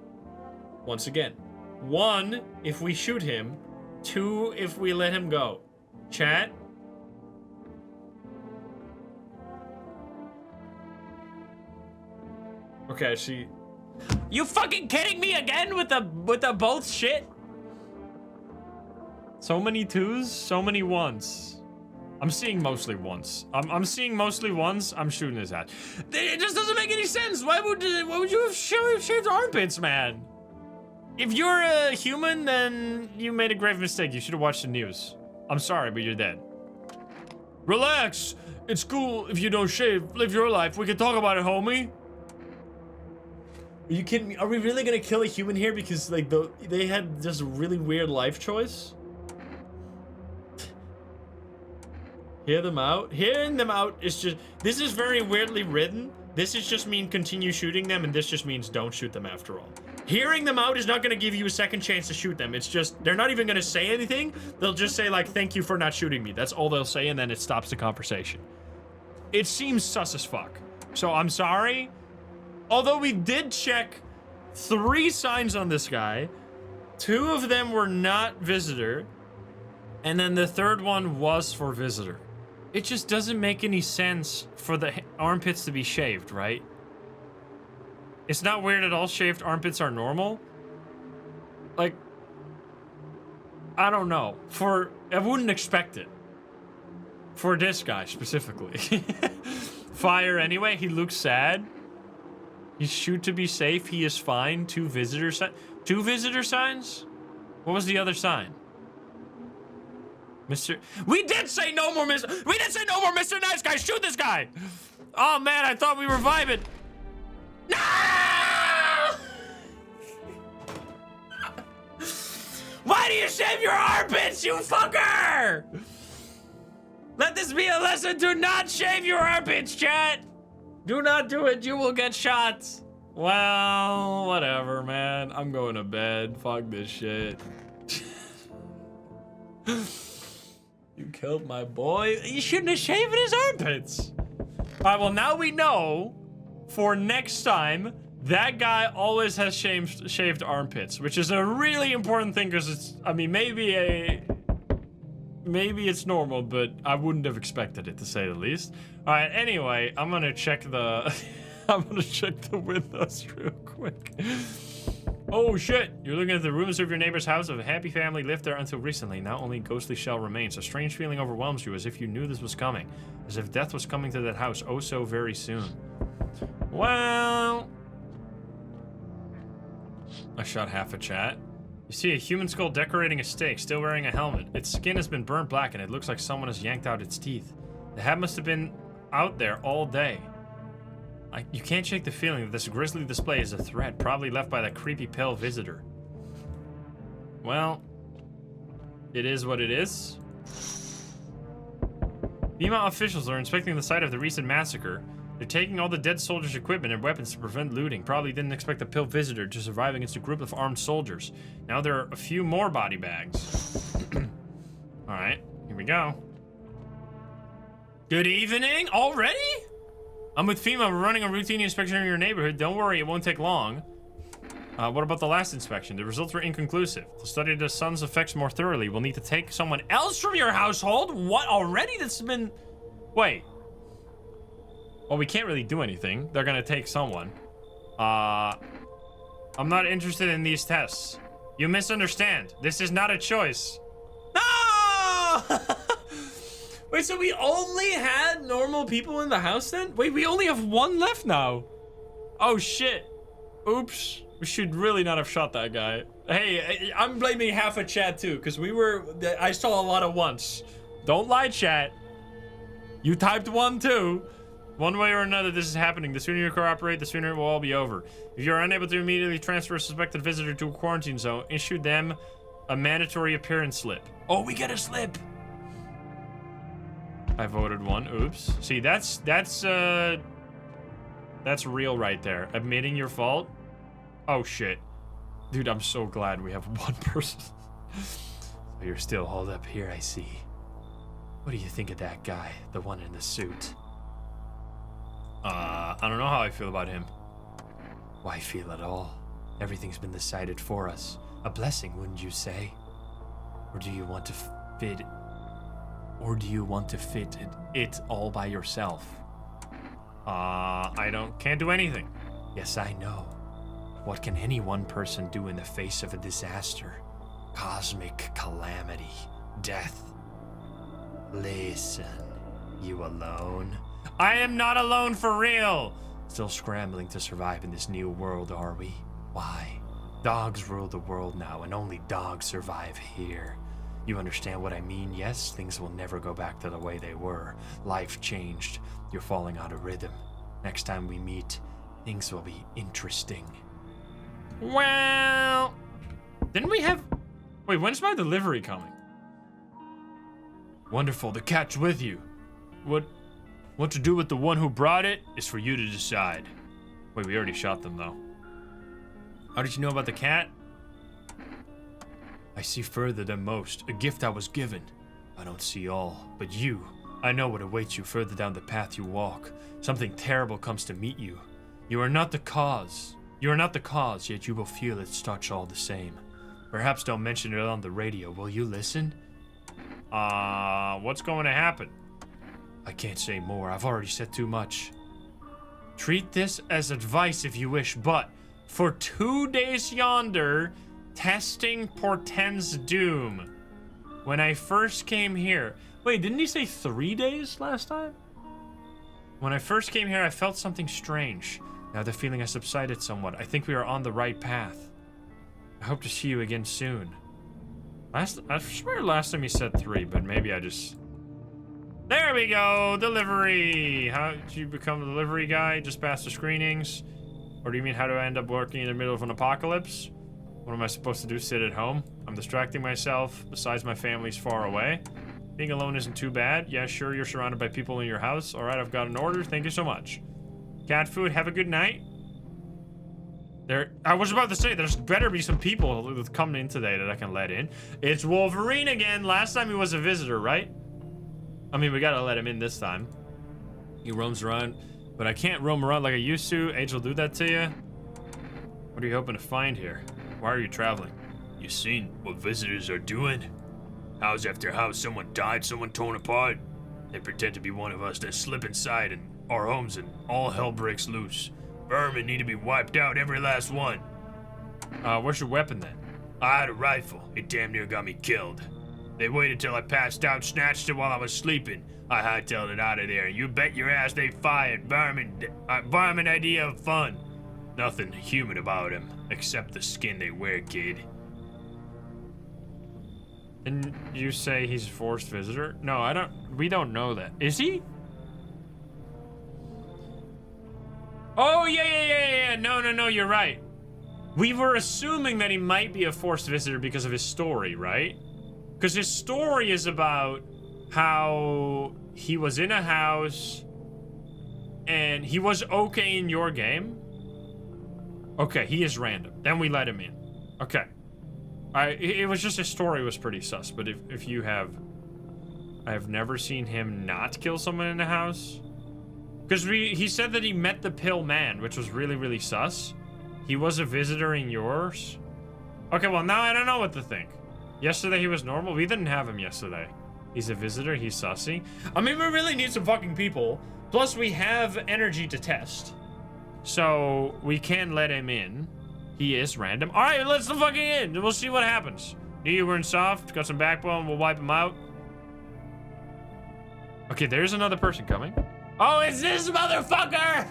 Once again. 1, if we shoot him. 2, if we let him go. Chat. Okay, she... You fucking kidding me again with the both shit? So many 2s, so many 1s. I'm seeing mostly 1s. I'm seeing mostly 1s. I'm shooting his ass. It just doesn't make any sense. Why would you have shaved armpits, man? If you're a human, then you made a grave mistake. You should have watched the news. I'm sorry, but you're dead. Relax. It's cool if you don't shave. Live your life. We can talk about it, homie. Are you kidding me? Are we really gonna kill a human here because like they had just a really weird life choice? Hear them out? Hearing them out is just... This is very weirdly written. This is just mean continue shooting them, and this just means don't shoot them after all. Hearing them out is not gonna give you a second chance to shoot them. It's just... They're not even gonna say anything. They'll just say like, thank you for not shooting me. That's all they'll say, and then it stops the conversation. It seems sus as fuck. So I'm sorry. Although we did check 3 signs on this guy. 2 of them were not visitor. And then the 3rd one was for visitor. It just doesn't make any sense for the armpits to be shaved, right? It's not weird at all. Shaved armpits are normal. Like, I don't know. I wouldn't expect it. For this guy specifically. Fire anyway. He looks sad. He's shoot to be safe. He is fine. 2 visitor signs. 2 visitor signs? What was the other sign? Mr. We did say no more Mr. We did say no more Mr. Nice Guy. Shoot this guy. Oh man, I thought we were vibing. No! Why do you shave your armpits, you fucker? Let this be a lesson. Do not shave your armpits, chat. Do not do it. You will get shot. Well, whatever, man. I'm going to bed. Fuck this shit. You killed my boy. You shouldn't have shaved his armpits. All right, well, now we know for next time that guy always has shaved armpits, which is a really important thing because it's, I mean, maybe it's normal, but I wouldn't have expected it to say the least. All right, anyway, I'm gonna check the, I'm gonna check the windows real quick. Oh shit, you're looking at the ruins of your neighbor's house. A happy family lived there until recently. Now only ghostly shell remains. A strange feeling overwhelms you as if you knew this was coming. As if death was coming to that house oh so very soon. Well... I shot half a chat. You see a human skull decorating a stake, still wearing a helmet. Its skin has been burnt black and it looks like someone has yanked out its teeth. The head must have been out there all day. You can't shake the feeling that this grisly display is a threat, probably left by that creepy pale visitor. Well, it is what it is. FEMA officials are inspecting the site of the recent massacre. They're taking all the dead soldiers' equipment and weapons to prevent looting. Probably didn't expect a pale visitor to survive against a group of armed soldiers. Now there are a few more body bags. Alright, here we go. Good evening? Already? I'm with FEMA. We're running a routine inspection in your neighborhood. Don't worry, it won't take long. What about the last inspection? The results were inconclusive. To study the sun's effects more thoroughly, we'll need to take someone else from your household? What, already? That's been... Wait. Well, we can't really do anything. They're gonna take someone. I'm not interested in these tests. You misunderstand. This is not a choice. No! Wait, so we only had normal people in the house then? Wait, we only have 1 left now. Oh shit. Oops. We should really not have shot that guy. Hey, I'm blaming half a chat too, because I saw a lot of 1s. Don't lie, chat. You typed 1 too. One way or another, this is happening. The sooner you cooperate, the sooner it will all be over. If you are unable to immediately transfer a suspected visitor to a quarantine zone, issue them a mandatory appearance slip. Oh, we get a slip. I voted 1. Oops. See, that's real right there. Admitting your fault. Oh shit. Dude, I'm so glad we have 1 person. So you're still holed up here, I see. What do you think of that guy, the one in the suit? I don't know how I feel about him. Why feel at all? Everything's been decided for us. A blessing, wouldn't you say? Or do you want to fit... Or do you want to fit it all by yourself? Can't do anything. Yes, I know. What can any one person do in the face of a disaster? Cosmic calamity. Death. Listen, you alone? I am not alone for real! Still scrambling to survive in this new world, are we? Why? Dogs rule the world now, and only dogs survive here. You understand what I mean? Yes, things will never go back to the way they were. Life changed. You're falling out of rhythm. Next time we meet, things will be interesting. Well... Didn't we have... Wait, when's my delivery coming? Wonderful, the cat's with you. What to do with the one who brought it is for you to decide. Wait, we already shot them, though. How did you know about the cat? I see further than most. A gift I was given. I don't see all, but you. I know what awaits you further down the path you walk. Something terrible comes to meet you. You are not the cause. You are not the cause, yet you will feel its touch all the same. Perhaps don't mention it on the radio. Will you listen? What's going to happen? I can't say more. I've already said too much. Treat this as advice if you wish, but for 2 days yonder, testing portends doom. When I first came here... Wait, didn't he say 3 days last time? When I first came here, I felt something strange. Now the feeling has subsided somewhat. I think we are on the right path. I hope to see you again soon. I swear last time he said 3, but maybe I just... There we go! Delivery! How did you become a delivery guy? Just pass the screenings? Or do you mean how do I end up working in the middle of an apocalypse? What am I supposed to do? Sit at home? I'm distracting myself. Besides, my family's far away. Being alone isn't too bad. Yeah, sure, you're surrounded by people in your house. Alright, I've got an order. Thank you so much. Cat food, have a good night. I was about to say, there's better be some people that come in today that I can let in. It's Wolverine again. Last time he was a visitor, right? I mean, we gotta let him in this time. He roams around, but I can't roam around like I used to. Age will do that to you. What are you hoping to find here? Why are you traveling? You seen what visitors are doing? House after house, someone died, someone torn apart. They pretend to be one of us, then slip inside and our homes and all hell breaks loose. Vermin need to be wiped out, every last one. What's your weapon then? I had a rifle. It damn near got me killed. They waited till I passed out, snatched it while I was sleeping. I hightailed it out of there. You bet your ass they fired. Vermin idea of fun. Nothing human about him, except the skin they wear, kid. And you say he's a forced visitor? No, we don't know that. Is he? Oh, yeah. No, you're right. We were assuming that he might be a forced visitor because of his story, right? Because his story is about how he was in a house and he was okay in your game. Okay, he is random. Then we let him in. Okay. It was just his story was pretty sus, but if you have... I have never seen him not kill someone in the house. Because he said that he met the pill man, which was really, really sus. He was a visitor in yours. Okay, well, now I don't know what to think. Yesterday he was normal. We didn't have him yesterday. He's a visitor. He's sussy. I mean, we really need some fucking people. Plus, we have energy to test. So, we can let him in. He is random. Alright, let's the fucking in. We'll see what happens. Knew you weren't soft. Got some backbone. We'll wipe him out. Okay, there's another person coming. Oh, it's this motherfucker!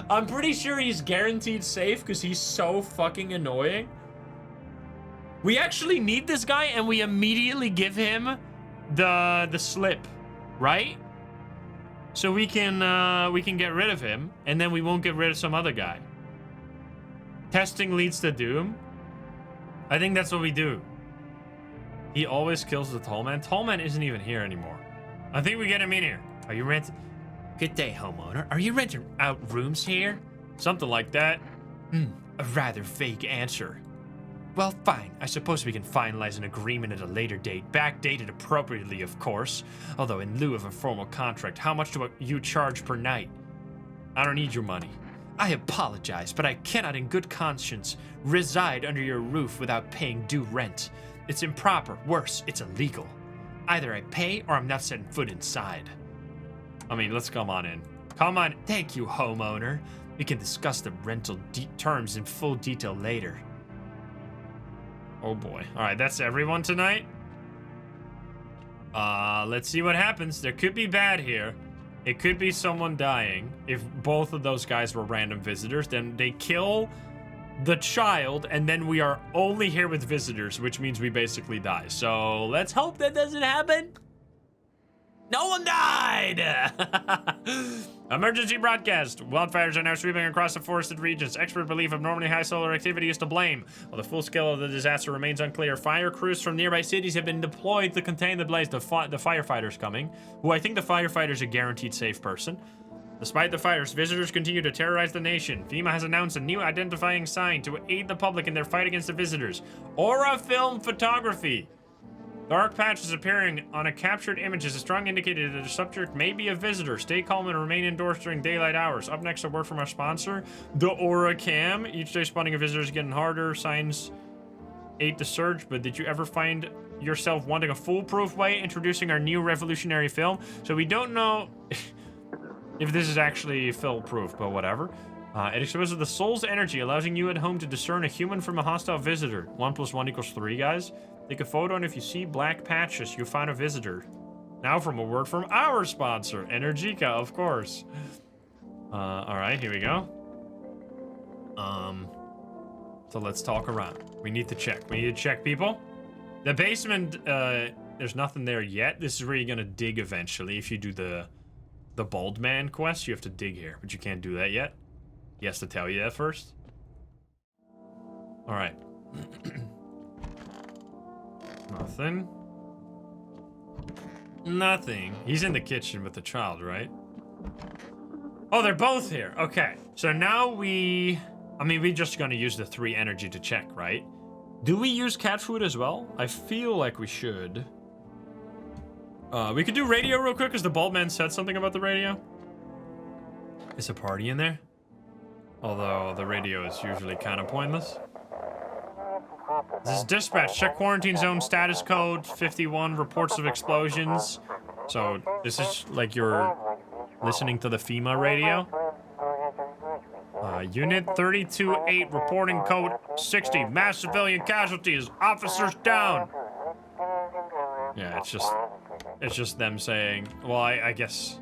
I'm pretty sure he's guaranteed safe because he's so fucking annoying. We actually need this guy and we immediately give him the slip, right? So we can get rid of him and then we won't get rid of some other guy. Testing leads to doom. I think that's what we do. He always kills the tall man. Tall man isn't even here anymore. I think we get him in here. Are you renting? Good day, homeowner. Are you renting out rooms here? Something like that. A rather vague answer. Well, fine. I suppose we can finalize an agreement at a later date, backdated appropriately, of course. Although, in lieu of a formal contract, how much do you charge per night? I don't need your money. I apologize, but I cannot in good conscience reside under your roof without paying due rent. It's improper. Worse, it's illegal. Either I pay or I'm not setting foot inside. I mean, let's come on in. Come on. Thank you, homeowner. We can discuss the rental terms in full detail later. Oh boy. All right, that's everyone tonight. Let's see what happens. There could be bad here. It could be someone dying. If both of those guys were random visitors, then they kill the child, and then we are only here with visitors, which means we basically die. So let's hope that doesn't happen. No one died! Emergency broadcast. Wildfires are now sweeping across the forested regions. Expert belief abnormally high solar activity is to blame. While the full scale of the disaster remains unclear, fire crews from nearby cities have been deployed to contain the blaze. The firefighters coming, who I think the firefighter's a guaranteed safe person. Despite the fires, visitors continue to terrorize the nation. FEMA has announced a new identifying sign to aid the public in their fight against the visitors. Aura film photography. Dark patches appearing on a captured image is a strong indicator that the subject may be a visitor. Stay calm and remain indoors during daylight hours. Up next, a word from our sponsor, the Aura Cam. Each day spotting a visitor is getting harder. Signs ate the surge, but did you ever find yourself wanting a foolproof way introducing our new revolutionary film? So we don't know if this is actually foolproof, but whatever. It exposes the soul's energy, allowing you at home to discern a human from a hostile visitor. 1 + 1 = 3, guys. Take a photo, and if you see black patches, you find a visitor. Now from a word from our sponsor, Energica, of course. All right, here we go. So let's talk around. We need to check. We need to check, people. The basement, there's nothing there yet. This is where you're gonna dig eventually. If you do the Bald Man quest, you have to dig here, but you can't do that yet. He has to tell you that first. All right. Nothing. Nothing. He's in the kitchen with the child, right? Oh, they're both here. Okay. So now we're just gonna use the 3 energy to check, right? Do we use cat food as well? I feel like we should. We could do radio real quick because the bald man said something about the radio. Is a party in there? Although the radio is usually kind of pointless. This is dispatch. Check quarantine zone status code 51. Reports of explosions. So this is like you're listening to the FEMA radio. Unit 32-8 reporting code 60. Mass civilian casualties. Officers down. Yeah, it's just them saying. Well, I guess.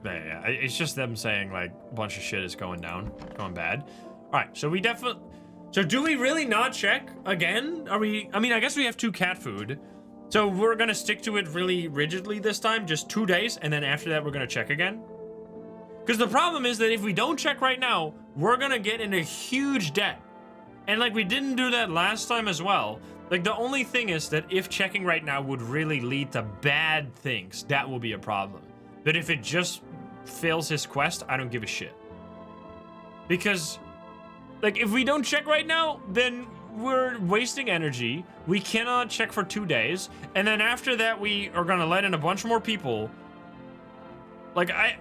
Yeah, it's just them saying like a bunch of shit is going down, going bad. All right, so we definitely. So do we really not check again? Are we? I mean, I guess we have 2 cat food. So we're gonna stick to it really rigidly this time, just 2 days, and then after that we're gonna check again. Because the problem is that if we don't check right now, we're gonna get in a huge debt. And like we didn't do that last time as well. Like the only thing is that if checking right now would really lead to bad things, that will be a problem. But if it just fails his quest, I don't give a shit. Because like, if we don't check right now, then we're wasting energy. We cannot check for 2 days. And then after that, we are gonna let in a bunch more people. Like, I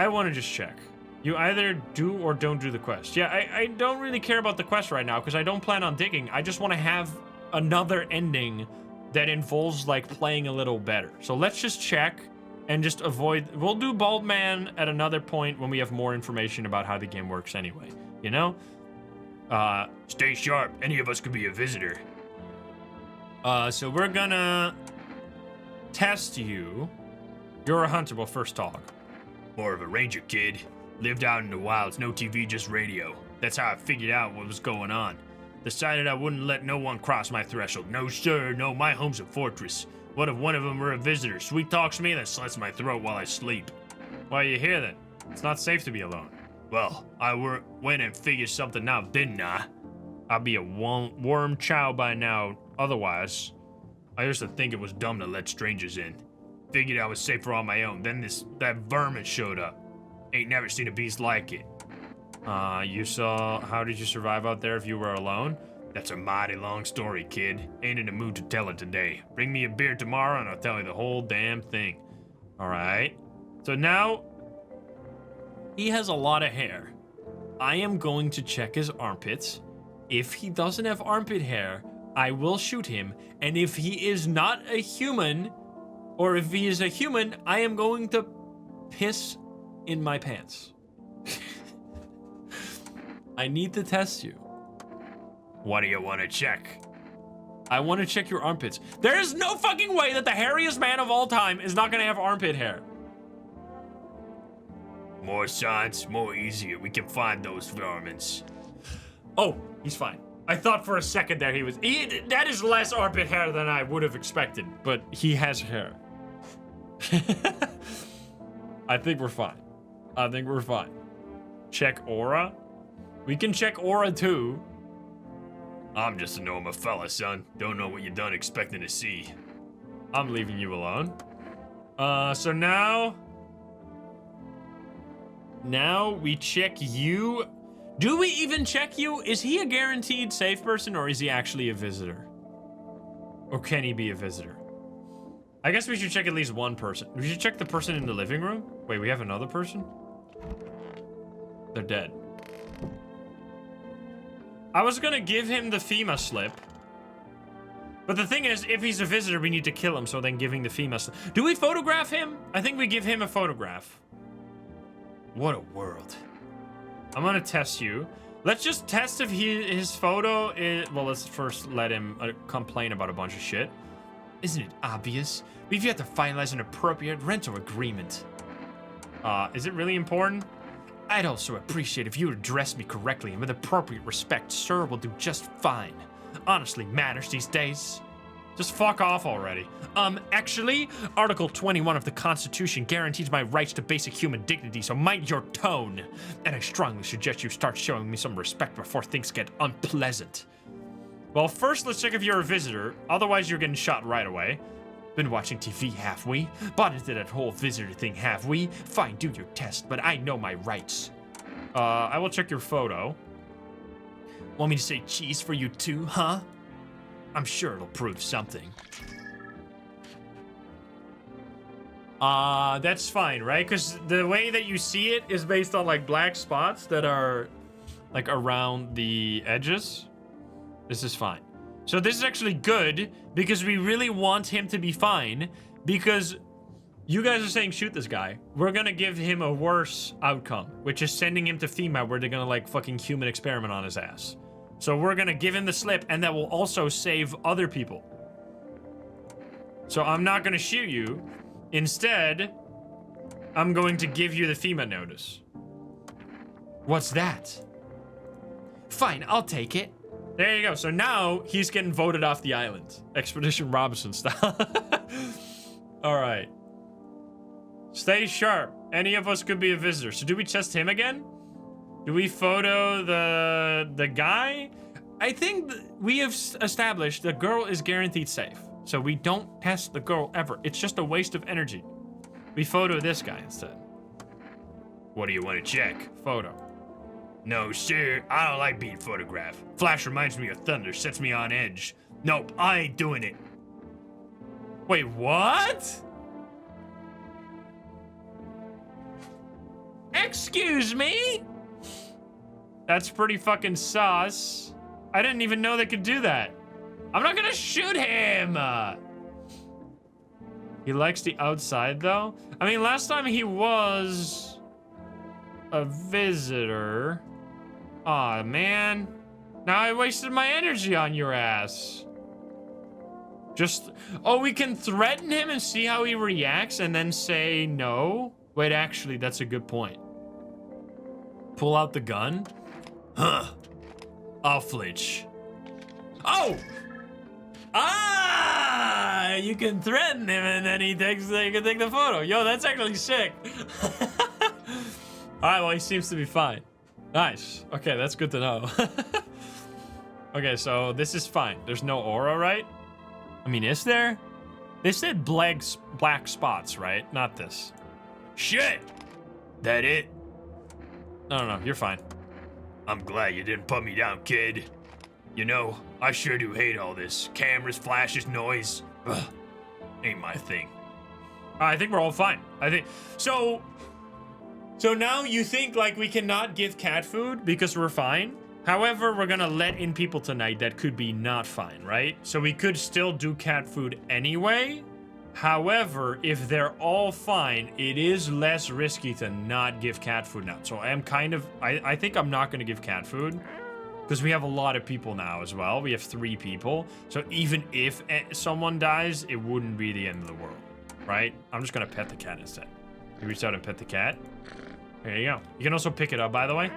wanna just check. You either do or don't do the quest. Yeah, I don't really care about the quest right now because I don't plan on digging. I just wanna have another ending that involves, like, playing a little better. So let's just check and just avoid. We'll do Bald Man at another point when we have more information about how the game works anyway. You know? Stay sharp. Any of us could be a visitor. So we're gonna test you. You're a hunter. Well, first talk. More of a ranger, kid. Lived out in the wilds, no TV, just radio. That's how I figured out what was going on. Decided I wouldn't let no one cross my threshold. No, sir, no, my home's a fortress. What if one of them were a visitor? Sweet talks me, then slits my throat while I sleep. Why are you here then? It's not safe to be alone. Well, I went and figured something out, didn't I? I'd be a worm child by now. Otherwise, I used to think it was dumb to let strangers in. Figured I was safer on my own. Then that vermin showed up. Ain't never seen a beast like it. How did you survive out there if you were alone? That's a mighty long story, kid. Ain't in the mood to tell it today. Bring me a beer tomorrow and I'll tell you the whole damn thing. All right. So now he has a lot of hair. I am going to check his armpits. If he doesn't have armpit hair, I will shoot him. And if he is not a human, or if he is a human, I am going to piss in my pants. I need to test you. What do you want to check? I want to check your armpits. There is no fucking way that the hairiest man of all time is not going to have armpit hair. More science, more easier. We can find those vermins. Oh, he's fine. I thought for a second there that is less armpit hair than I would have expected, but he has hair. I think we're fine. I think we're fine. Check aura? We can check aura too. I'm just a normal fella, son. Don't know what you done expecting to see. I'm leaving you alone. So now we check you. Do we even check you? Is he a guaranteed safe person or is he actually a visitor? Or can he be a visitor? I guess we should check at least one person. We should check the person in the living room. Wait, we have another person? They're dead. I was gonna give him the FEMA slip. But the thing is, if he's a visitor, we need to kill him, so then giving the FEMA slip. Do we photograph him? I think we give him a photograph. What a world. I'm gonna test you. Let's just test if his photo is... Well, let's first let him complain about a bunch of shit. Isn't it obvious? We've yet to finalize an appropriate rental agreement. Is it really important? I'd also appreciate if you would address me correctly and with appropriate respect. Sir will do just fine. Honestly matters these days. Just fuck off already. Actually, Article 21 of the Constitution guarantees my rights to basic human dignity, so mind your tone. And I strongly suggest you start showing me some respect before things get unpleasant. Well, first let's check if you're a visitor, otherwise you're getting shot right away. Been watching TV, have we? Bought into that whole visitor thing, have we? Fine, do your test, but I know my rights. I will check your photo. Want me to say cheese for you too, huh? I'm sure it'll prove something. That's fine, right? Because the way that you see it is based on like black spots that are like around the edges. This is fine. So this is actually good because we really want him to be fine because you guys are saying shoot this guy. We're gonna give him a worse outcome, which is sending him to FEMA where they're gonna like fucking human experiment on his ass. So we're gonna give him the slip and that will also save other people. So I'm not gonna shoot you. Instead, I'm going to give you the FEMA notice. What's that? Fine, I'll take it. There you go. So now he's getting voted off the island. Expedition Robinson style. All right. Stay sharp. Any of us could be a visitor. So do we test him again? Do we photo the guy? I think we have established the girl is guaranteed safe. So we don't test the girl ever. It's just a waste of energy. We photo this guy instead. What do you want to check? Photo. No, sir, I don't like being photographed. Flash reminds me of thunder, sets me on edge. Nope, I ain't doing it. Wait, what? Excuse me? That's pretty fucking sus. I didn't even know they could do that. I'm not gonna shoot him. He likes the outside though. I mean, last time he was a visitor. Aw, man. Now I wasted my energy on your ass. Oh, we can threaten him and see how he reacts and then say no? Wait, actually, that's a good point. Pull out the gun? Huh. I'll flinch. Oh! Ah! You can threaten him and then you can take the photo. Yo, that's actually sick. Alright, well, he seems to be fine. Nice. Okay, that's good to know. Okay, so this is fine. There's no aura, right? I mean, is there? They said black spots, right? Not this. Shit! That it? No, you're fine. I'm glad you didn't put me down, kid. You know, I sure do hate all this. Cameras, flashes, noise. Ugh, ain't my thing. I think we're all fine. I think so. So now you think like we cannot give cat food because we're fine? However, we're gonna let in people tonight that could be not fine, right? So we could still do cat food anyway. However, if they're all fine, it is less risky to not give cat food now. So I am kind of, I think I'm not gonna give cat food because we have a lot of people now as well. We have 3 people. So even if someone dies, it wouldn't be the end of the world, right? I'm just gonna pet the cat instead. You reach out and pet the cat. There you go. You can also pick it up, by the way.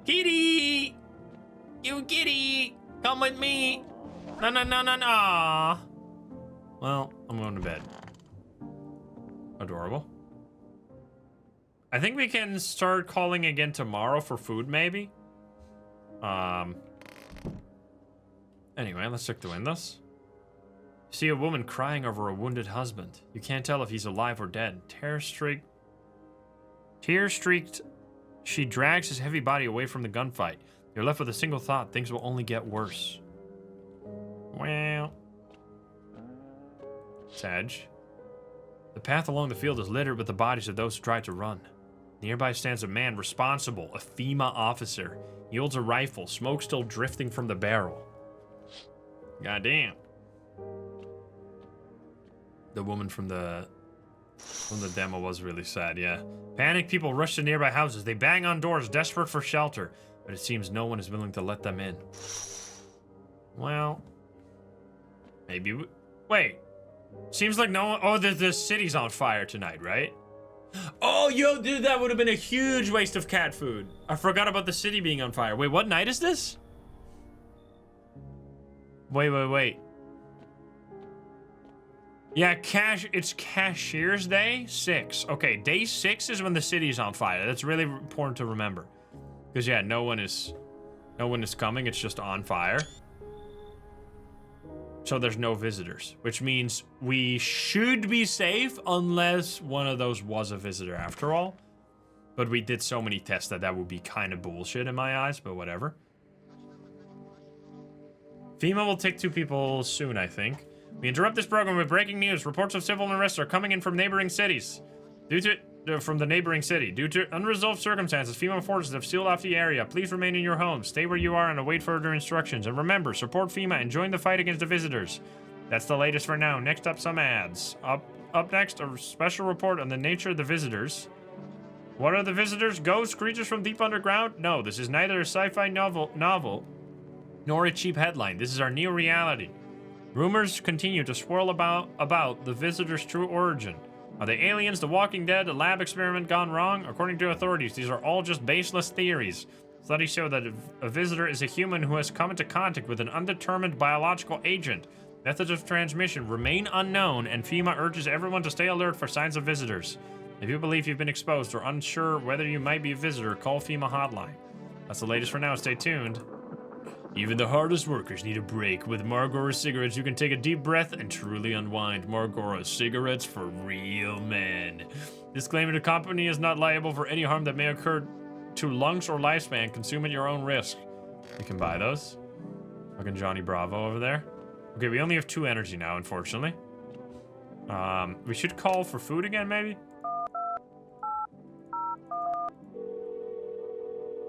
Kitty! You kitty! Come with me! No, no, no, no, no! Well, I'm going to bed. Adorable. I think we can start calling again tomorrow for food, maybe? Anyway, let's check the windows. See a woman crying over a wounded husband. You can't tell if he's alive or dead. Tear-streaked, she drags his heavy body away from the gunfight. You're left with a single thought. Things will only get worse. Well. Sedge. The path along the field is littered with the bodies of those who tried to run. Nearby stands a man responsible, a FEMA officer. He holds a rifle, smoke still drifting from the barrel. Goddamn. The woman from the demo was really sad, yeah. Panicked people rush to nearby houses. They bang on doors, desperate for shelter. But it seems no one is willing to let them in. Well, maybe wait. Seems like no one... Oh, the city's on fire tonight, right? Oh, yo, dude, that would have been a huge waste of cat food. I forgot about the city being on fire. Wait, what night is this? Wait. Yeah, it's Cashier's Day 6. Okay, day 6 is when the city's on fire. That's really important to remember. Because yeah, no one is coming. It's just on fire. So there's no visitors, which means we should be safe unless one of those was a visitor after all. But we did so many tests that would be kind of bullshit in my eyes, but whatever. FEMA will take 2 people soon, I think. We interrupt this program with breaking news. Reports of civil unrest are coming in from neighboring cities. Due to unresolved circumstances, FEMA forces have sealed off the area. Please remain in your homes. Stay where you are and await further instructions. And remember, support FEMA and join the fight against the visitors. That's the latest for now. Next up, some ads. Up next, a special report on the nature of the visitors. What are the visitors? Ghosts? Creatures from deep underground? No, this is neither a sci-fi novel, nor a cheap headline. This is our new reality. Rumors continue to swirl about the visitors' true origin. Are they aliens, the Walking Dead, a lab experiment gone wrong? According to authorities, these are all just baseless theories. Studies show that a visitor is a human who has come into contact with an undetermined biological agent. Methods of transmission remain unknown, and FEMA urges everyone to stay alert for signs of visitors. If you believe you've been exposed or unsure whether you might be a visitor, call FEMA hotline. That's the latest for now. Stay tuned. Even the hardest workers need a break. With Marlboro cigarettes, you can take a deep breath and truly unwind. Marlboro cigarettes for real men. Disclaimer: the company is not liable for any harm that may occur to lungs or lifespan. Consume at your own risk. You can buy those. Fucking Johnny Bravo over there. Okay, we only have 2 energy now, unfortunately. We should call for food again, maybe?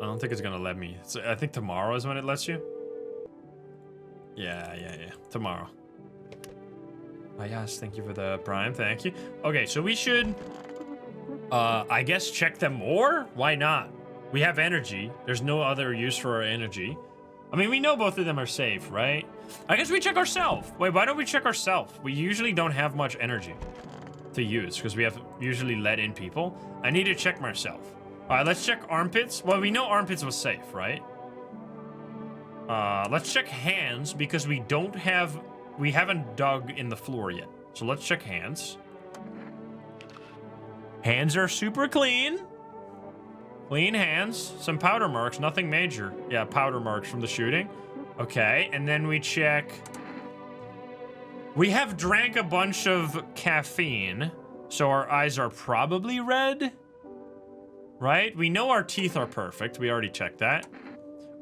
I don't think it's gonna let me. I think tomorrow is when it lets you. Yeah. Tomorrow. Oh, yes, thank you for the prime. Thank you. Okay, so we should, I guess, check them more? Why not? We have energy. There's no other use for our energy. I mean, we know both of them are safe, right? I guess we check ourselves. Wait, why don't we check ourselves? We usually don't have much energy to use because we have usually let in people. I need to check myself. All right, let's check armpits. Well, we know armpits was safe, right? Let's check hands because we haven't dug in the floor yet. So let's check hands. Hands are super clean. Clean hands. Some powder marks, nothing major. Yeah, powder marks from the shooting. Okay, and then we check. We have drank a bunch of caffeine, so our eyes are probably red. right? We know our teeth are perfect. We already checked that.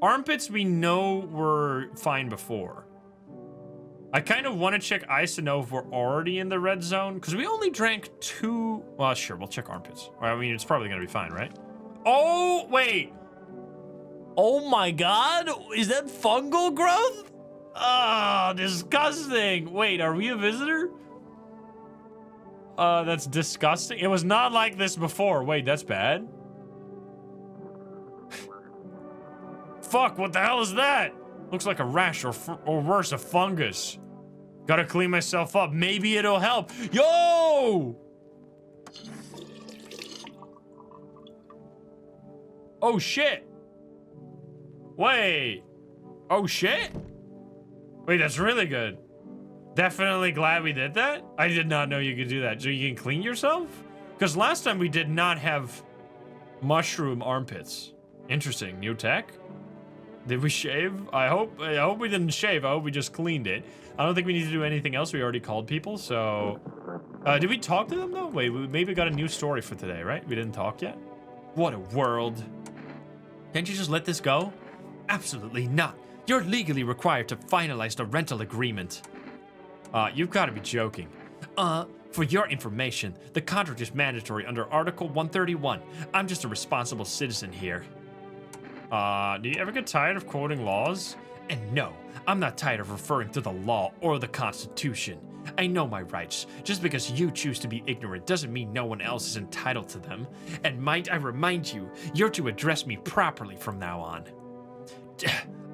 Armpits, we know were fine before. I kind of want to check ice to know if we're already in the red zone, because we only drank 2. Well, sure, we'll check armpits. I mean, it's probably going to be fine, right? Oh, wait. Oh my god, is that fungal growth? Ah, disgusting. Wait, are we a visitor? That's disgusting. It was not like this before. Wait, that's bad. Fuck, what the hell is that? Looks like a rash or worse, a fungus. Gotta clean myself up. Maybe it'll help. Yo! Oh shit. Wait. Oh shit? Wait, that's really good. Definitely glad we did that. I did not know you could do that. So you can clean yourself? Because last time we did not have mushroom armpits. Interesting. New tech? Did we shave? I hope we didn't shave. I hope we just cleaned it. I don't think we need to do anything else. We already called people, so... did we talk to them, though? Wait, we maybe got a new story for today, right? We didn't talk yet? What a world. Can't you just let this go? Absolutely not. You're legally required to finalize the rental agreement. You've got to be joking. For your information, the contract is mandatory under Article 131. I'm just a responsible citizen here. Do you ever get tired of quoting laws? And no, I'm not tired of referring to the law or the Constitution. I know my rights. Just because you choose to be ignorant doesn't mean no one else is entitled to them. And might I remind you, you're to address me properly from now on.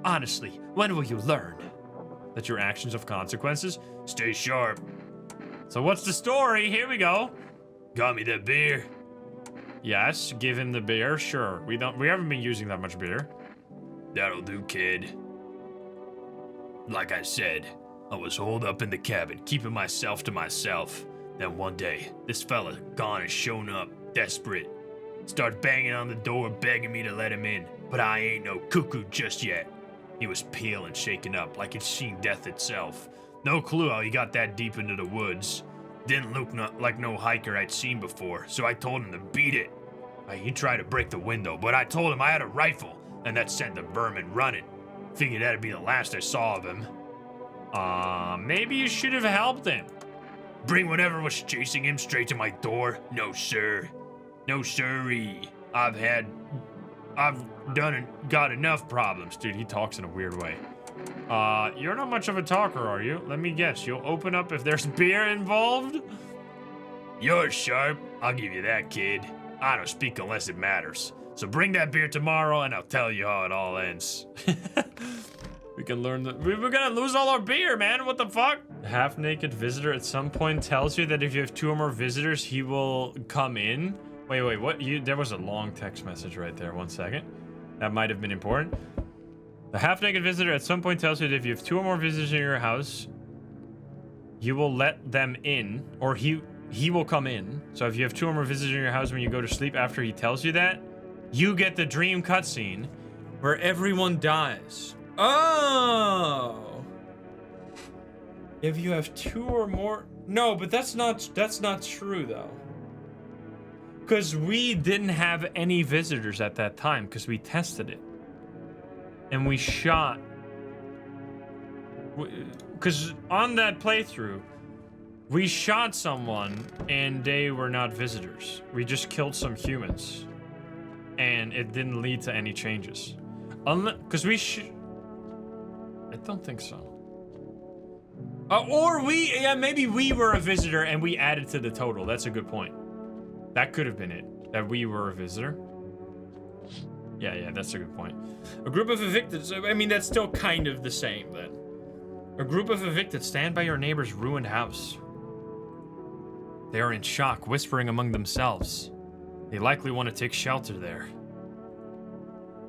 Honestly, when will you learn? That your actions have consequences? Stay sharp. So what's the story? Here we go. Got me that beer. Yes, give him the beer, sure. We haven't been using that much beer. That'll do, kid. Like I said, I was holed up in the cabin, keeping myself to myself. Then one day, this fella gone and shown up, desperate. Started banging on the door, begging me to let him in. But I ain't no cuckoo just yet. He was pale and shaken up, like he'd seen death itself. No clue how he got that deep into the woods. Didn't look like no hiker I'd seen before, so I told him to beat it. He tried to break the window, but I told him I had a rifle, and that sent the vermin running. Figured that'd be the last I saw of him. Maybe you should have helped him. Bring whatever was chasing him straight to my door? No, sir. No, sirree. I've got enough problems. Dude, he talks in a weird way. You're not much of a talker, are you? Let me guess, you'll open up if there's beer involved? You're sharp. I'll give you that, kid. I don't speak unless it matters. So bring that beer tomorrow and I'll tell you how it all ends. We can learn that we're gonna lose all our beer, man. What the fuck? Half-naked visitor at some point tells you that if you have 2 or more visitors, he will come in. Wait, what? There was a long text message right there. 1 second. That might have been important. The half-naked visitor at some point tells you that if you have 2 or more visitors in your house, you will let them in, or he will come in. So if you have 2 or more visitors in your house when you go to sleep after he tells you that, you get the dream cutscene where everyone dies. Oh! If you have 2 or more... No, but that's not true, though. Because we didn't have any visitors at that time, because we tested it. And we shot... Because on that playthrough, we shot someone, and they were not visitors. We just killed some humans. And it didn't lead to any changes. Because I don't think so. Maybe we were a visitor and we added to the total. That's a good point. That could have been it. That we were a visitor. Yeah, that's a good point. A group of evicted, I mean, that's still kind of the same then. A group of evicted stand by your neighbor's ruined house. They are in shock, whispering among themselves. They likely want to take shelter there.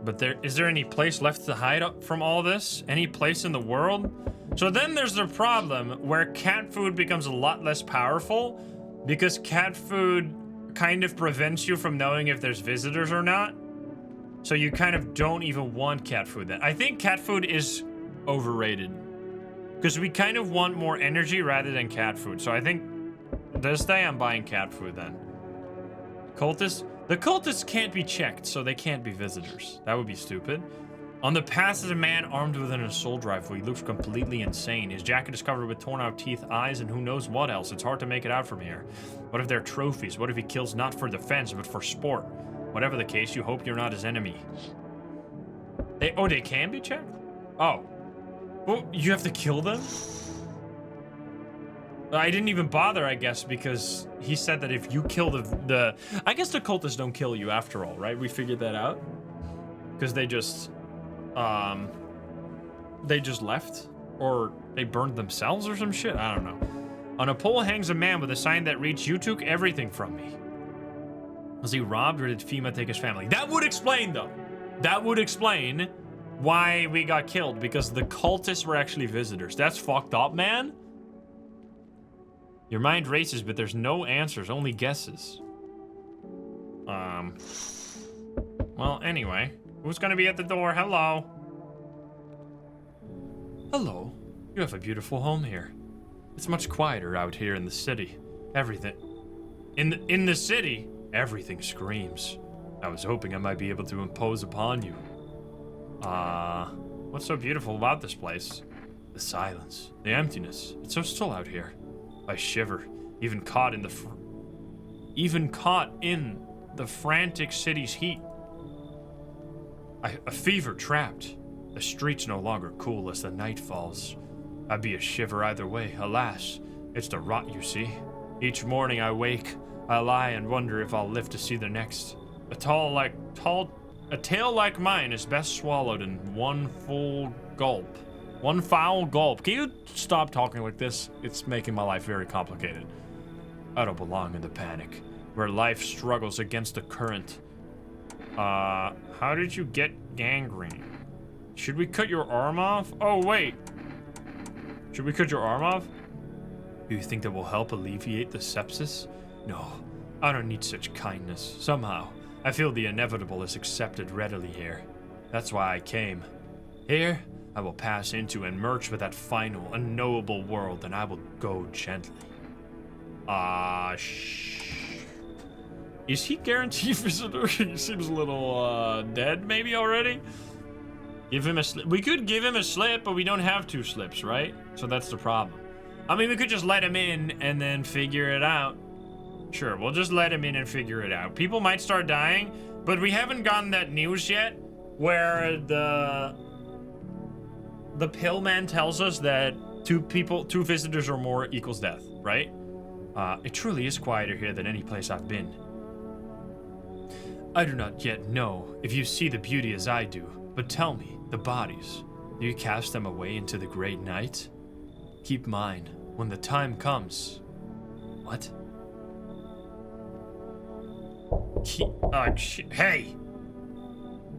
But is there any place left to hide from all this? Any place in the world? So then there's the problem where cat food becomes a lot less powerful because cat food kind of prevents you from knowing if there's visitors or not. So you kind of don't even want cat food then. I think cat food is overrated because we kind of want more energy rather than cat food. So I think this day I'm buying cat food then. Cultist, The cultists can't be checked, so they can't be visitors. That would be stupid. On the path is a man armed with an assault rifle. He looks completely insane. His jacket is covered with torn out teeth, eyes, and who knows what else. It's hard to make it out from here. What if they're trophies? What if he kills not for defense, but for sport? Whatever the case, you hope you're not his enemy. They can be checked? Oh. Well, you have to kill them? I didn't even bother, I guess, because he said that if you kill the... I guess the cultists don't kill you after all, right? We figured that out. Because they just left? Or they burned themselves or some shit? I don't know. On a pole hangs a man with a sign that reads, "You took everything from me." Was he robbed or did FEMA take his family? That would explain, though. That would explain why we got killed, because the cultists were actually visitors. That's fucked up, man. Your mind races, but there's no answers, only guesses. Well, anyway. Who's gonna be at the door? Hello? Hello. You have a beautiful home here. It's much quieter out here in the city. Everything... In the city, everything screams. I was hoping I might be able to impose upon you. What's so beautiful about this place? The silence. The emptiness. It's so still out here. I shiver, even caught in the frantic city's heat. A fever trapped. The streets no longer cool as the night falls. I'd be a shiver either way. Alas, it's the rot, you see. Each morning I wake, I lie and wonder if I'll live to see the next. A tale like mine is best swallowed in one full gulp. One foul gulp. Can you stop talking like this? It's making my life very complicated. I don't belong in the panic, where life struggles against the current. How did you get gangrene? Should we cut your arm off? Oh, wait. Should we cut your arm off? Do you think that will help alleviate the sepsis? No, I don't need such kindness. Somehow, I feel the inevitable is accepted readily here. That's why I came. Here, I will pass into and merge with that final, unknowable world, and I will go gently. Is he guaranteed visitor? He seems a little, dead maybe already? Give him a slip. We could give him a slip, but we don't have 2 slips, right? So that's the problem. I mean, we could just let him in and then figure it out. Sure, we'll just let him in and figure it out. People might start dying, but we haven't gotten that news yet where the pill man tells us that 2 visitors or more equals death, right? It truly is quieter here than any place I've been. I do not yet know if you see the beauty as I do, but tell me, the bodies, do you cast them away into the great night? Keep mine when the time comes. What? Hey!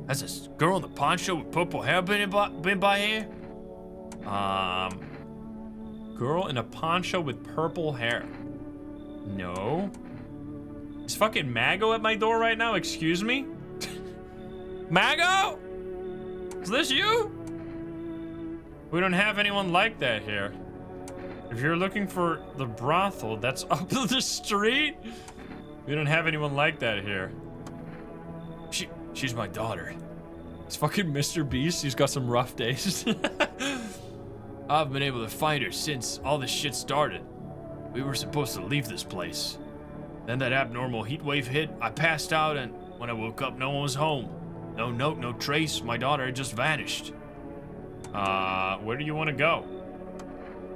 Has this girl in the poncho with purple hair been by here? Girl in a poncho with purple hair. No. Is fucking Mago at my door right now? Excuse me? Mago? Is this you? We don't have anyone like that here. If you're looking for the brothel that's up the street, we don't have anyone like that here. She's my daughter. It's fucking Mr. Beast. He's got some rough days. I've been able to find her since all this shit started. We were supposed to leave this place. Then that abnormal heat wave hit. I passed out, and when I woke up, no one was home. No note, no trace. My daughter had just vanished. Where do you want to go?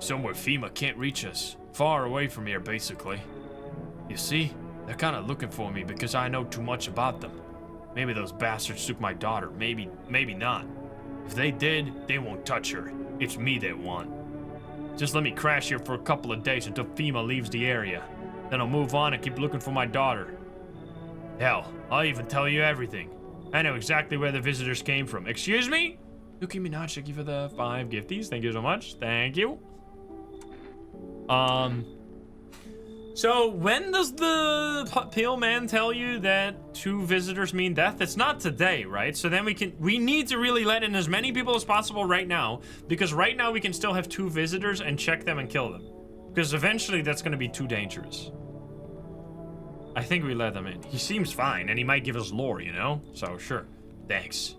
Somewhere FEMA can't reach us. Far away from here, basically. You see, they're kind of looking for me because I know too much about them. Maybe those bastards took my daughter. Maybe not. If they did, they won't touch her. It's me they want. Just let me crash here for a couple of days until FEMA leaves the area. Then I'll move on and keep looking for my daughter. Hell, I'll even tell you everything. I know exactly where the visitors came from. Excuse me? Nicki Minaj, thank you for the 5 gifties. Thank you so much. Thank you. So when does the pill man tell you that 2 visitors mean death? It's not today, right? So then we need to really let in as many people as possible right now, because right now we can still have 2 visitors and check them and kill them. Because eventually that's going to be too dangerous. I think we let him in. He seems fine, and he might give us lore, you know? So, sure. Thanks.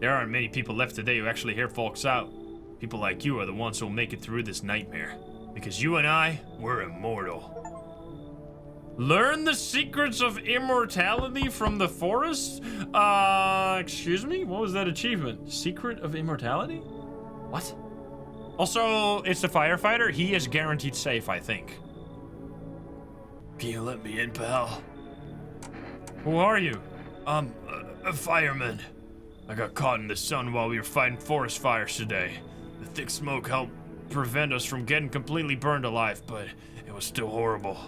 There aren't many people left today who actually hear folks out. People like you are the ones who'll make it through this nightmare. Because you and I, we're immortal. Learn the secrets of immortality from the forest? Excuse me? What was that achievement? Secret of immortality? What? Also, it's the firefighter. He is guaranteed safe, I think. Can you let me in, pal? Who are you? I'm a fireman. I got caught in the sun while we were fighting forest fires today. The thick smoke helped prevent us from getting completely burned alive, but it was still horrible.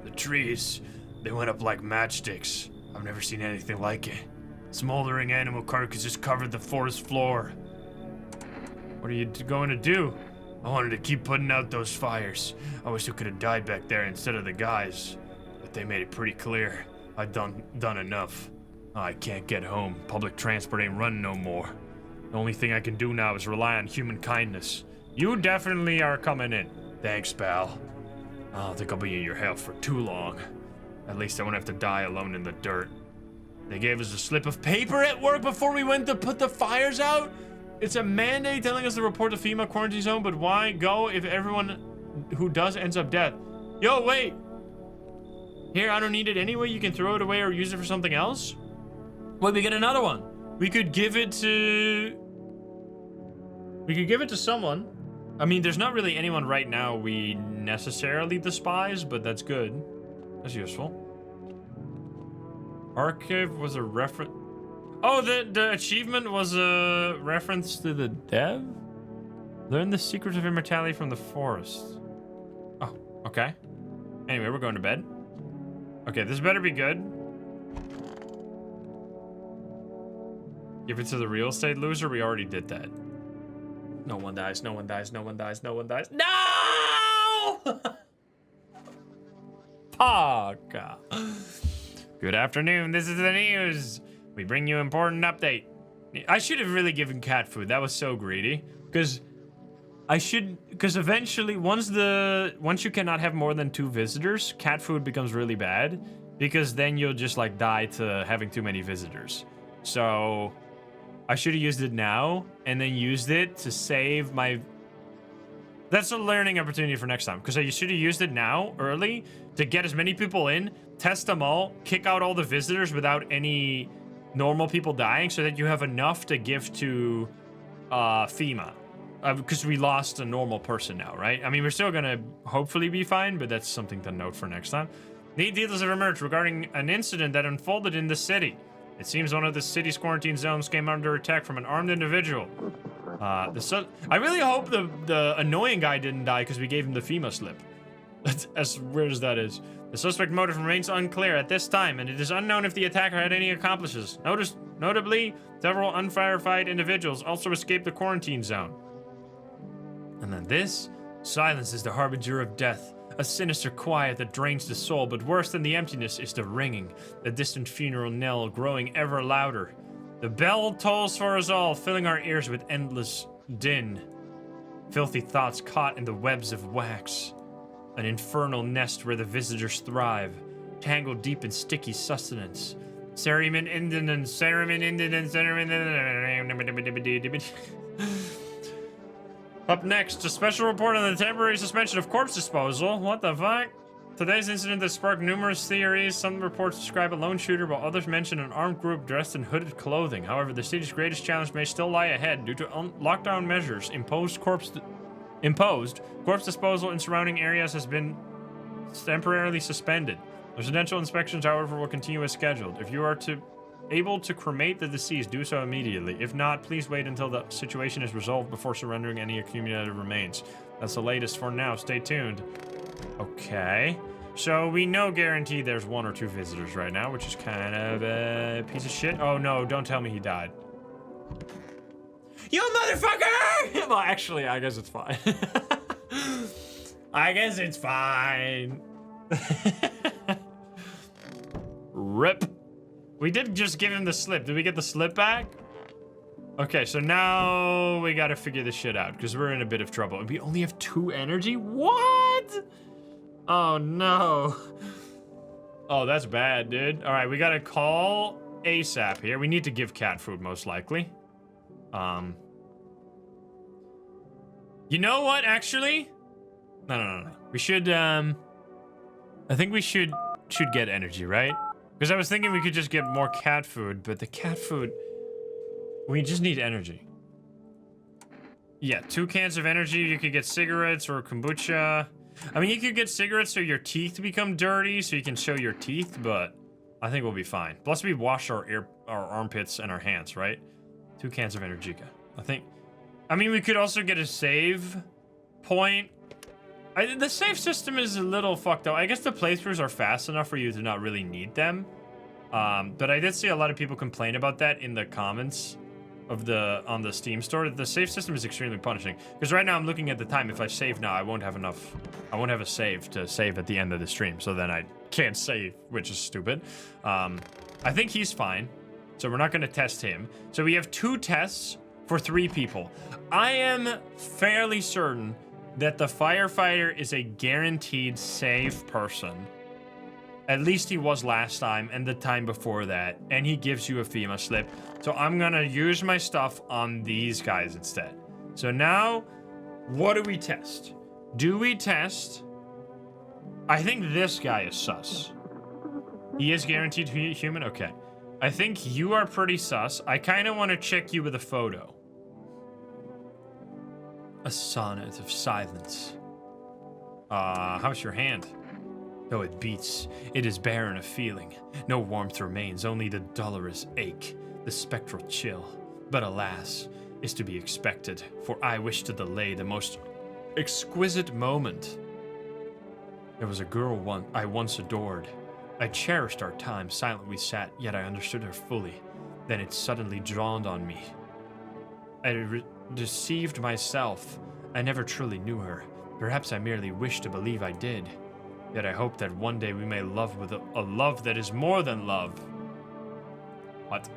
The trees, they went up like matchsticks. I've never seen anything like it. Smoldering animal carcasses covered the forest floor. What are you going to do? I wanted to keep putting out those fires. I wish I could have died back there instead of the guys. But they made it pretty clear I'd done enough. I can't get home. Public transport ain't running no more. The only thing I can do now is rely on human kindness. You definitely are coming in. Thanks, pal. I don't think I'll be in your help for too long. At least I won't have to die alone in the dirt. They gave us a slip of paper at work before we went to put the fires out? It's a mandate telling us to report to FEMA quarantine zone, but why go if everyone who does ends up dead? Yo, wait! Here, I don't need it anyway. You can throw it away or use it for something else? Wait, we get another one. We could give it to someone. I mean, there's not really anyone right now we necessarily despise, but that's good. That's useful. Archive was a reference. Oh, the achievement was a reference to the dev? Learn the secrets of immortality from the forest. Oh, okay. Anyway, we're going to bed. Okay, this better be good. Give it to the real estate loser? We already did that. No one dies, no one dies, no one dies, no one dies. No! Pog. Good afternoon, this is the news. We bring you important update. I should have really given cat food. That was so greedy. Because eventually, once you cannot have more than 2 visitors, cat food becomes really bad. Because then you'll just like die to having too many visitors. So I should have used it now and then used it to save my... That's a learning opportunity for next time. Because you should have used it now, early, to get as many people in, test them all, kick out all the visitors without any normal people dying so that you have enough to give to FEMA. Because we lost a normal person now, right? I mean, we're still gonna hopefully be fine, but that's something to note for next time. New details have emerged regarding an incident that unfolded in the city. It seems one of the city's quarantine zones came under attack from an armed individual. I really hope the annoying guy didn't die because we gave him the FEMA slip. That's as weird as that is. The suspect motive remains unclear at this time, and it is unknown if the attacker had any accomplices. Notably, several unverified individuals also escaped the quarantine zone. And then this? Silence is the harbinger of death. A sinister quiet that drains the soul, but worse than the emptiness is the ringing, the distant funeral knell growing ever louder. The bell tolls for us all, filling our ears with endless din. Filthy thoughts caught in the webs of wax. An infernal nest where the visitors thrive, tangled deep in sticky sustenance. Up next, a special report on the temporary suspension of corpse disposal. What the fuck? Today's incident has sparked numerous theories. Some reports describe a lone shooter, while others mention an armed group dressed in hooded clothing. However, the city's greatest challenge may still lie ahead due to lockdown measures imposed. Corpse disposal in surrounding areas has been temporarily suspended. Residential inspections, however, will continue as scheduled. If you are able to cremate the deceased, do so immediately. If not, please wait until the situation is resolved before surrendering any accumulated remains. That's the latest for now. Stay tuned. Okay. So we know guaranteed there's 1 or 2 visitors right now, which is kind of a piece of shit. Oh no, don't tell me he died. You motherfucker! Well, actually, I guess it's fine. I guess it's fine. Rip. We did just give him the slip. Did we get the slip back? Okay, so now we gotta figure this shit out because we're in a bit of trouble. And we only have 2 energy? What? Oh no. Oh, that's bad, dude. All right, we gotta call ASAP here. We need to give cat food, most likely. You know what, actually? No. We should, I think we should get energy, right? Because I was thinking we could just get more cat food, but the cat food... We just need energy. Yeah, 2 cans of energy. You could get cigarettes or kombucha. I mean, you could get cigarettes so your teeth become dirty, so you can show your teeth, but I think we'll be fine. Plus, we wash our armpits and our hands, right? 2 cans of Energica. I mean, we could also get a save point. The save system is a little fucked up. I guess the playthroughs are fast enough for you to not really need them. But I did see a lot of people complain about that in the comments of on the Steam store. The save system is extremely punishing. Because right now I'm looking at the time. If I save now, I won't have enough. I won't have a save to save at the end of the stream. So then I can't save, which is stupid. I think he's fine. So we're not going to test him. So we have 2 tests for 3 people. I am fairly certain that the firefighter is a guaranteed save person. At least he was last time and the time before that. And he gives you a FEMA slip. So I'm gonna use my stuff on these guys instead. So now, what do we test? Do we test... I think this guy is sus. He is guaranteed human? Okay. I think you are pretty sus. I kind of want to check you with a photo. A sonnet of silence. How's your hand? Though it beats, it is barren of feeling. No warmth remains, only the dolorous ache, the spectral chill. But alas, is to be expected, for I wish to delay the most exquisite moment. There was a girl I once adored. I cherished our time, silent we sat, yet I understood her fully. Then it suddenly dawned on me. I deceived myself. I never truly knew her. Perhaps I merely wished to believe I did. Yet I hope that one day we may love with a love that is more than love. What?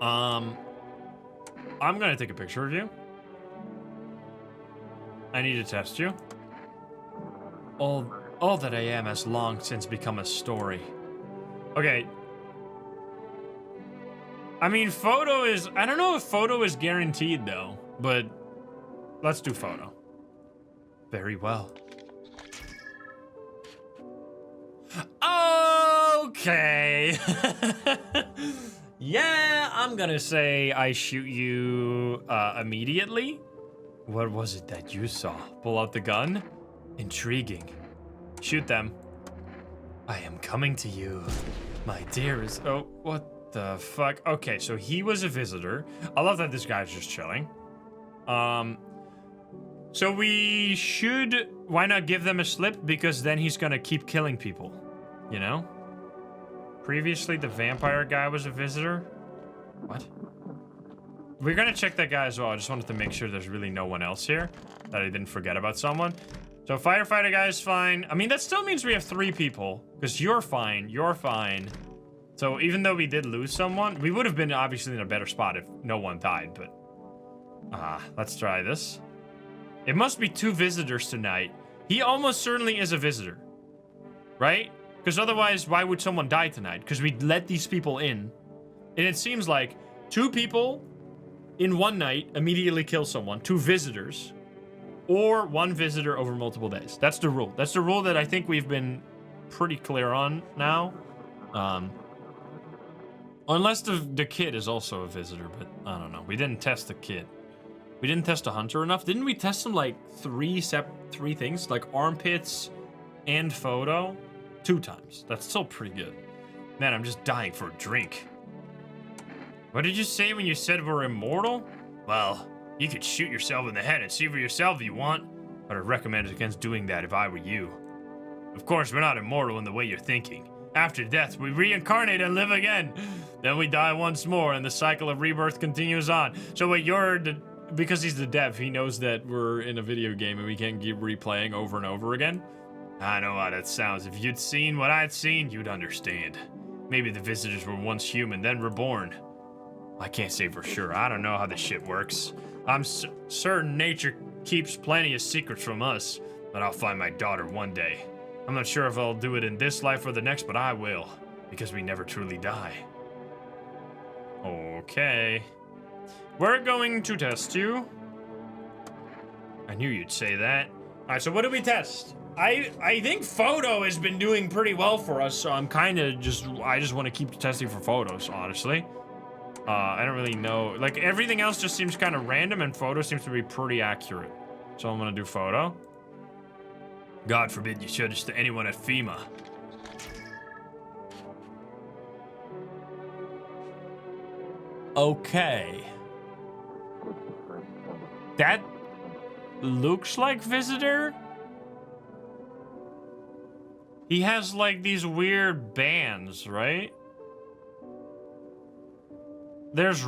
I'm gonna take a picture of you. I need to test you. All that I am has long since become a story. Okay. I mean, photo is... I don't know if photo is guaranteed, though. But let's do photo. Very well. Okay. Yeah, I'm gonna say I shoot you immediately. What was it that you saw? Pull out the gun? Intriguing. Shoot them. I am coming to you, my dearest. Oh, what the fuck? Okay, so he was a visitor. I love that this guy's just chilling. So we should... Why not give them a slip? Because then he's gonna keep killing people. You know? Previously, the vampire guy was a visitor. What? We're gonna check that guy as well. I just wanted to make sure there's really no one else here. That I didn't forget about someone. So firefighter guy is fine. I mean, that still means we have 3 people. Because you're fine. You're fine. So even though we did lose someone, we would have been obviously in a better spot if no one died, but... let's try this. It must be 2 visitors tonight. He almost certainly is a visitor. Right? Because otherwise, why would someone die tonight? Because we let these people in. And it seems like 2 people in one night immediately kill someone. 2 visitors. Or 1 visitor over multiple days. That's the rule. That's the rule that I think we've been pretty clear on now. Unless the kid is also a visitor, but I don't know. We didn't test the kid. We didn't test the hunter enough. Didn't we test him like 3 things? Like armpits and photo? 2 times. That's still pretty good. Man, I'm just dying for a drink. What did you say when you said we're immortal? Well, you could shoot yourself in the head and see for yourself if you want, but I'd recommend against doing that if I were you. Of course, we're not immortal in the way you're thinking. After death, we reincarnate and live again. Then we die once more, and the cycle of rebirth continues on. So wait, because he's the dev, he knows that we're in a video game and we can't keep replaying over and over again? I know how that sounds. If you'd seen what I'd seen, you'd understand. Maybe the visitors were once human, then reborn. I can't say for sure. I don't know how this shit works. I'm certain nature keeps plenty of secrets from us, but I'll find my daughter one day. I'm not sure if I'll do it in this life or the next, but I will. Because we never truly die. Okay. We're going to test you. I knew you'd say that. Alright, so what do we test? I think photo has been doing pretty well for us, so I'm kind of I just want to keep testing for photos, honestly. I don't really know. Like, everything else just seems kind of random, and photo seems to be pretty accurate. So I'm gonna do photo. God forbid you show this to anyone at FEMA. Okay. That looks like visitor. He has like these weird bands, right? There's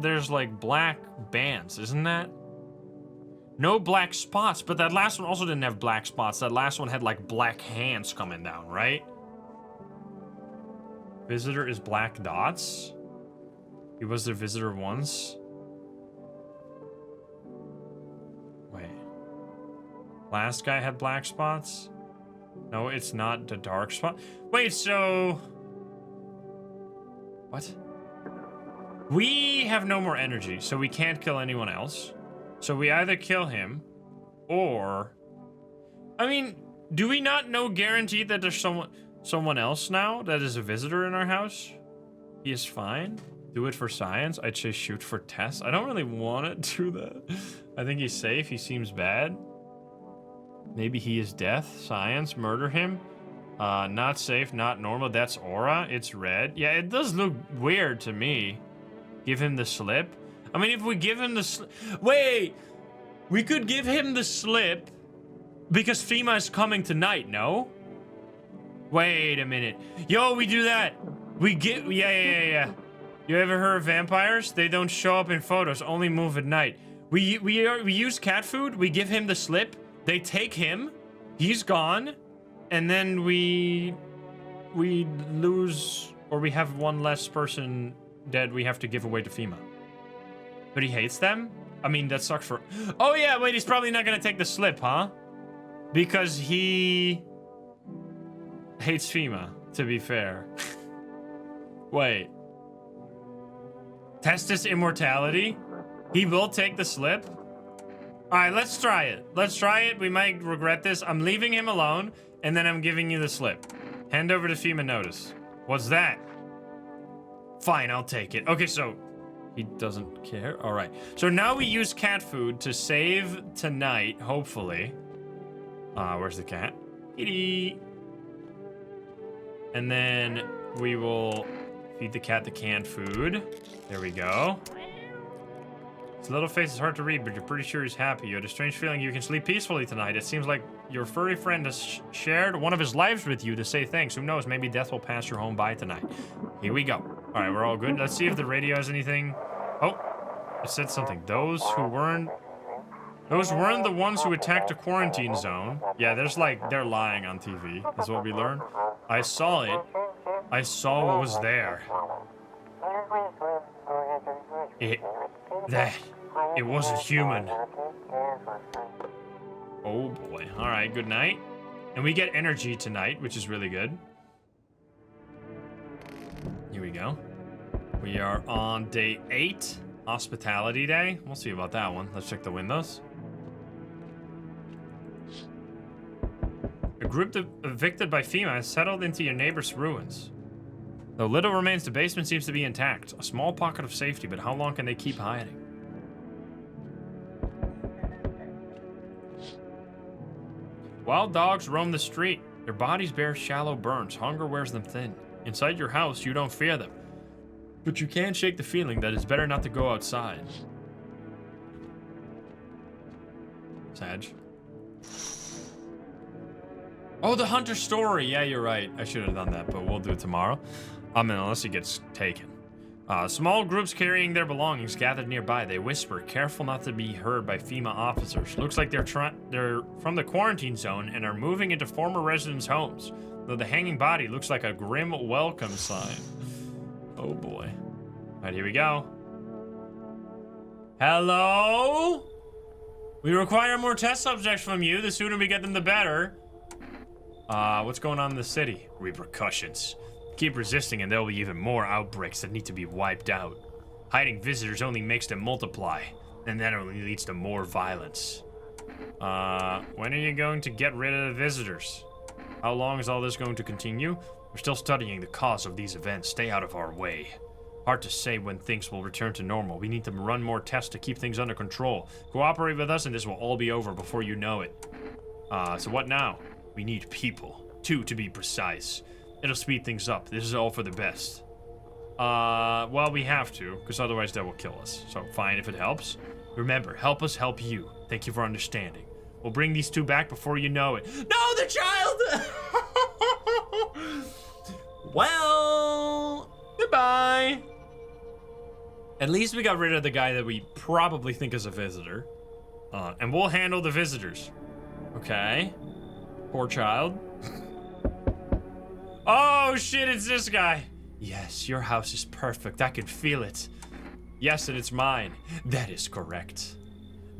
there's like black bands, isn't that? No black spots, but that last one also didn't have black spots. That last one had like black hands coming down, right? Visitor is black dots. He was the visitor once. Wait. Last guy had black spots? No, it's not the dark spot. Wait, so... What? We have no more energy, so we can't kill anyone else. So we either kill him, or... I mean, do we not know guaranteed that there's someone else now that is a visitor in our house? He is fine. Do it for science. I'd say shoot for tests. I don't really want to do that. I think he's safe. He seems bad. Maybe he is death. Science. Murder him. Not safe. Not normal. That's aura. It's red. Yeah, it does look weird to me. Give him the slip. I mean, if we give him the slip... Wait! We could give him the slip because FEMA is coming tonight, no? Wait a minute. Yo, we do that. We get... Yeah. You ever heard of vampires? They don't show up in photos, only move at night. We use cat food, we give him the slip, they take him, he's gone, and then we lose, or we have one less person dead we have to give away to FEMA. But he hates them? I mean, that sucks for... Oh yeah, wait, he's probably not gonna take the slip, huh? Because he hates FEMA, to be fair. Wait. Test immortality? He will take the slip? Alright, let's try it. Let's try it. We might regret this. I'm leaving him alone, and then I'm giving you the slip. Hand over to FEMA notice. What's that? Fine, I'll take it. Okay, so... He doesn't care? Alright. So now we use cat food to save tonight, hopefully. Where's the cat? Kitty! And then we will... feed the cat the canned food. There we go. His little face is hard to read, but you're pretty sure he's happy. You had a strange feeling you can sleep peacefully tonight. It seems like your furry friend has shared one of his lives with you to say thanks. Who knows, maybe death will pass your home by tonight. Here we go. All right, we're all good. Let's see if the radio has anything. Oh, it said something. Those weren't the ones who attacked the quarantine zone. Yeah, they're lying on TV, is what we learned. I saw it. I saw what was there. It wasn't human. Oh boy. Alright, good night. And we get energy tonight, which is really good. Here we go. We are on day 8, hospitality day. We'll see about that one. Let's check the windows. A group evicted by FEMA has settled into your neighbor's ruins. Though little remains, the basement seems to be intact. A small pocket of safety, but how long can they keep hiding? Wild dogs roam the street. Their bodies bear shallow burns. Hunger wears them thin. Inside your house, you don't fear them. But you can't shake the feeling that it's better not to go outside. Sag. Oh, the hunter story. Yeah, you're right. I should have done that, but we'll do it tomorrow. I mean, unless he gets taken. Small groups carrying their belongings gathered nearby. They whisper, careful not to be heard by FEMA officers. Looks like they're from the quarantine zone and are moving into former residents' homes. Though the hanging body looks like a grim welcome sign. Oh boy. All right, here we go. Hello? We require more test subjects from you. The sooner we get them, the better. What's going on in the city? Repercussions. Keep resisting and there will be even more outbreaks that need to be wiped out. Hiding visitors only makes them multiply, and that only leads to more violence. When are you going to get rid of the visitors? How long is all this going to continue? We're still studying the cause of these events. Stay out of our way. Hard to say when things will return to normal. We need to run more tests to keep things under control. Cooperate with us and this will all be over before you know it. So what now? We need people. 2 to be precise. It'll speed things up. This is all for the best. Well, we have to, because otherwise that will kill us. So fine if it helps. Remember, help us help you. Thank you for understanding. We'll bring these 2 back before you know it. No, the child! Well, goodbye. At least we got rid of the guy that we probably think is a visitor. And we'll handle the visitors. Okay. Poor child. Oh shit, it's this guy. Yes, your house is perfect. I can feel it. Yes, and it's mine. That is correct.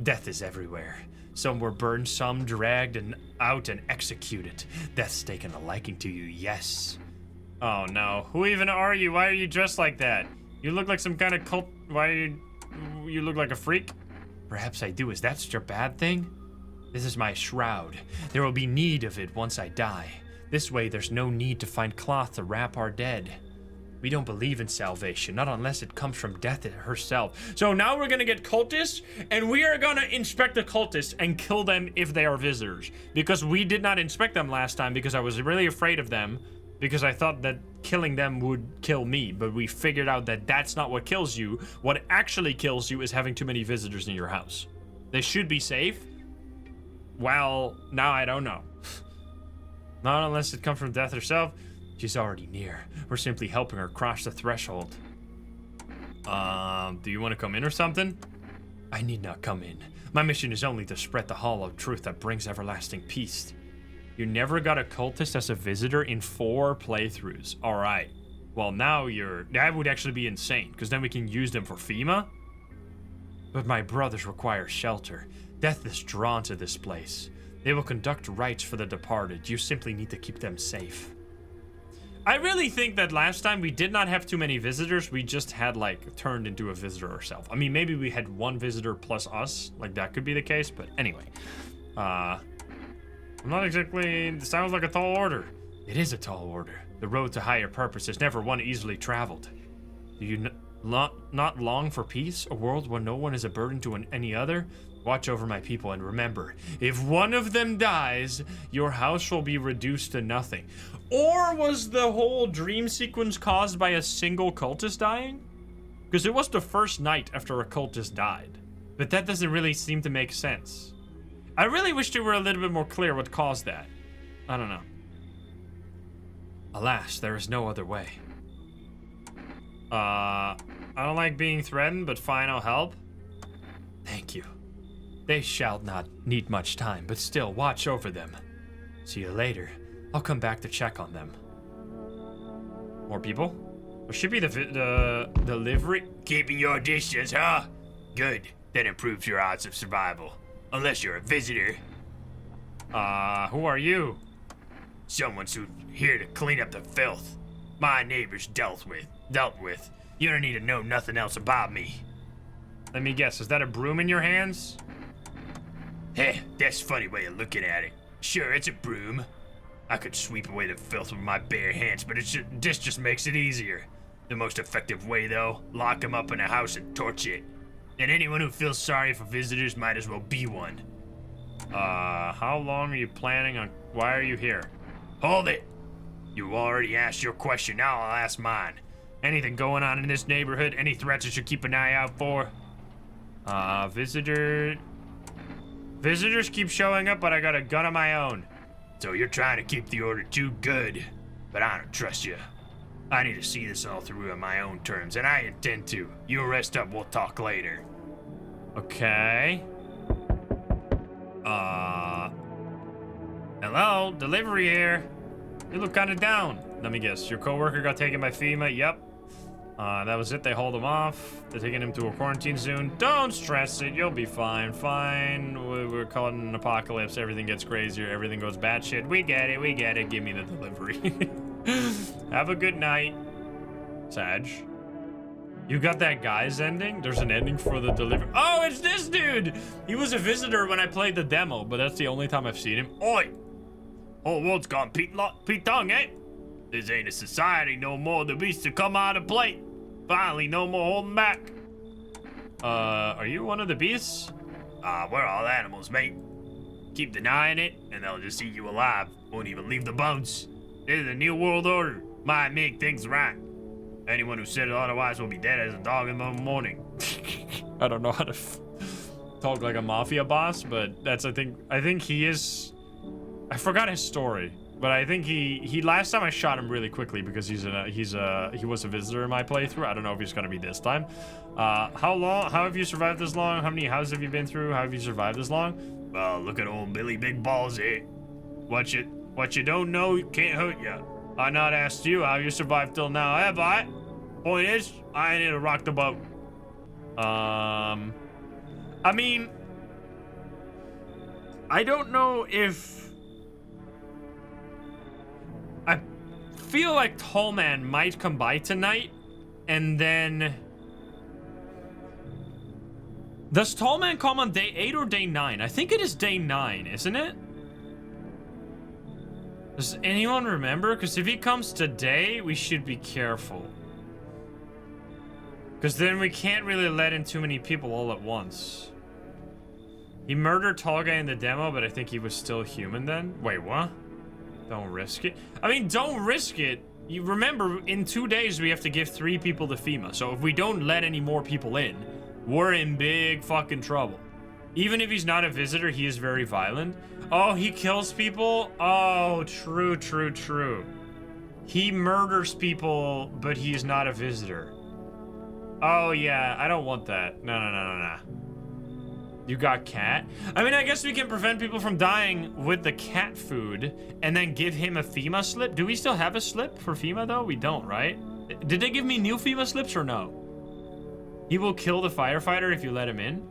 Death is everywhere. Some were burned, some dragged and out and executed. Death's taken a liking to you, yes. Oh no, who even are you? Why are you dressed like that? You look like some kind of cult. Why are you look like a freak? Perhaps I do. Is that such a bad thing? This is my shroud. There will be need of it once I die. This way, there's no need to find cloth to wrap our dead. We don't believe in salvation, not unless it comes from death herself. So now we're gonna get cultists, and we are gonna inspect the cultists and kill them if they are visitors. Because we did not inspect them last time because I was really afraid of them, because I thought that killing them would kill me, but we figured out that that's not what kills you. What actually kills you is having too many visitors in your house. They should be safe. Well, now I don't know. Not unless it comes from death herself. She's already near. We're simply helping her cross the threshold. Do you want to come in or something? I need not come in. My mission is only to spread the hollow truth that brings everlasting peace. You never got a cultist as a visitor in 4 playthroughs. Alright. Well, now that would actually be insane, because then we can use them for FEMA. But my brothers require shelter. Death is drawn to this place. They will conduct rites for the departed. You simply need to keep them safe. I really think that last time we did not have too many visitors. We just had, like, turned into a visitor ourselves. I mean, maybe we had 1 visitor plus us. Like, that could be the case. But anyway. I'm not exactly... It sounds like a tall order. It is a tall order. The road to higher purpose is never one easily traveled. Do you not long for peace? A world where no one is a burden to any other? Watch over my people and remember, if one of them dies, your house will be reduced to nothing. Or was the whole dream sequence caused by a single cultist dying? Because it was the first night after a cultist died. But that doesn't really seem to make sense. I really wish they were a little bit more clear what caused that. I don't know. Alas, there is no other way. I don't like being threatened, but fine, I'll help. Thank you. They shall not need much time, but still watch over them. See you later. I'll come back to check on them. More people? There should be the delivery. Keeping your distance, huh? Good. That improves your odds of survival. Unless you're a visitor. Who are you? Someone's here to clean up the filth. My neighbors dealt with. You don't need to know nothing else about me. Let me guess, is that a broom in your hands? Heh, that's a funny way of looking at it. Sure, it's a broom. I could sweep away the filth with my bare hands, but this just makes it easier. The most effective way, though, lock them up in a house and torch it. And anyone who feels sorry for visitors might as well be one. How long are you planning on... Why are you here? Hold it! You already asked your question, now I'll ask mine. Anything going on in this neighborhood? Any threats I should keep an eye out for? Visitors keep showing up, but I got a gun of my own. So you're trying to keep the order too good. But I don't trust you. I need to see this all through on my own terms, and I intend to. You rest up, we'll talk later. Okay. Hello? Delivery here. You look kinda down. Let me guess, your coworker got taken by FEMA? Yep. That was it. They hauled him off. They're taking him to a quarantine soon. Don't stress it. You'll be fine. Fine. We're caught in an apocalypse. Everything gets crazier. Everything goes batshit. We get it. We get it. Give me the delivery. Have a good night, Sag. You got that guy's ending? There's an ending for the delivery. Oh, it's this dude! He was a visitor when I played the demo, but that's the only time I've seen him. Oi! Whole world's gone Pete Tongue, eh? This ain't a society no more. The beasts have come out of plate. Finally, no more holding back. Are you one of the beasts? We're all animals, mate. Keep denying it, and they'll just eat you alive. Won't even leave the bones. This is a new world order. Might make things right. Anyone who said otherwise will be dead as a dog in the morning. I don't know how to talk like a mafia boss, but that's I think he is. I forgot his story, but I think he last time I shot him really quickly because he was a visitor in my playthrough. I don't know if he's gonna be this time. How have you survived this long? How many houses have you been through? How have you survived this long? Well, look at old Billy Big Balls here. What you don't know can't hurt you. I not asked you how you survived till now, have I? Point is, I ain't here to rock the boat. I mean, I don't know if I feel like Tall Man might come by tonight, and then does Tall Man come on day 8 or day 9? I think it is day 9, isn't it? Does anyone remember? Because if he comes today, we should be careful. Because then we can't really let in too many people all at once. He murdered Tall Guy in the demo, but I think he was still human then. Wait, what? Don't risk it. I mean, don't risk it. You remember, in 2 days, we have to give 3 people to FEMA. So if we don't let any more people in, we're in big fucking trouble. Even if he's not a visitor, he is very violent. Oh, he kills people? Oh, true, true, true. He murders people, but he's not a visitor. Oh, yeah, I don't want that. No. You got cat? I mean, I guess we can prevent people from dying with the cat food and then give him a FEMA slip. Do we still have a slip for FEMA, though? We don't, right? Did they give me new FEMA slips or no? He will kill the firefighter if you let him in?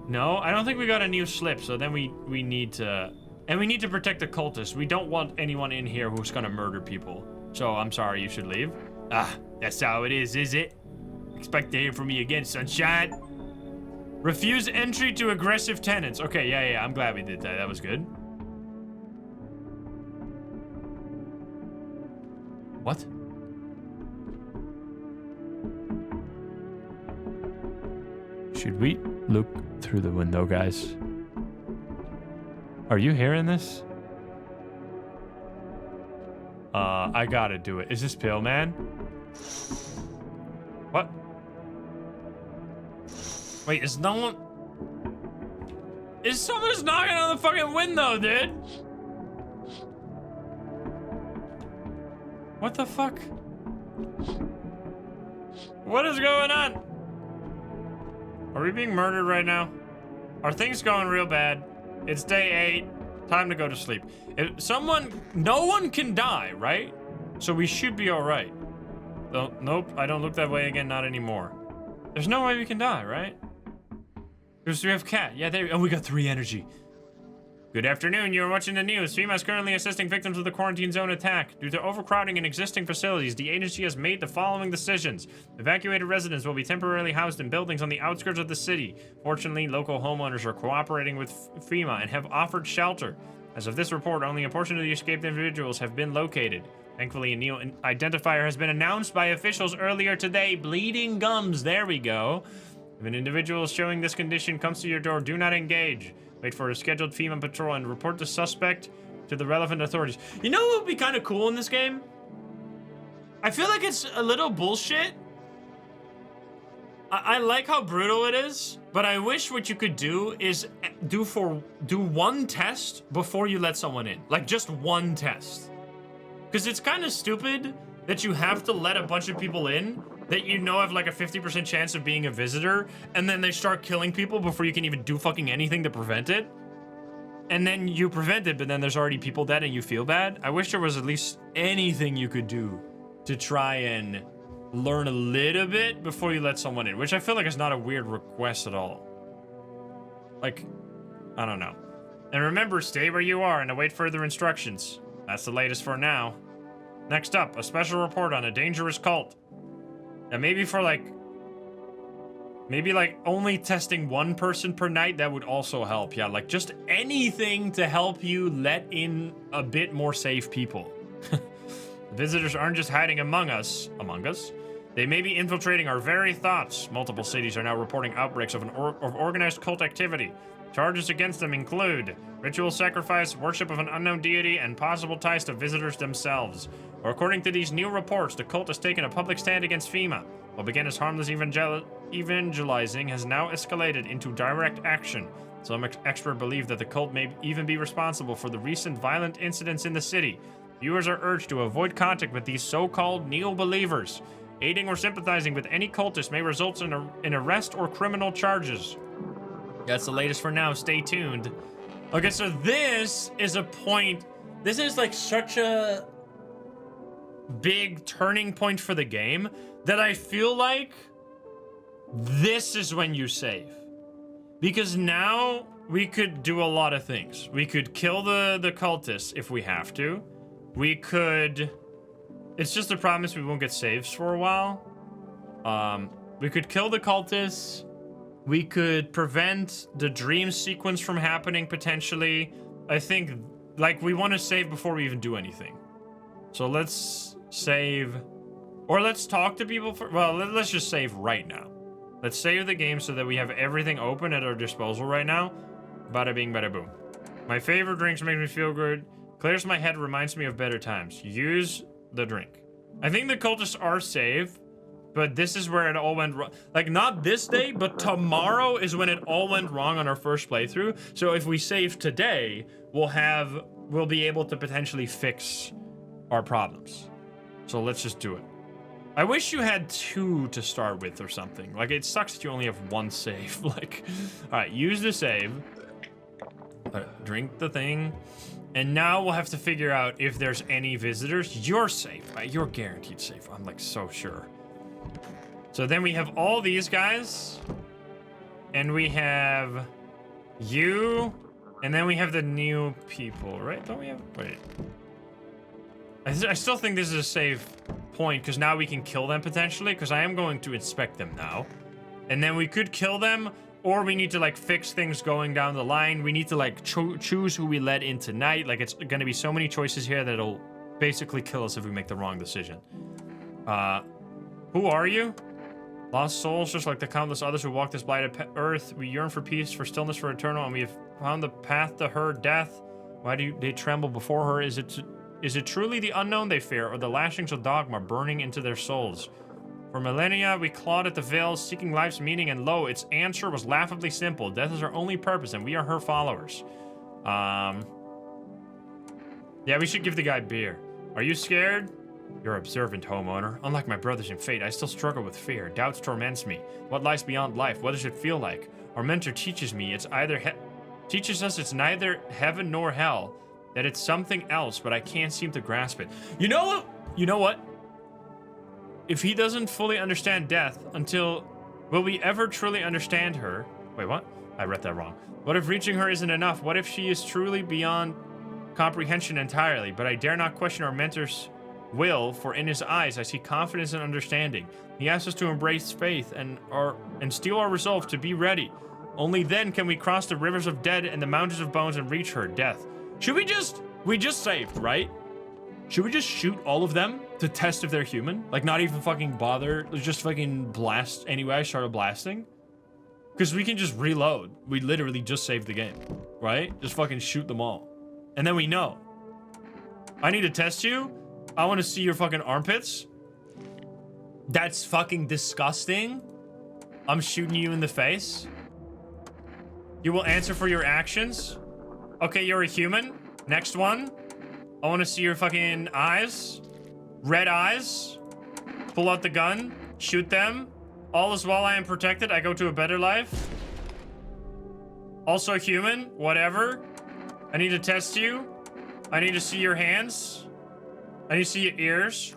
No, I don't think we got a new slip, so then we need to... And we need to protect the cultists. We don't want anyone in here who's gonna murder people. So, I'm sorry, you should leave. That's how it is it? Expect to hear from me again, sunshine. Refuse entry to aggressive tenants. Okay, yeah, I'm glad we did that. That was good. What? Should we look through the window, guys? Are you hearing this? I gotta do it. Is this Pill Man? What? Wait, is no one... Is someone's knocking on the fucking window, dude? What the fuck? What is going on? Are we being murdered right now? Are things going real bad? It's day 8. Time to go to sleep. If someone... No one can die, right? So we should be alright. Nope, I don't look that way again, not anymore. There's no way we can die, right? Because we have cat. Yeah, there. And we got 3 energy. Good afternoon. You're watching the news. FEMA is currently assisting victims of the quarantine zone attack. Due to overcrowding in existing facilities, the agency has made the following decisions. Evacuated residents will be temporarily housed in buildings on the outskirts of the city. Fortunately, local homeowners are cooperating with FEMA and have offered shelter. As of this report, only a portion of the escaped individuals have been located. Thankfully, a new identifier has been announced by officials earlier today. Bleeding gums. There we go. If an individual showing this condition comes to your door, do not engage. Wait for a scheduled FEMA patrol and report the suspect to the relevant authorities. You know what would be kind of cool in this game? I feel like it's a little bullshit. I like how brutal it is, but I wish what you could do is do one test before you let someone in. Like, just one test. Because it's kind of stupid that you have to let a bunch of people in that you know have like a 50% chance of being a visitor, and then they start killing people before you can even do fucking anything to prevent it. And then you prevent it, but then there's already people dead and you feel bad. I wish there was at least anything you could do to try and learn a little bit before you let someone in, which I feel like is not a weird request at all. Like, I don't know. And remember, stay where you are and await further instructions. That's the latest for now. Next up, a special report on a dangerous cult. And maybe for like only testing one person per night, that would also help. Yeah, like just anything to help you let in a bit more safe people. Visitors aren't just hiding among us. They may be infiltrating our very thoughts. Multiple cities are now reporting outbreaks of organized cult activity. Charges against them include ritual sacrifice, worship of an unknown deity, and possible ties to visitors themselves. Or according to these new reports, the cult has taken a public stand against FEMA. What began as harmless evangelizing has now escalated into direct action. Some experts believe that the cult may even be responsible for the recent violent incidents in the city. Viewers are urged to avoid contact with these so-called neo-believers. Aiding or sympathizing with any cultist may result in arrest or criminal charges. That's the latest for now. Stay tuned. Okay, so this is a point. This is like such a big turning point for the game that I feel like this is when you save. Because now we could do a lot of things. We could kill the cultists if we have to. We could... It's just a promise we won't get saves for a while. We could kill the cultists. We could prevent the dream sequence from happening, potentially. I think, like, we want to save before we even do anything. So let's save... Or let's talk to people for... Well, let's just save right now. Let's save the game so that we have everything open at our disposal right now. Bada bing, bada boom. My favorite drinks make me feel good. Clears my head, reminds me of better times. Use the drink. I think the cultists are safe, but this is where it all went wrong. Like, not this day, but tomorrow is when it all went wrong on our first playthrough. So if we save today, we'll be able to potentially fix our problems. So let's just do it. I wish you had 2 to start with or something. Like, it sucks that you only have 1 save. Like, all right, use the save. Drink the thing. And now we'll have to figure out if there's any visitors. You're safe, right? You're guaranteed safe. I'm like so sure. So then we have all these guys. And we have you. And then we have the new people, right? Don't we have... Wait. I still think this is a safe point, because now we can kill them potentially, because I am going to inspect them now. And then we could kill them, or we need to, like, fix things going down the line. We need to, like, choose who we let in tonight. Like, it's going to be so many choices here that it'll basically kill us if we make the wrong decision. Who are you? Lost souls, just like the countless others who walk this blighted earth. We yearn for peace, for stillness, for eternal, and we have found the path to her death. Why do they tremble before her? Is it truly the unknown they fear, or the lashings of dogma burning into their souls? For millennia, we clawed at the veils, seeking life's meaning, and lo, its answer was laughably simple. Death is our only purpose, and we are her followers. Yeah, we should give the guy beer. Are you scared? You're observant, homeowner. Unlike my brothers in fate, I still struggle with fear. Doubts torments me. What lies beyond life? What does it feel like? Our mentor teaches me it's neither heaven nor hell. That it's something else, but I can't seem to grasp it. You know what? If he doesn't fully understand death will we ever truly understand her? Wait, what? I read that wrong. What if reaching her isn't enough? What if she is truly beyond comprehension entirely? But I dare not question our mentor's will, for in his eyes I see confidence and understanding. He asks us to embrace faith and steel our resolve to be ready. Only then can we cross the rivers of dead and the mountains of bones and reach her, death. Should we just saved, right? Should we just shoot all of them to test if they're human? Like, not even fucking bother, just fucking blast anyway. I started blasting. Because we can just reload. We literally just saved the game, right? Just fucking shoot them all. And then we know. I need to test you. I want to see your fucking armpits. That's fucking disgusting. I'm shooting you in the face. You will answer for your actions. Okay, you're a human. Next one. I want to see your fucking eyes. Red eyes. Pull out the gun. Shoot them. All is well, I am protected. I go to a better life. Also human. Whatever. I need to test you. I need to see your hands. I need to see your ears.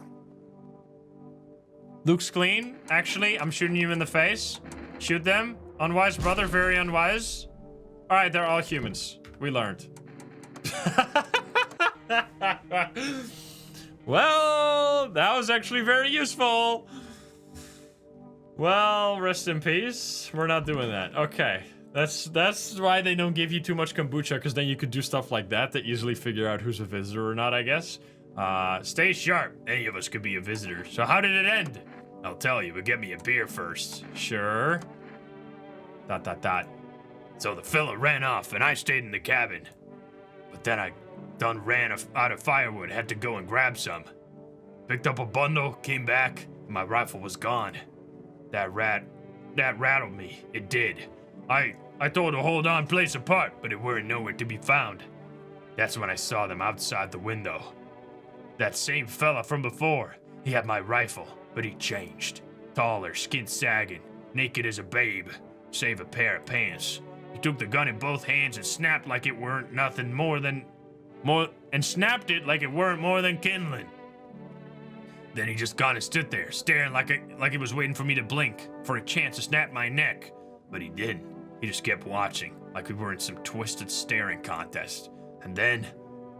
Looks clean. Actually, I'm shooting you in the face. Shoot them. Unwise brother, very unwise. All right, they're all humans. We learned. Well, that was actually very useful. Well, rest in peace. We're not doing that. Okay. That's why they don't give you too much kombucha, because then you could do stuff like that to easily figure out who's a visitor or not, I guess. Stay sharp. Any of us could be a visitor. So how did it end? I'll tell you, but get me a beer first. Sure. ... So the fella ran off, and I stayed in the cabin. But then I done ran out of firewood, had to go and grab some. Picked up a bundle, came back, and my rifle was gone. That rattled me. It did. I told to hold on place apart, but it weren't nowhere to be found. That's when I saw them outside the window. That same fella from before. He had my rifle, but he changed. Taller, skin sagging, naked as a babe, save a pair of pants. He took the gun in both hands and snapped like it weren't nothing more than kindling. Then he just gone and stood there, staring like he was waiting for me to blink, for a chance to snap my neck. But he didn't. He just kept watching, like we were in some twisted staring contest. And then,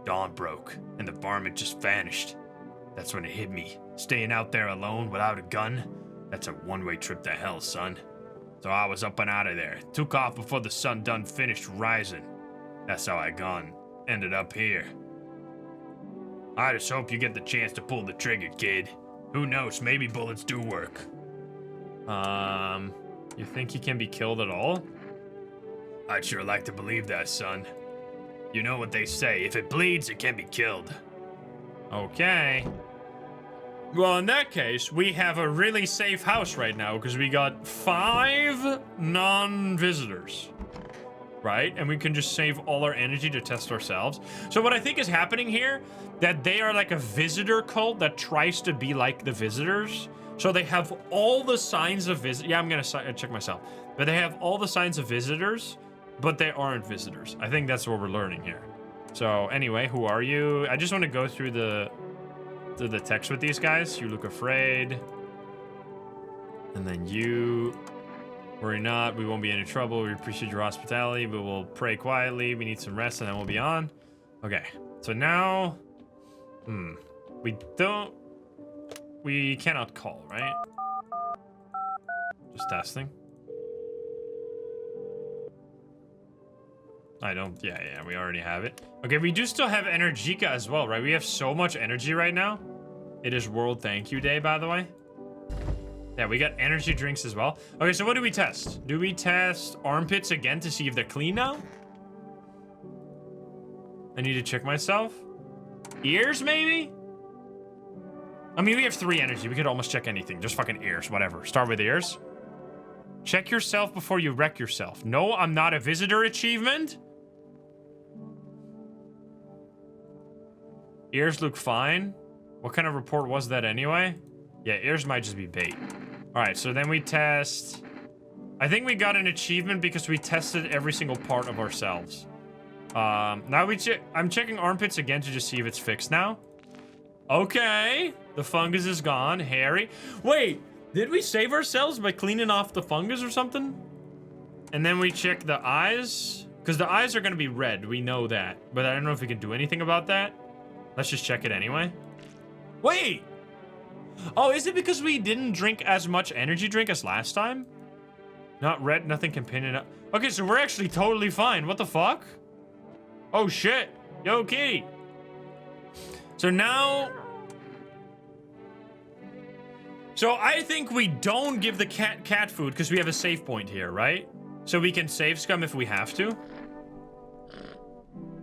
dawn broke, and the varmint just vanished. That's when it hit me. Staying out there alone without a gun, that's a one-way trip to hell, son. So I was up and out of there. Took off before the sun done finished rising. That's how I ended up here. I just hope you get the chance to pull the trigger, kid. Who knows, maybe bullets do work. You think he can be killed at all? I'd sure like to believe that, son. You know what they say, if it bleeds, it can be killed. Okay. Well, in that case, we have a really safe house right now, because we got 5 non-visitors. Right? And we can just save all our energy to test ourselves. So what I think is happening here, that they are like a visitor cult that tries to be like the visitors. So they have all the signs of yeah, I'm gonna check myself. But they have all the signs of visitors, but they aren't visitors. I think that's what we're learning here. So anyway, who are you? I just want to go through the text with these guys. You look afraid. And then you... Worry not, we won't be in any trouble. We appreciate your hospitality, but we'll pray quietly. We need some rest and then we'll be on. Okay, so now... We cannot call, right? Just testing. Yeah, we already have it. Okay, we do still have Energica as well, right? We have so much energy right now. It is World Thank You Day, by the way. Yeah, we got energy drinks as well. Okay, so what do we test? Do we test armpits again to see if they're clean now? I need to check myself. Ears, maybe? I mean, we have 3 energy. We could almost check anything. Just fucking ears, whatever. Start with ears. Check yourself before you wreck yourself. No, I'm not a visitor achievement. Ears look fine. What kind of report was that anyway? Yeah, ears might just be bait. All right, so then we test... I think we got an achievement because we tested every single part of ourselves. Now I'm checking armpits again to just see if it's fixed now. Okay, the fungus is gone. Hairy. Wait, did we save ourselves by cleaning off the fungus or something? And then we check the eyes, because the eyes are going to be red. We know that, but I don't know if we can do anything about that. Let's just check it anyway. Wait. Oh, is it because we didn't drink as much energy drink as last time? Not red, nothing can pin it up. Okay, so we're actually totally fine. What the fuck? Oh shit. Yo, kitty. So now... So I think we don't give the cat food because we have a save point here, right? So we can save scum if we have to.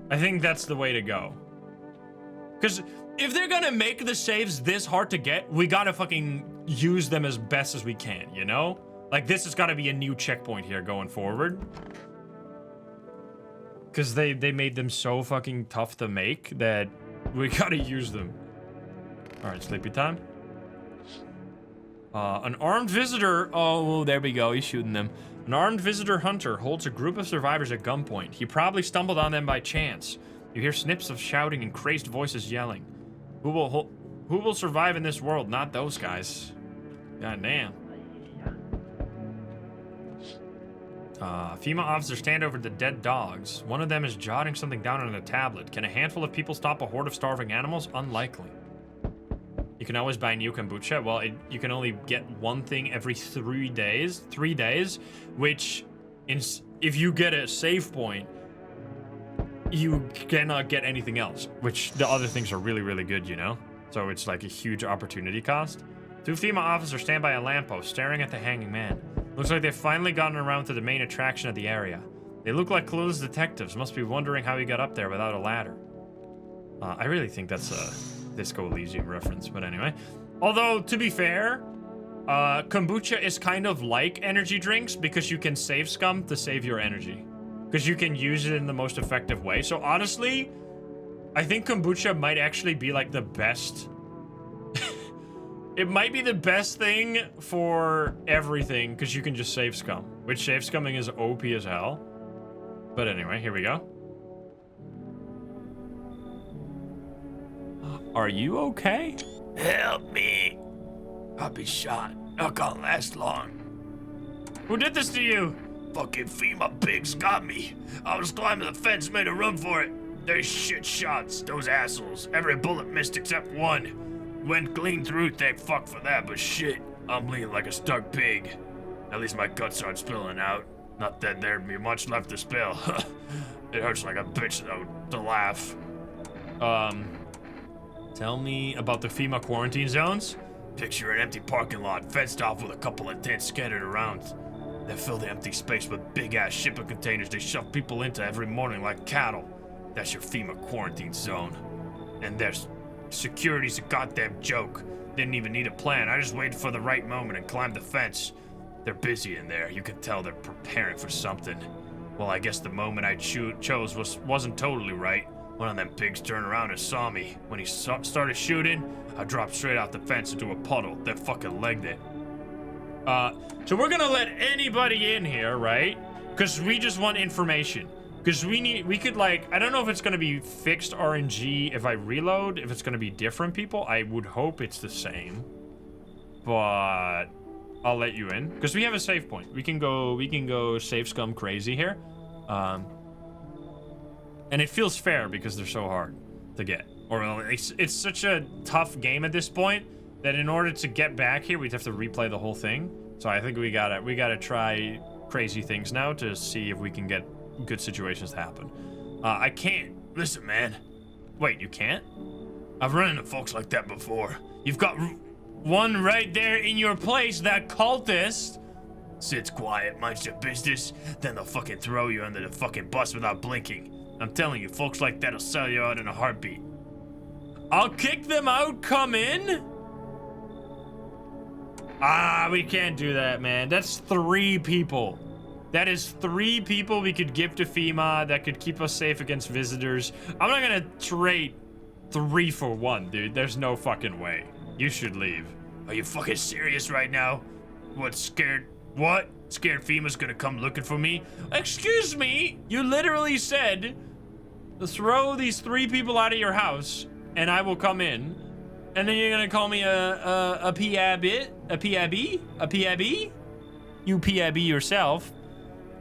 I think that's the way to go. Because if they're gonna make the saves this hard to get, we gotta fucking use them as best as we can, you know? Like, this has gotta be a new checkpoint here going forward. Because they made them so fucking tough to make that we gotta use them. Alright, sleepy time. An armed visitor... Oh, there we go, he's shooting them. An armed visitor hunter holds a group of survivors at gunpoint. He probably stumbled on them by chance. You hear snips of shouting and crazed voices yelling. Who will survive in this world? Not those guys. God damn. FEMA officers stand over the dead dogs. One of them is jotting something down on a tablet. Can a handful of people stop a horde of starving animals? Unlikely. You can always buy new kombucha. Well, you can only get one thing every 3 days. 3 days, which, if you get a save point, you cannot get anything else, which the other things are really, really good, you know? So it's like a huge opportunity cost. 2 FEMA officers stand by a lamppost, staring at the hanging man. Looks like they've finally gotten around to the main attraction of the area. They look like clueless detectives, must be wondering how he got up there without a ladder. I really think that's a Disco Elysium reference, but anyway. Although, to be fair, kombucha is kind of like energy drinks because you can save scum to save your energy. Because you can use it in the most effective way. So honestly, I think kombucha might actually be like the best. It might be the best thing for everything because you can just save scum. Which save scumming is OP as hell. But anyway, here we go. Are you okay? Help me. I'll be shot. Not gonna last long. Who did this to you? Fucking FEMA pigs got me. I was climbing the fence, made a run for it. They're shit shots, those assholes. Every bullet missed except one. Went clean through, thank fuck for that, but shit, I'm bleeding like a stuck pig. At least my guts aren't spilling out. Not that there'd be much left to spill. It hurts like a bitch though, to laugh. Tell me about the FEMA quarantine zones. Picture an empty parking lot, fenced off with a couple of tents scattered around. They fill the empty space with big-ass shipping containers they shove people into every morning like cattle. That's your FEMA quarantine zone. And there's security's a goddamn joke. Didn't even need a plan. I just waited for the right moment and climbed the fence. They're busy in there. You can tell they're preparing for something. Well, I guess the moment I chose wasn't totally right. One of them pigs turned around and saw me. When he started shooting, I dropped straight off the fence into a puddle, then fucking legged it. So we're gonna let anybody in here, right? Because we just want information. Because we could like, I don't know if it's gonna be fixed RNG if I reload, if it's gonna be different people. I would hope it's the same. But I'll let you in. Because we have a save point. We can go save scum crazy here. And it feels fair because they're so hard to get. Or it's such a tough game at this point that in order to get back here, we'd have to replay the whole thing. So I think we gotta try crazy things now to see if we can get good situations to happen. I can't. Listen, man. Wait, you can't? I've run into folks like that before. You've got one right there in your place, that cultist. Sits quiet, minds your business, then they'll fucking throw you under the fucking bus without blinking. I'm telling you, folks like that'll sell you out in a heartbeat. I'll kick them out, come in? Ah, we can't do that, man. That's 3 people. That is 3 people we could give to FEMA that could keep us safe against visitors. I'm not gonna trade 3 for 1, dude. There's no fucking way. You should leave. Are you fucking serious right now? What, scared? What? Scared FEMA's gonna come looking for me? Excuse me? You literally said, throw these 3 people out of your house, and I will come in. And then you're gonna call me a PIB? A PIB? A PIB? You PIB yourself.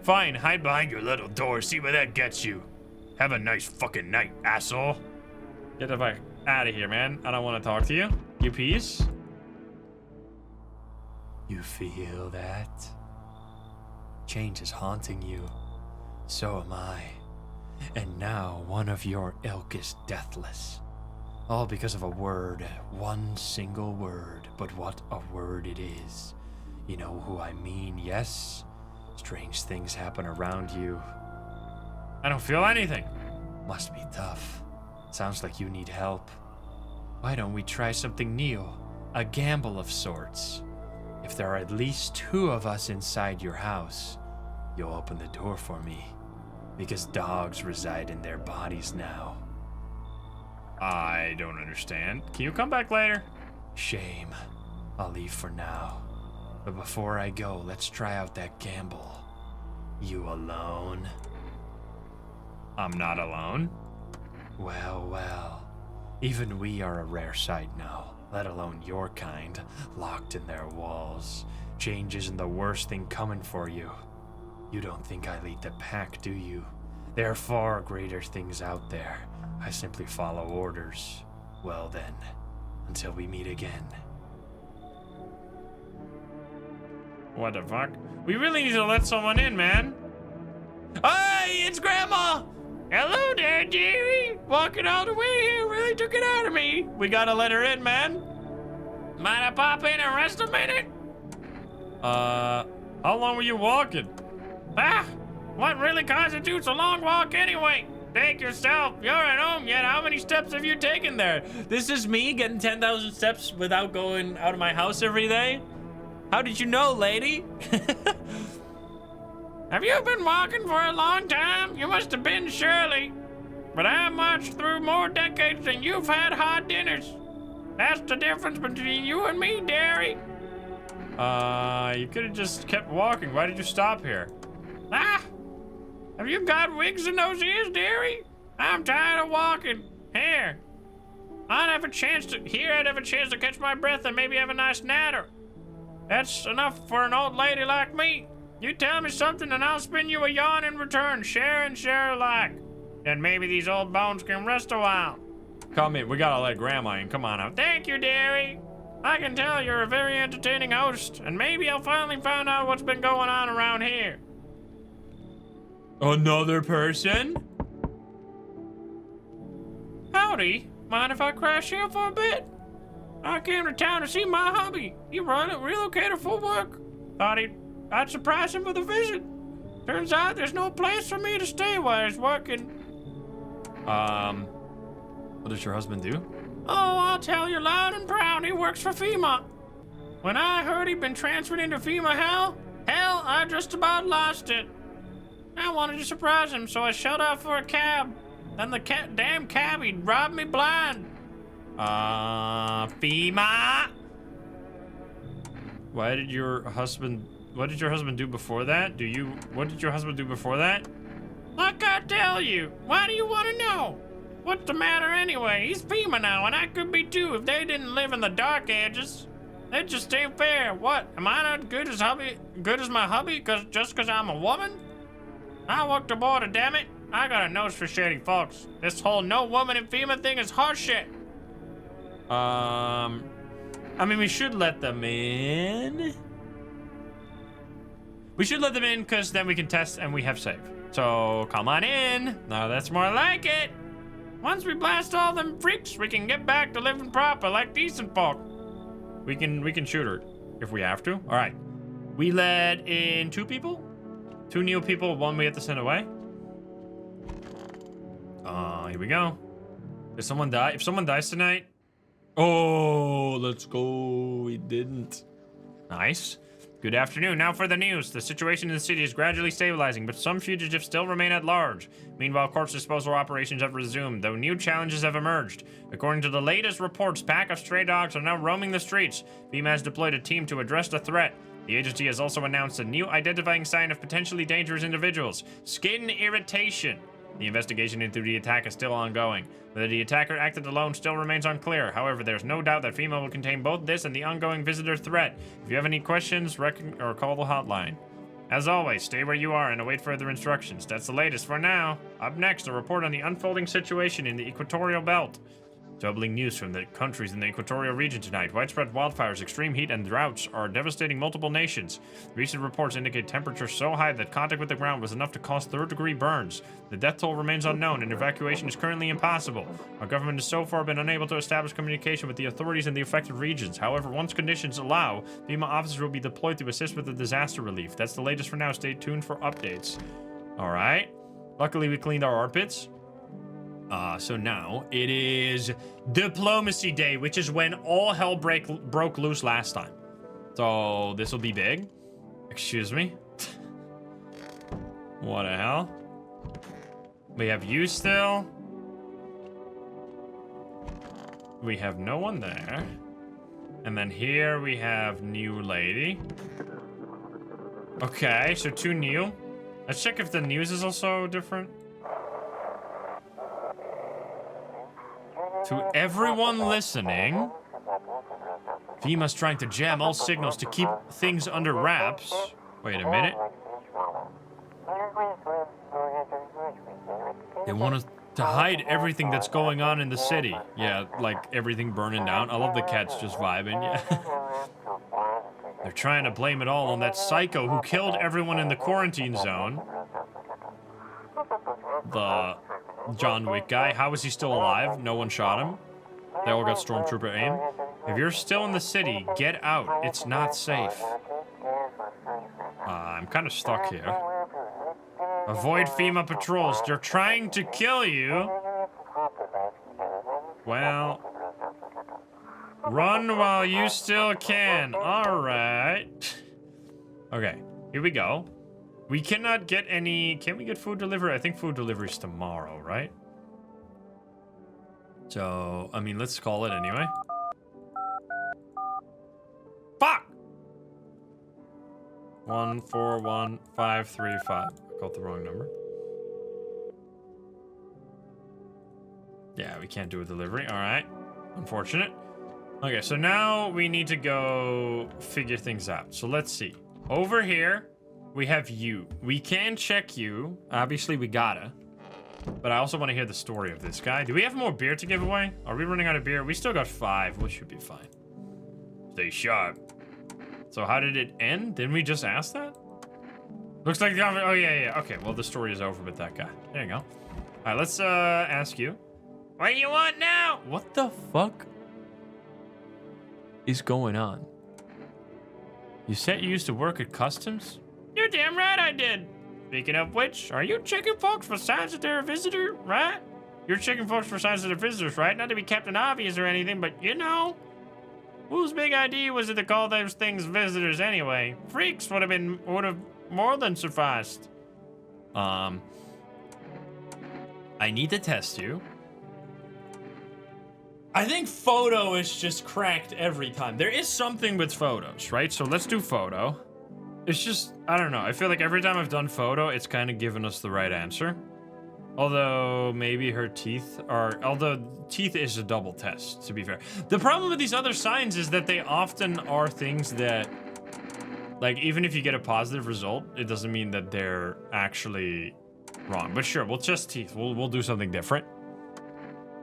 Fine, hide behind your little door, see where that gets you. Have a nice fucking night, asshole. Get the fuck out of here, man. I don't want to talk to you. You peace? You feel that? Change is haunting you. So am I. And now one of your ilk is deathless. All because of a word, one single word, but what a word it is. You know who I mean, yes? Strange things happen around you. I don't feel anything. Must be tough. Sounds like you need help. Why don't we try something new? A gamble of sorts. If there are at least 2 of us inside your house, you'll open the door for me. Because dogs reside in their bodies now. I don't understand. Can you come back later? Shame. I'll leave for now. But before I go, let's try out that gamble. You alone? I'm not alone. Well, well. Even we are a rare sight now. let alone your kind, locked in their walls. Change isn't the worst thing coming for you. You don't think I lead the pack, do you? There are far greater things out there. I simply follow orders. Well then, until we meet again. What the fuck? We really need to let someone in, man. Hey, it's Grandma! Hello there, dearie. Walking all the way here really took it out of me. We gotta let her in, man. Might I pop in and rest a minute? How long were you walking? What really constitutes a long walk anyway? Take yourself. You're at home yet. How many steps have you taken there? This is me getting 10,000 steps without going out of my house every day? How did you know, lady? Have you been walking for a long time? You must have been, surely. But I marched through more decades than you've had hot dinners. That's the difference between you and me, dearie. You could have just kept walking. Why did you stop here? Have you got wigs in those ears, dearie? I'm tired of walking. Here. I'd have a chance to catch my breath and maybe have a nice natter. That's enough for an old lady like me. You tell me something and I'll spin you a yarn in return. Share and share alike. Then maybe these old bones can rest a while. Come in. We gotta let Grandma in. Come on out. Thank you, dearie. I can tell you're a very entertaining host, and maybe I'll finally find out what's been going on around here. Another person? Howdy. Mind if I crash here for a bit? I came to town to see my hubby. He relocated for work. Thought I'd surprise him with a visit. Turns out there's no place for me to stay while he's working. What does your husband do? Oh, I'll tell you loud and proud, he works for FEMA. When I heard he'd been transferred into FEMA hell, I just about lost it. I wanted to surprise him, so I shut off for a cab. Then the damn cabbie robbed me blind. FEMA? What did your husband do before that? What did your husband do before that? Like I tell you, why do you want to know? What's the matter anyway? He's FEMA now, and I could be too if they didn't live in the dark ages. It just ain't fair. What? Am I not good as my hubby just cause I'm a woman? I worked aboard, damn it. I got a nose for shady folks. This whole no woman in FEMA thing is horseshit. I mean, we should let them in. We should let them in because then we can test and we have save. So come on in. Now that's more like it. Once we blast all them freaks, we can get back to living proper like decent folk. We can shoot her if we have to. All right. We let in 2 people. 2 new people, 1 we have to send away. Here we go. Did someone die? If someone dies tonight. Oh, let's go. We didn't. Nice. Good afternoon. Now for the news. The situation in the city is gradually stabilizing, but some fugitives still remain at large. Meanwhile, corpse disposal operations have resumed, though new challenges have emerged. According to the latest reports, a pack of stray dogs are now roaming the streets. FEMA has deployed a team to address the threat. The agency has also announced a new identifying sign of potentially dangerous individuals: skin irritation. The investigation into the attack is still ongoing. Whether the attacker acted alone still remains unclear. However, there's no doubt that FEMA will contain both this and the ongoing visitor threat. If you have any questions, or call the hotline. As always, stay where you are and await further instructions. That's the latest for now. Up next, a report on the unfolding situation in the equatorial belt. Doubling news from the countries in the equatorial region tonight. Widespread wildfires, extreme heat, and droughts are devastating multiple nations. Recent reports indicate temperatures so high that contact with the ground was enough to cause third-degree burns. The death toll remains unknown, and evacuation is currently impossible. Our government has so far been unable to establish communication with the authorities in the affected regions. However, once conditions allow, FEMA officers will be deployed to assist with the disaster relief. That's the latest for now. Stay tuned for updates. All right. Luckily, we cleaned our armpits. So now it is Diplomacy Day, which is when all hell broke loose last time. So this will be big. Excuse me. What the hell? We have you still. We have no one there. And then here we have new lady. Okay, so 2 new. Let's check if the news is also different. To everyone listening, FEMA's trying to jam all signals to keep things under wraps. Wait a minute. They want us to hide everything that's going on in the city. Yeah, like everything burning down. I love the cats just vibing. Yeah. They're trying to blame it all on that psycho who killed everyone in the quarantine zone. The John Wick guy. How is he still alive? No one shot him. They all got stormtrooper aim. If you're still in the city, get out. It's not safe. I'm kind of stuck here. Avoid FEMA patrols. They're trying to kill you. Well, run while you still can. All right. Okay, here we go. We cannot get any... Can we get food delivery? I think food delivery is tomorrow, right? So, I mean, let's call it anyway. Fuck! 141535. I called the wrong number. Yeah, we can't do a delivery. All right. Unfortunate. Okay, so now we need to go figure things out. So let's see. Over here, we have you. We can check you. Obviously, we gotta. But I also want to hear the story of this guy. Do we have more beer to give away? Are we running out of beer? We still got 5. We should be fine. Stay sharp. So how did it end? Didn't we just ask that? Looks like the... Oh, yeah. Okay, well, the story is over with that guy. There you go. All right, let's ask you. What do you want now? What the fuck is going on? You said you used to work at customs? You're damn right I did. Speaking of which, are you checking folks for signs that they're a visitor, right? You're checking folks for signs that they're visitors, right? Not to be Captain Obvious or anything, but you know. Whose big idea was it to call those things visitors anyway? Freaks would have more than sufficed. I need to test you. I think photo is just cracked every time. There is something with photos, right? So let's do photo. It's just, I don't know. I feel like every time I've done photo, it's kind of given us the right answer. Although maybe her teeth are, although teeth is a double test, to be fair. The problem with these other signs is that they often are things that, like, even if you get a positive result, it doesn't mean that they're actually wrong. But sure, we'll test teeth. We'll do something different.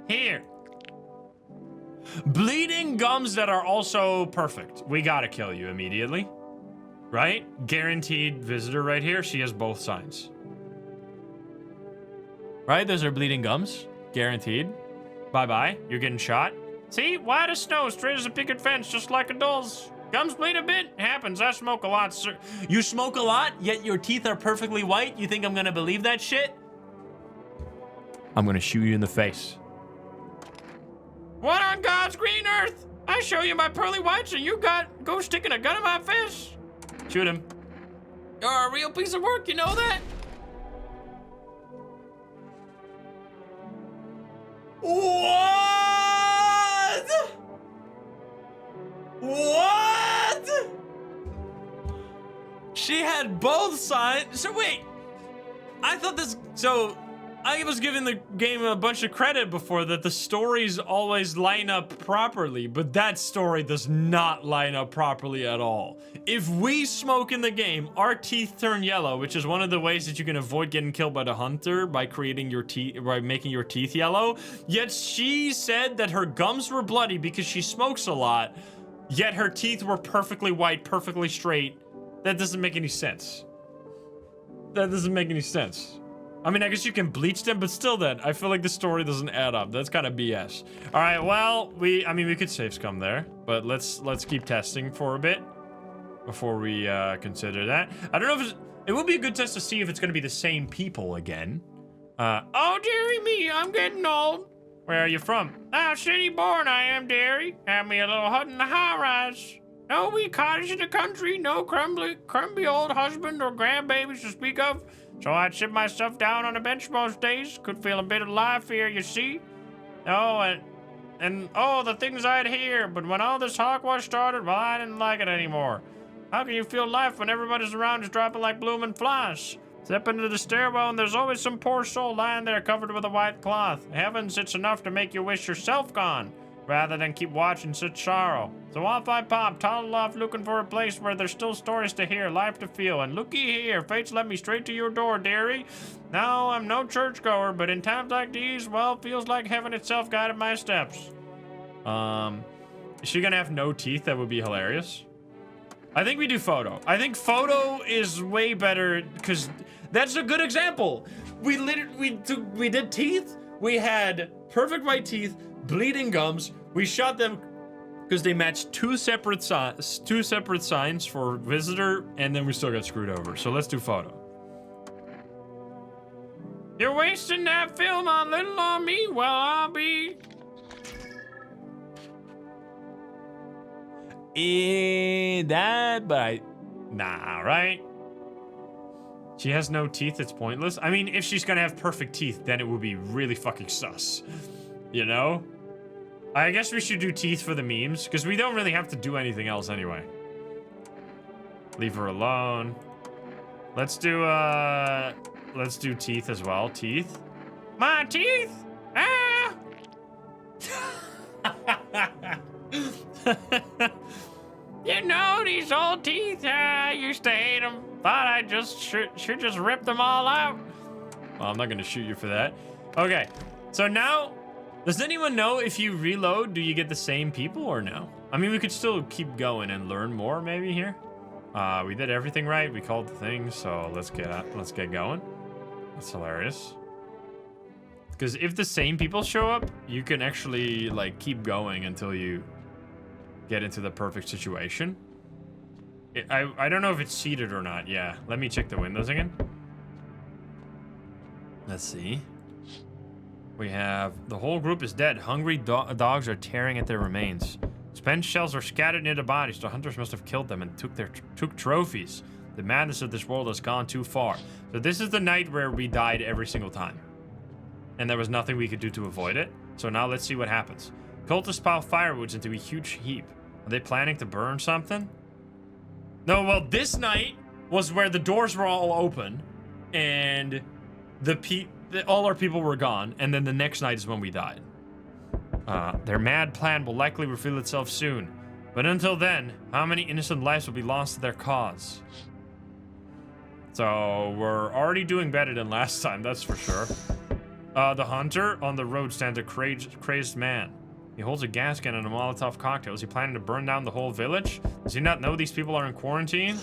Here. Bleeding gums that are also perfect. We gotta kill you immediately. Right? Guaranteed visitor right here. She has both signs. Right? Those are bleeding gums. Guaranteed. Bye-bye. You're getting shot. See? White as snow, straight as a picket fence, just like adults. Gums bleed a bit. Happens. I smoke a lot, sir. You smoke a lot, yet your teeth are perfectly white? You think I'm gonna believe that shit? I'm gonna shoot you in the face. What on God's green earth? I show you my pearly whites and you go sticking a gun in my face? Shoot him. You're a real piece of work, you know that? What? What? She had both sides. So wait, I thought this, so I was giving the game a bunch of credit before that the stories always line up properly, but that story does not line up properly at all. If we smoke in the game, our teeth turn yellow, which is one of the ways that you can avoid getting killed by the hunter by creating your teeth, by making your teeth yellow. Yet she said that her gums were bloody because she smokes a lot, yet her teeth were perfectly white, perfectly straight. That doesn't make any sense. That doesn't make any sense. I mean, I guess you can bleach them, but still then, I feel like the story doesn't add up. That's kind of BS. All right, well, we could save scum there, but let's keep testing for a bit before we consider that. I don't know if it would be a good test to see if it's going to be the same people again. Oh, dearie me, I'm getting old. Where are you from? Ah, city born I am, dearie. Have me a little hut in the high rise. No wee cottage in the country, no crumbly old husband or grandbabies to speak of. So I'd sit myself down on a bench most days. Could feel a bit of life here, you see. Oh, and the things I'd hear. But when all this hogwash started, well, I didn't like it anymore. How can you feel life when everybody's around just dropping like blooming flies? Step into the stairwell and there's always some poor soul lying there covered with a white cloth. Heavens, it's enough to make you wish yourself gone. rather than keep watching such sorrow. So off I pop, toddle off looking for a place where there's still stories to hear, life to feel, and looky here, fate's led me straight to your door, dearie. Now, I'm no churchgoer, but in times like these, well, feels like heaven itself guided my steps. Is she gonna have no teeth? That would be hilarious. I think we do photo. I think photo is way better because that's a good example. We did teeth. We had perfect white teeth, bleeding gums. We shot them because they matched two separate signs for visitor, and then we still got screwed over. So let's do photo. You're wasting that film on little on me. Well, I'll be. Nah, right? She has no teeth, it's pointless. I mean, if she's gonna have perfect teeth, then it would be really fucking sus. You know? I guess we should do teeth for the memes, because we don't really have to do anything else anyway. Leave her alone. Let's do teeth as well. Teeth. My teeth! Ah! You know, these old teeth, I used to hate them. Thought I should just rip them all out. Well, I'm not gonna shoot you for that. Okay, so now, does anyone know if you reload, do you get the same people or no? I mean, we could still keep going and learn more maybe here. We did everything right. We called the thing, so let's get going. That's hilarious. Because if the same people show up, you can actually like keep going until you get into the perfect situation. I don't know if it's seated or not. Yeah, let me check the windows again. Let's see. We have the whole group is dead. Hungry dogs are tearing at their remains. Spent shells are scattered near the bodies. The hunters must have killed them and took trophies. The madness of this world has gone too far. So this is the night where we died every single time, and there was nothing we could do to avoid it. So now let's see what happens. Cultists pile firewoods into a huge heap. Are they planning to burn something? No, well, this night was where the doors were all open, and all our people were gone, and then the next night is when we died. Their mad plan will likely reveal itself soon. But until then, how many innocent lives will be lost to their cause? So, we're already doing better than last time, that's for sure. The hunter on the road stands a crazed man. He holds a gas can and a Molotov cocktail. Is he planning to burn down the whole village? Does he not know these people are in quarantine?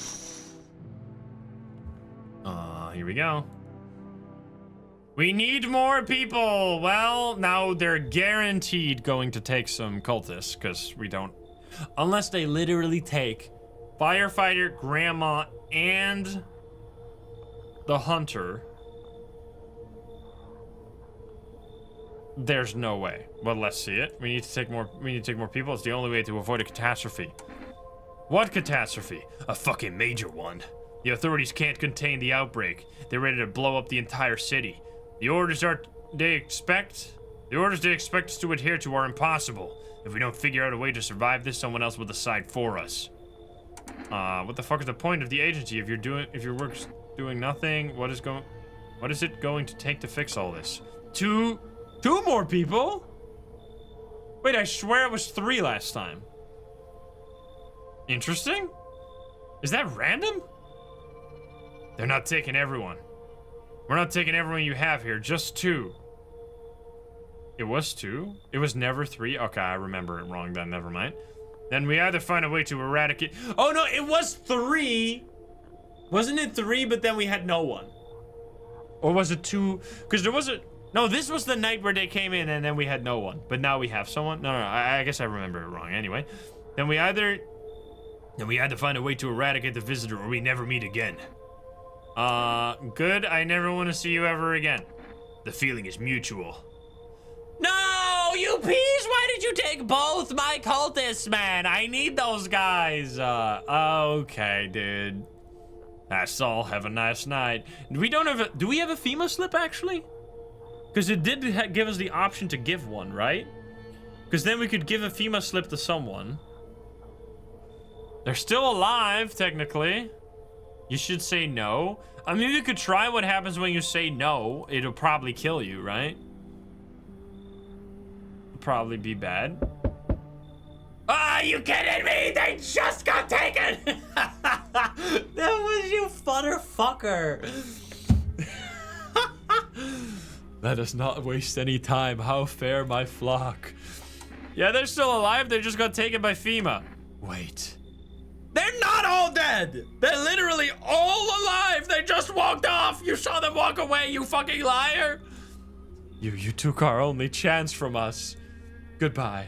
Here we go. We need more people. Well, now they're guaranteed going to take some cultists, because we don't... Unless they literally take firefighter, grandma, and the hunter. There's no way. Well, let's see it. We need to take more people. It's the only way to avoid a catastrophe. What catastrophe? A fucking major one. The authorities can't contain the outbreak. They're ready to blow up the entire city. The orders they expect us to adhere to are impossible. If we don't figure out a way to survive this, someone else will decide for us. What the fuck is the point of the agency if your work's doing nothing? What is it going to take to fix all this? Two more people? Wait, I swear it was 3 last time. Interesting. Is that random? They're not taking everyone. We're not taking everyone you have here, just 2. It was 2? It was never 3? Okay, I remember it wrong then, never mind. Then we either find a way to eradicate... Oh no, it was 3! Wasn't it 3, but then we had no one? Or was it 2? Because there was a... No, this was the night where they came in and then we had no one. But now we have someone? No, I guess I remember it wrong. Anyway, then we either find a way to eradicate the visitor or we never meet again. Good. I never want to see you ever again. The feeling is mutual. No, you peas! Why did you take both my cultists, man? I need those guys. Okay, dude. That's all. Have a nice night. Do we have a FEMA slip, actually? Because it did give us the option to give one, right? Because then we could give a FEMA slip to someone. They're still alive, technically. You should say no. I mean, you could try what happens when you say no. It'll probably kill you, right? It'll probably be bad. Ah, you kidding me? They just got taken! That was you motherfucker. Let us not waste any time. How fare my flock? Yeah, they're still alive. They just got taken by FEMA. Wait. They're not all dead. They're literally all alive. They just walked off. You saw them walk away, you fucking liar. You took our only chance from us. Goodbye.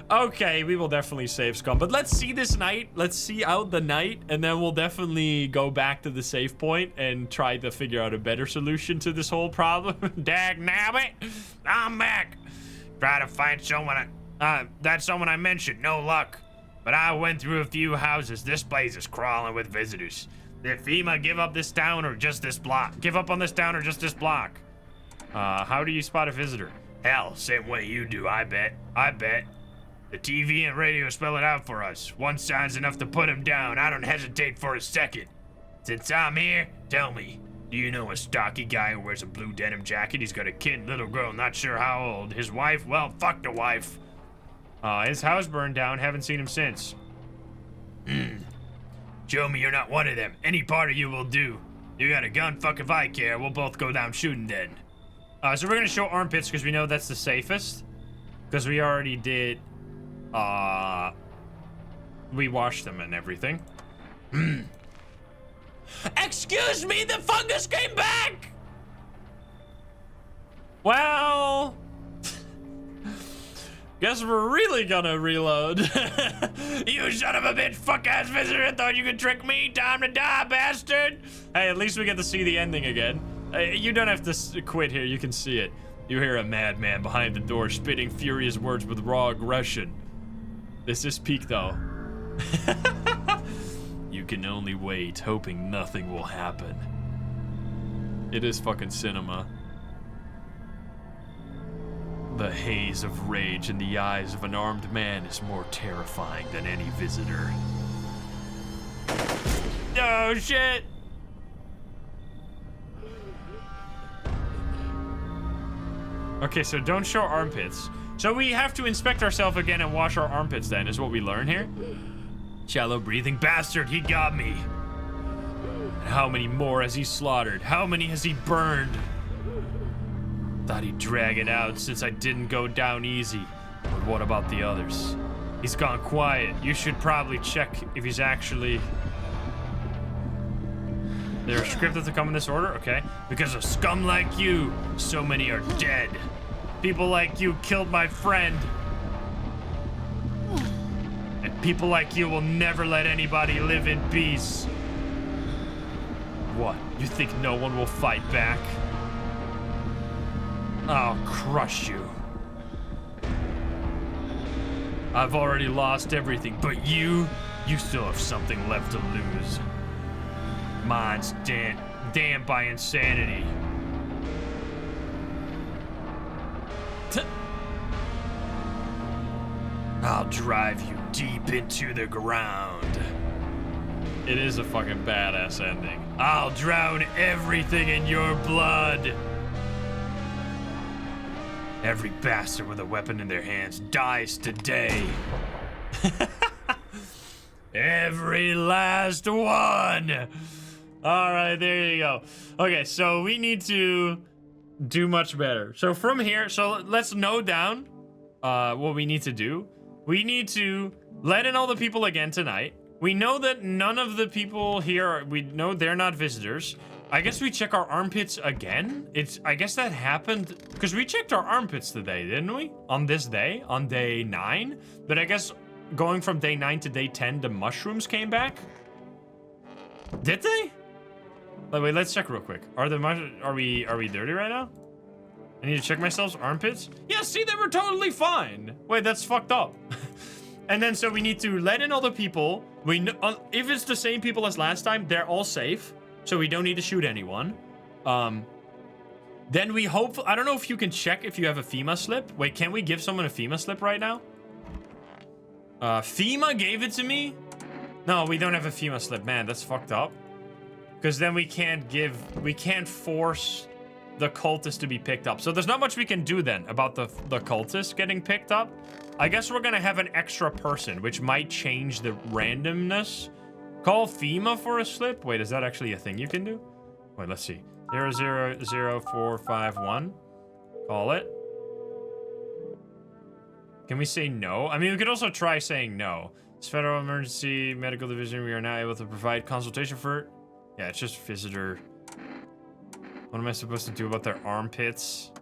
Okay, we will definitely save Scum, but let's see this night. Let's see out the night, and then we'll definitely go back to the save point and try to figure out a better solution to this whole problem. Dag nabbit, I'm back. Try to find someone. That's someone I mentioned. No luck. But I went through a few houses. This place is crawling with visitors. Did FEMA give up this town or just this block? Give up on this town or just this block? How do you spot a visitor? Hell, same way you do, I bet. I bet. The TV and radio spell it out for us. One sign's enough to put him down. I don't hesitate for a second. Since I'm here, tell me, do you know a stocky guy who wears a blue denim jacket? He's got a kid, little girl, not sure how old. His wife, well, fuck the wife. His house burned down. Haven't seen him since. Show me you're not one of them. Any part of you will do. You got a gun, fuck if I care. We'll both go down shooting then. So we're gonna show armpits because we know that's the safest. Because we already did, we washed them and everything. Excuse me, the fungus came back! Well, guess we're really gonna reload. You son of a bitch, fuck-ass visitor. Thought you could trick me? Time to die, bastard. Hey, at least we get to see the ending again. You don't have to quit here, you can see it. You hear a madman behind the door spitting furious words with raw aggression. This is peak though. You can only wait, hoping nothing will happen. It is fucking cinema. The haze of rage in the eyes of an armed man is more terrifying than any visitor. Oh shit! Okay, so don't show armpits. So we have to inspect ourselves again and wash our armpits then, is what we learn here. Shallow breathing bastard, he got me. And how many more has he slaughtered? How many has he burned? Thought he'd drag it out since I didn't go down easy. But what about the others? He's gone quiet. You should probably check if he's actually... They're scripted to come in this order? Okay. Because of scum like you, so many are dead. People like you killed my friend. And people like you will never let anybody live in peace. What? You think no one will fight back? I'll crush you. I've already lost everything, but you still have something left to lose. Mine's damned by insanity. I'll drive you deep into the ground. It is a fucking badass ending. I'll drown everything in your blood. Every bastard with a weapon in their hands dies today. Every last one. All right, there you go. Okay, so we need to do much better. So from here, so let's note down what we need to do. We need to let in all the people again tonight. We know that none of the people here, we know they're not visitors. I guess we check our armpits again. I guess that happened because we checked our armpits today, didn't we? On this day, on day 9. But I guess going from day 9 to day 10, the mushrooms came back. Did they? Wait, let's check real quick. Are we dirty right now? I need to check myself armpits. Yeah, see, they were totally fine. Wait, that's fucked up. And then so we need to let in all the people. We know, if it's the same people as last time, they're all safe. So we don't need to shoot anyone. Then we hope, I don't know if you can check if you have a FEMA slip. Wait, can we give someone a FEMA slip right now? FEMA gave it to me? No, we don't have a FEMA slip. Man, that's fucked up. Because then we can't force the cultist to be picked up. So there's not much we can do then about the cultist getting picked up. I guess we're gonna have an extra person, which might change the randomness. Call FEMA for a slip. Wait, is that actually a thing you can do? Wait, let's see. 000451. Call it. Can we say no? I mean, we could also try saying no. It's Federal Emergency Medical Division. We are now able to provide consultation for... Yeah, it's just visitor. What am I supposed to do about their armpits?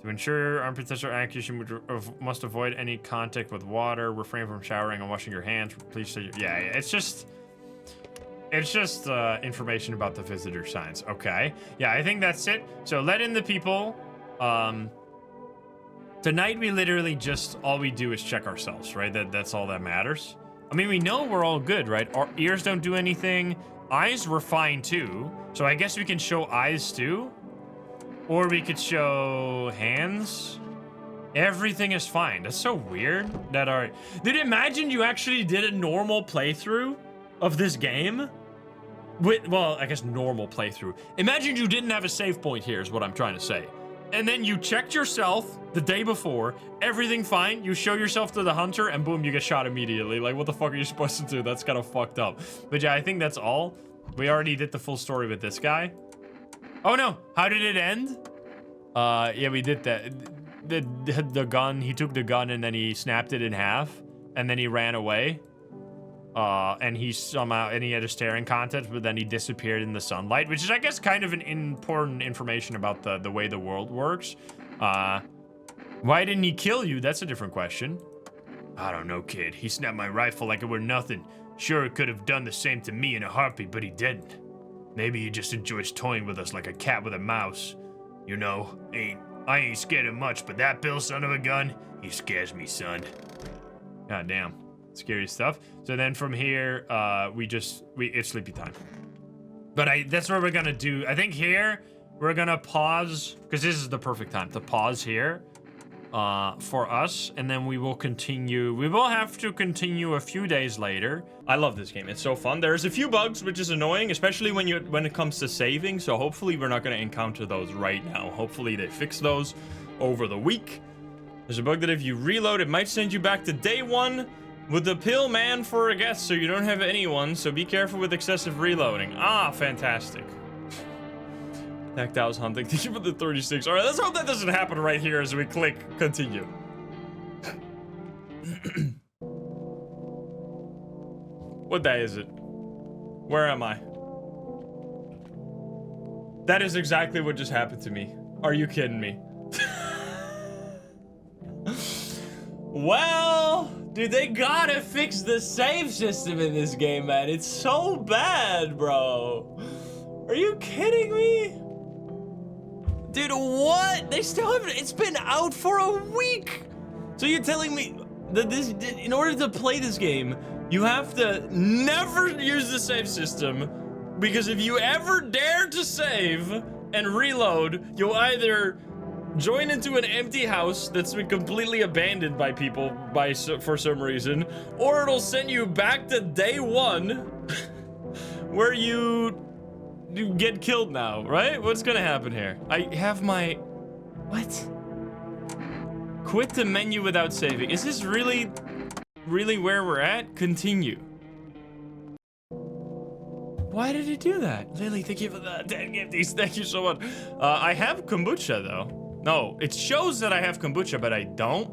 To ensure armpit test are accurate, you must avoid any contact with water. Refrain from showering and washing your hands. Please say... Yeah, it's just... It's just information about the visitor signs. Okay. Yeah, I think that's it. So let in the people. Tonight we literally just, all we do is check ourselves, right? That's all that matters. I mean, we know we're all good, right? Our ears don't do anything. Eyes were fine too. So I guess we can show eyes too. Or we could show hands. Everything is fine. That's so weird that our... Dude, imagine you actually did a normal playthrough of this game. Well, I guess normal playthrough. Imagine you didn't have a save point here is what I'm trying to say. And then you checked yourself the day before, everything fine, you show yourself to the hunter, and boom, you get shot immediately. Like, what the fuck are you supposed to do? That's kind of fucked up. But yeah, I think that's all. We already did the full story with this guy. Oh no, how did it end? Yeah, we did that. The gun, he took the gun and then he snapped it in half, and then he ran away. And he had a staring contest, but then he disappeared in the sunlight, which is, I guess, kind of an important information about the way the world works. Why didn't he kill you? That's a different question. I don't know, kid. He snapped my rifle like it were nothing. Sure, it could have done the same to me in a heartbeat, but he didn't. Maybe he just enjoys toying with us like a cat with a mouse. You know, I ain't scared of much, but that Bill son of a gun, he scares me, son. God damn. Scary stuff. So then from here, it's sleepy time. But that's what we're gonna do. I think here, we're gonna pause, because this is the perfect time to pause here for us, and then we will continue. We will have to continue a few days later. I love this game. It's so fun. There's a few bugs, which is annoying, especially when it comes to saving, so hopefully we're not gonna encounter those right now. Hopefully they fix those over the week. There's a bug that if you reload, it might send you back to day one with the pill man for a guest, so you don't have anyone, so be careful with excessive reloading. Ah, fantastic. Tactiles hunting, thank you for the 36. All right, let's hope that doesn't happen right here as we click continue. What day is it? Where am I? That is exactly what just happened to me. Are you kidding me? Well, dude, they gotta fix the save system in this game, man. It's so bad, bro. Are you kidding me? Dude, what? They still haven't, it's been out for a week. So you're telling me that in order to play this game, you have to never use the save system, because if you ever dare to save and reload, you'll either join into an empty house that's been completely abandoned by people for some reason, or it'll send you back to day one where you get killed now, right? What's gonna happen here? I have my... What? Quit the menu without saving. Is this really where we're at? Continue. Why did it do that? Lily, thank you for the 10 gifties. Thank you so much. I have kombucha though. No, it shows that I have kombucha, but I don't.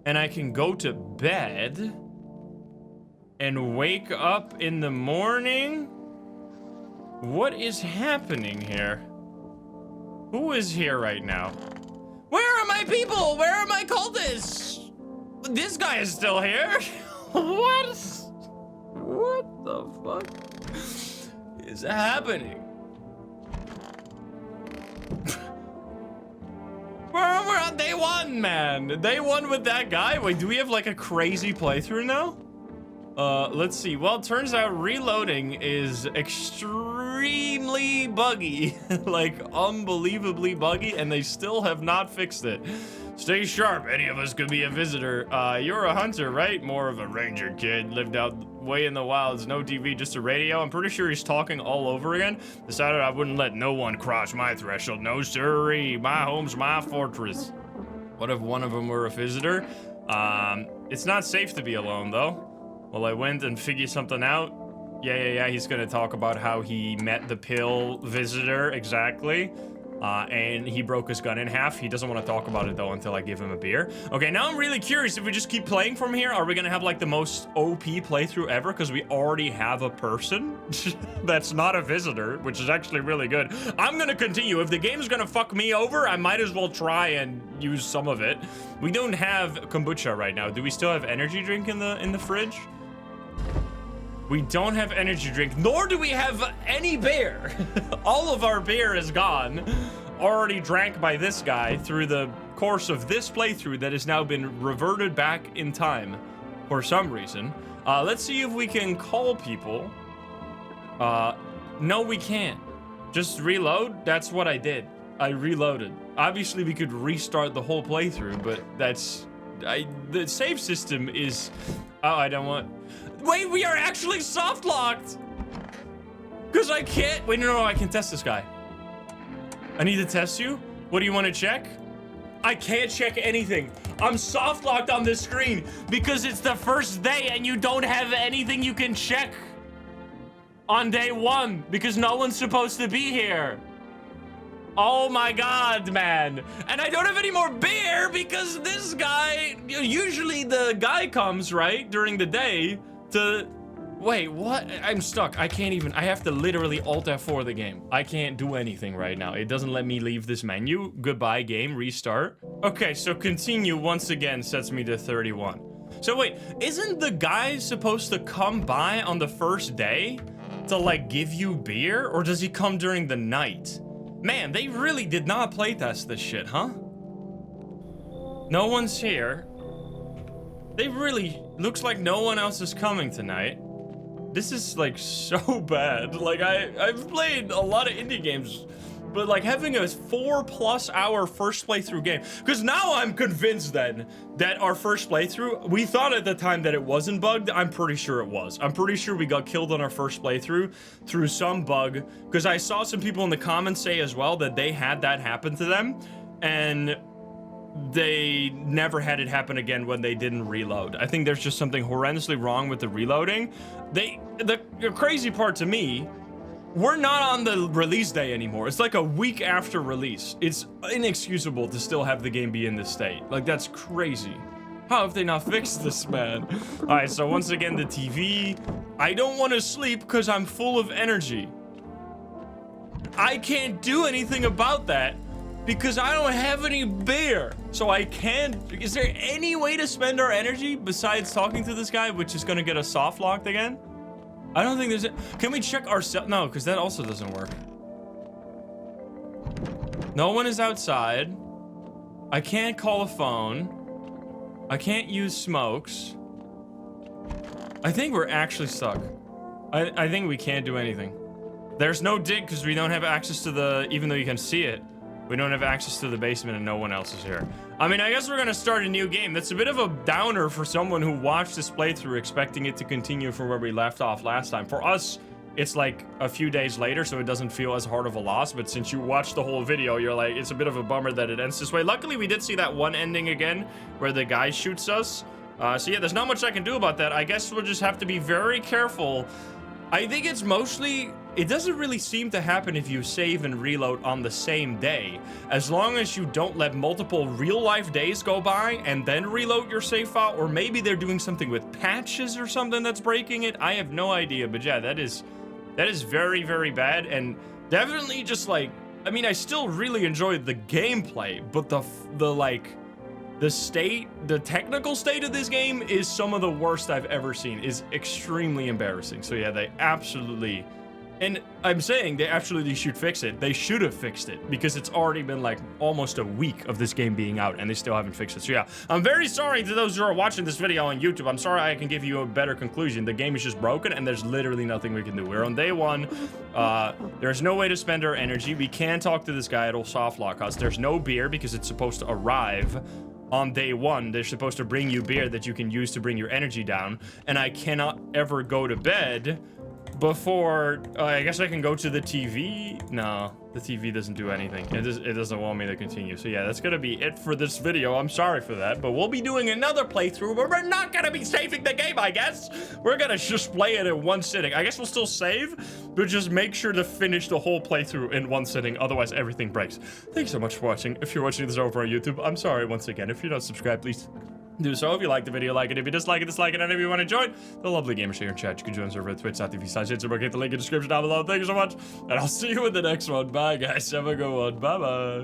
And I can go to bed and wake up in the morning. What is happening here? Who is here right now? Where are my people? Where are my cultists? This guy is still here. What? What the fuck is happening? We're on day one, man. Day one with that guy. Wait, do we have like a crazy playthrough now? Let's see. Well, it turns out reloading is extremely buggy. Like, unbelievably buggy, and they still have not fixed it. Stay sharp. Any of us could be a visitor. You're a hunter, right? More of a ranger kid. Lived out way in the wilds. No TV, just a radio. I'm pretty sure he's talking all over again. Decided I wouldn't let no one cross my threshold. No sirree. My home's my fortress. What if one of them were a visitor? It's not safe to be alone, though. Well, I went and figured something out. Yeah. He's gonna talk about how he met the pill visitor, exactly. And he broke his gun in half. He doesn't want to talk about it, though, until I give him a beer. Okay, now I'm really curious. If we just keep playing from here, are we gonna have, like, the most OP playthrough ever? Because we already have a person that's not a visitor, which is actually really good. I'm gonna continue. If the game's gonna fuck me over, I might as well try and use some of it. We don't have kombucha right now. Do we still have energy drink in the fridge? We don't have energy drink, nor do we have any beer. All of our beer is gone. Already drank by this guy through the course of this playthrough that has now been reverted back in time for some reason. Let's see if we can call people. No, we can't. Just reload. That's what I did. I reloaded. Obviously, we could restart the whole playthrough, but the save system is... Oh, I don't want... Wait, we are actually soft locked. Because I can't. Wait, no, I can test this guy. I need to test you. What do you want to check? I can't check anything. I'm soft locked on this screen because it's the first day and you don't have anything you can check on day one because no one's supposed to be here. Oh my God, man. And I don't have any more beer because this guy, usually the guy comes, right, during the day to... Wait, what? I'm stuck. I can't even... I have to literally Alt F4 the game. I can't do anything right now. It doesn't let me leave this menu. Goodbye, game. Restart. Okay, so continue once again sets me to 31. So wait, isn't the guy supposed to come by on the first day to, like, give you beer? Or does he come during the night? Man, they really did not playtest this shit, huh? No one's here. They really... Looks like no one else is coming tonight. This is, like, so bad. Like, I've played a lot of indie games, but, like, having a 4+ hour first playthrough game. Because now I'm convinced, then, that our first playthrough... We thought at the time that it wasn't bugged. I'm pretty sure it was. I'm pretty sure we got killed on our first playthrough through some bug. Because I saw some people in the comments say as well that they had that happen to them. And... they never had it happen again when they didn't reload. I think there's just something horrendously wrong with the reloading. The crazy part to me, we're not on the release day anymore. It's like a week after release. It's inexcusable to still have the game be in this state. Like, that's crazy. How have they not fixed this, man? All right, so once again, the TV. I don't want to sleep because I'm full of energy. I can't do anything about that. Because I don't have any beer. So I can't... Is there any way to spend our energy besides talking to this guy, which is going to get us soft locked again? I don't think there's... Can we check ourselves? No, because that also doesn't work. No one is outside. I can't call a phone. I can't use smokes. I think we're actually stuck. I think we can't do anything. There's no dig because we don't have access to the... Even though you can see it. We don't have access to the basement and no one else is here. I mean, I guess we're gonna start a new game. That's a bit of a downer for someone who watched this playthrough expecting it to continue from where we left off last time. For us, it's like a few days later, so it doesn't feel as hard of a loss. But since you watched the whole video, you're like, it's a bit of a bummer that it ends this way. Luckily, we did see that one ending again where the guy shoots us. So yeah, there's not much I can do about that. I guess we'll just have to be very careful. I think it's mostly... It doesn't really seem to happen if you save and reload on the same day. As long as you don't let multiple real-life days go by and then reload your save file, or maybe they're doing something with patches or something that's breaking it. I have no idea, but yeah, that is very, very bad, and definitely just like... I mean, I still really enjoyed the gameplay, but the technical state of this game is some of the worst I've ever seen. Is extremely embarrassing. So yeah, they absolutely And I'm saying they absolutely should fix it. They should have fixed it because it's already been like almost a week of this game being out and they still haven't fixed it. So yeah, I'm very sorry to those who are watching this video on YouTube. I'm sorry I can give you a better conclusion. The game is just broken and there's literally nothing we can do. We're on day one. There's no way to spend our energy. We can't talk to this guy. It'll soft lock us. There's no beer because it's supposed to arrive on day one. They're supposed to bring you beer that you can use to bring your energy down. And I cannot ever go to bed before, I guess I can go to the TV. No, the TV doesn't do anything. It doesn't want me to continue. So yeah, that's gonna be it for this video. I'm sorry for that, but we'll be doing another playthrough where we're not gonna be saving the game, I guess. We're gonna just play it in one sitting. I guess we'll still save, but just make sure to finish the whole playthrough in one sitting. Otherwise, everything breaks. Thanks so much for watching. If you're watching this over on YouTube, I'm sorry once again. If you're not subscribed, please do so. If you like the video, like it. If you dislike it, dislike it. And if you want to join the lovely gamers here in chat, you can join us over at twitch.tv/hitsuber. Get the link in the description down below. Thank you so much, and I'll see you in the next one. Bye, guys. Have a good one. Bye-bye.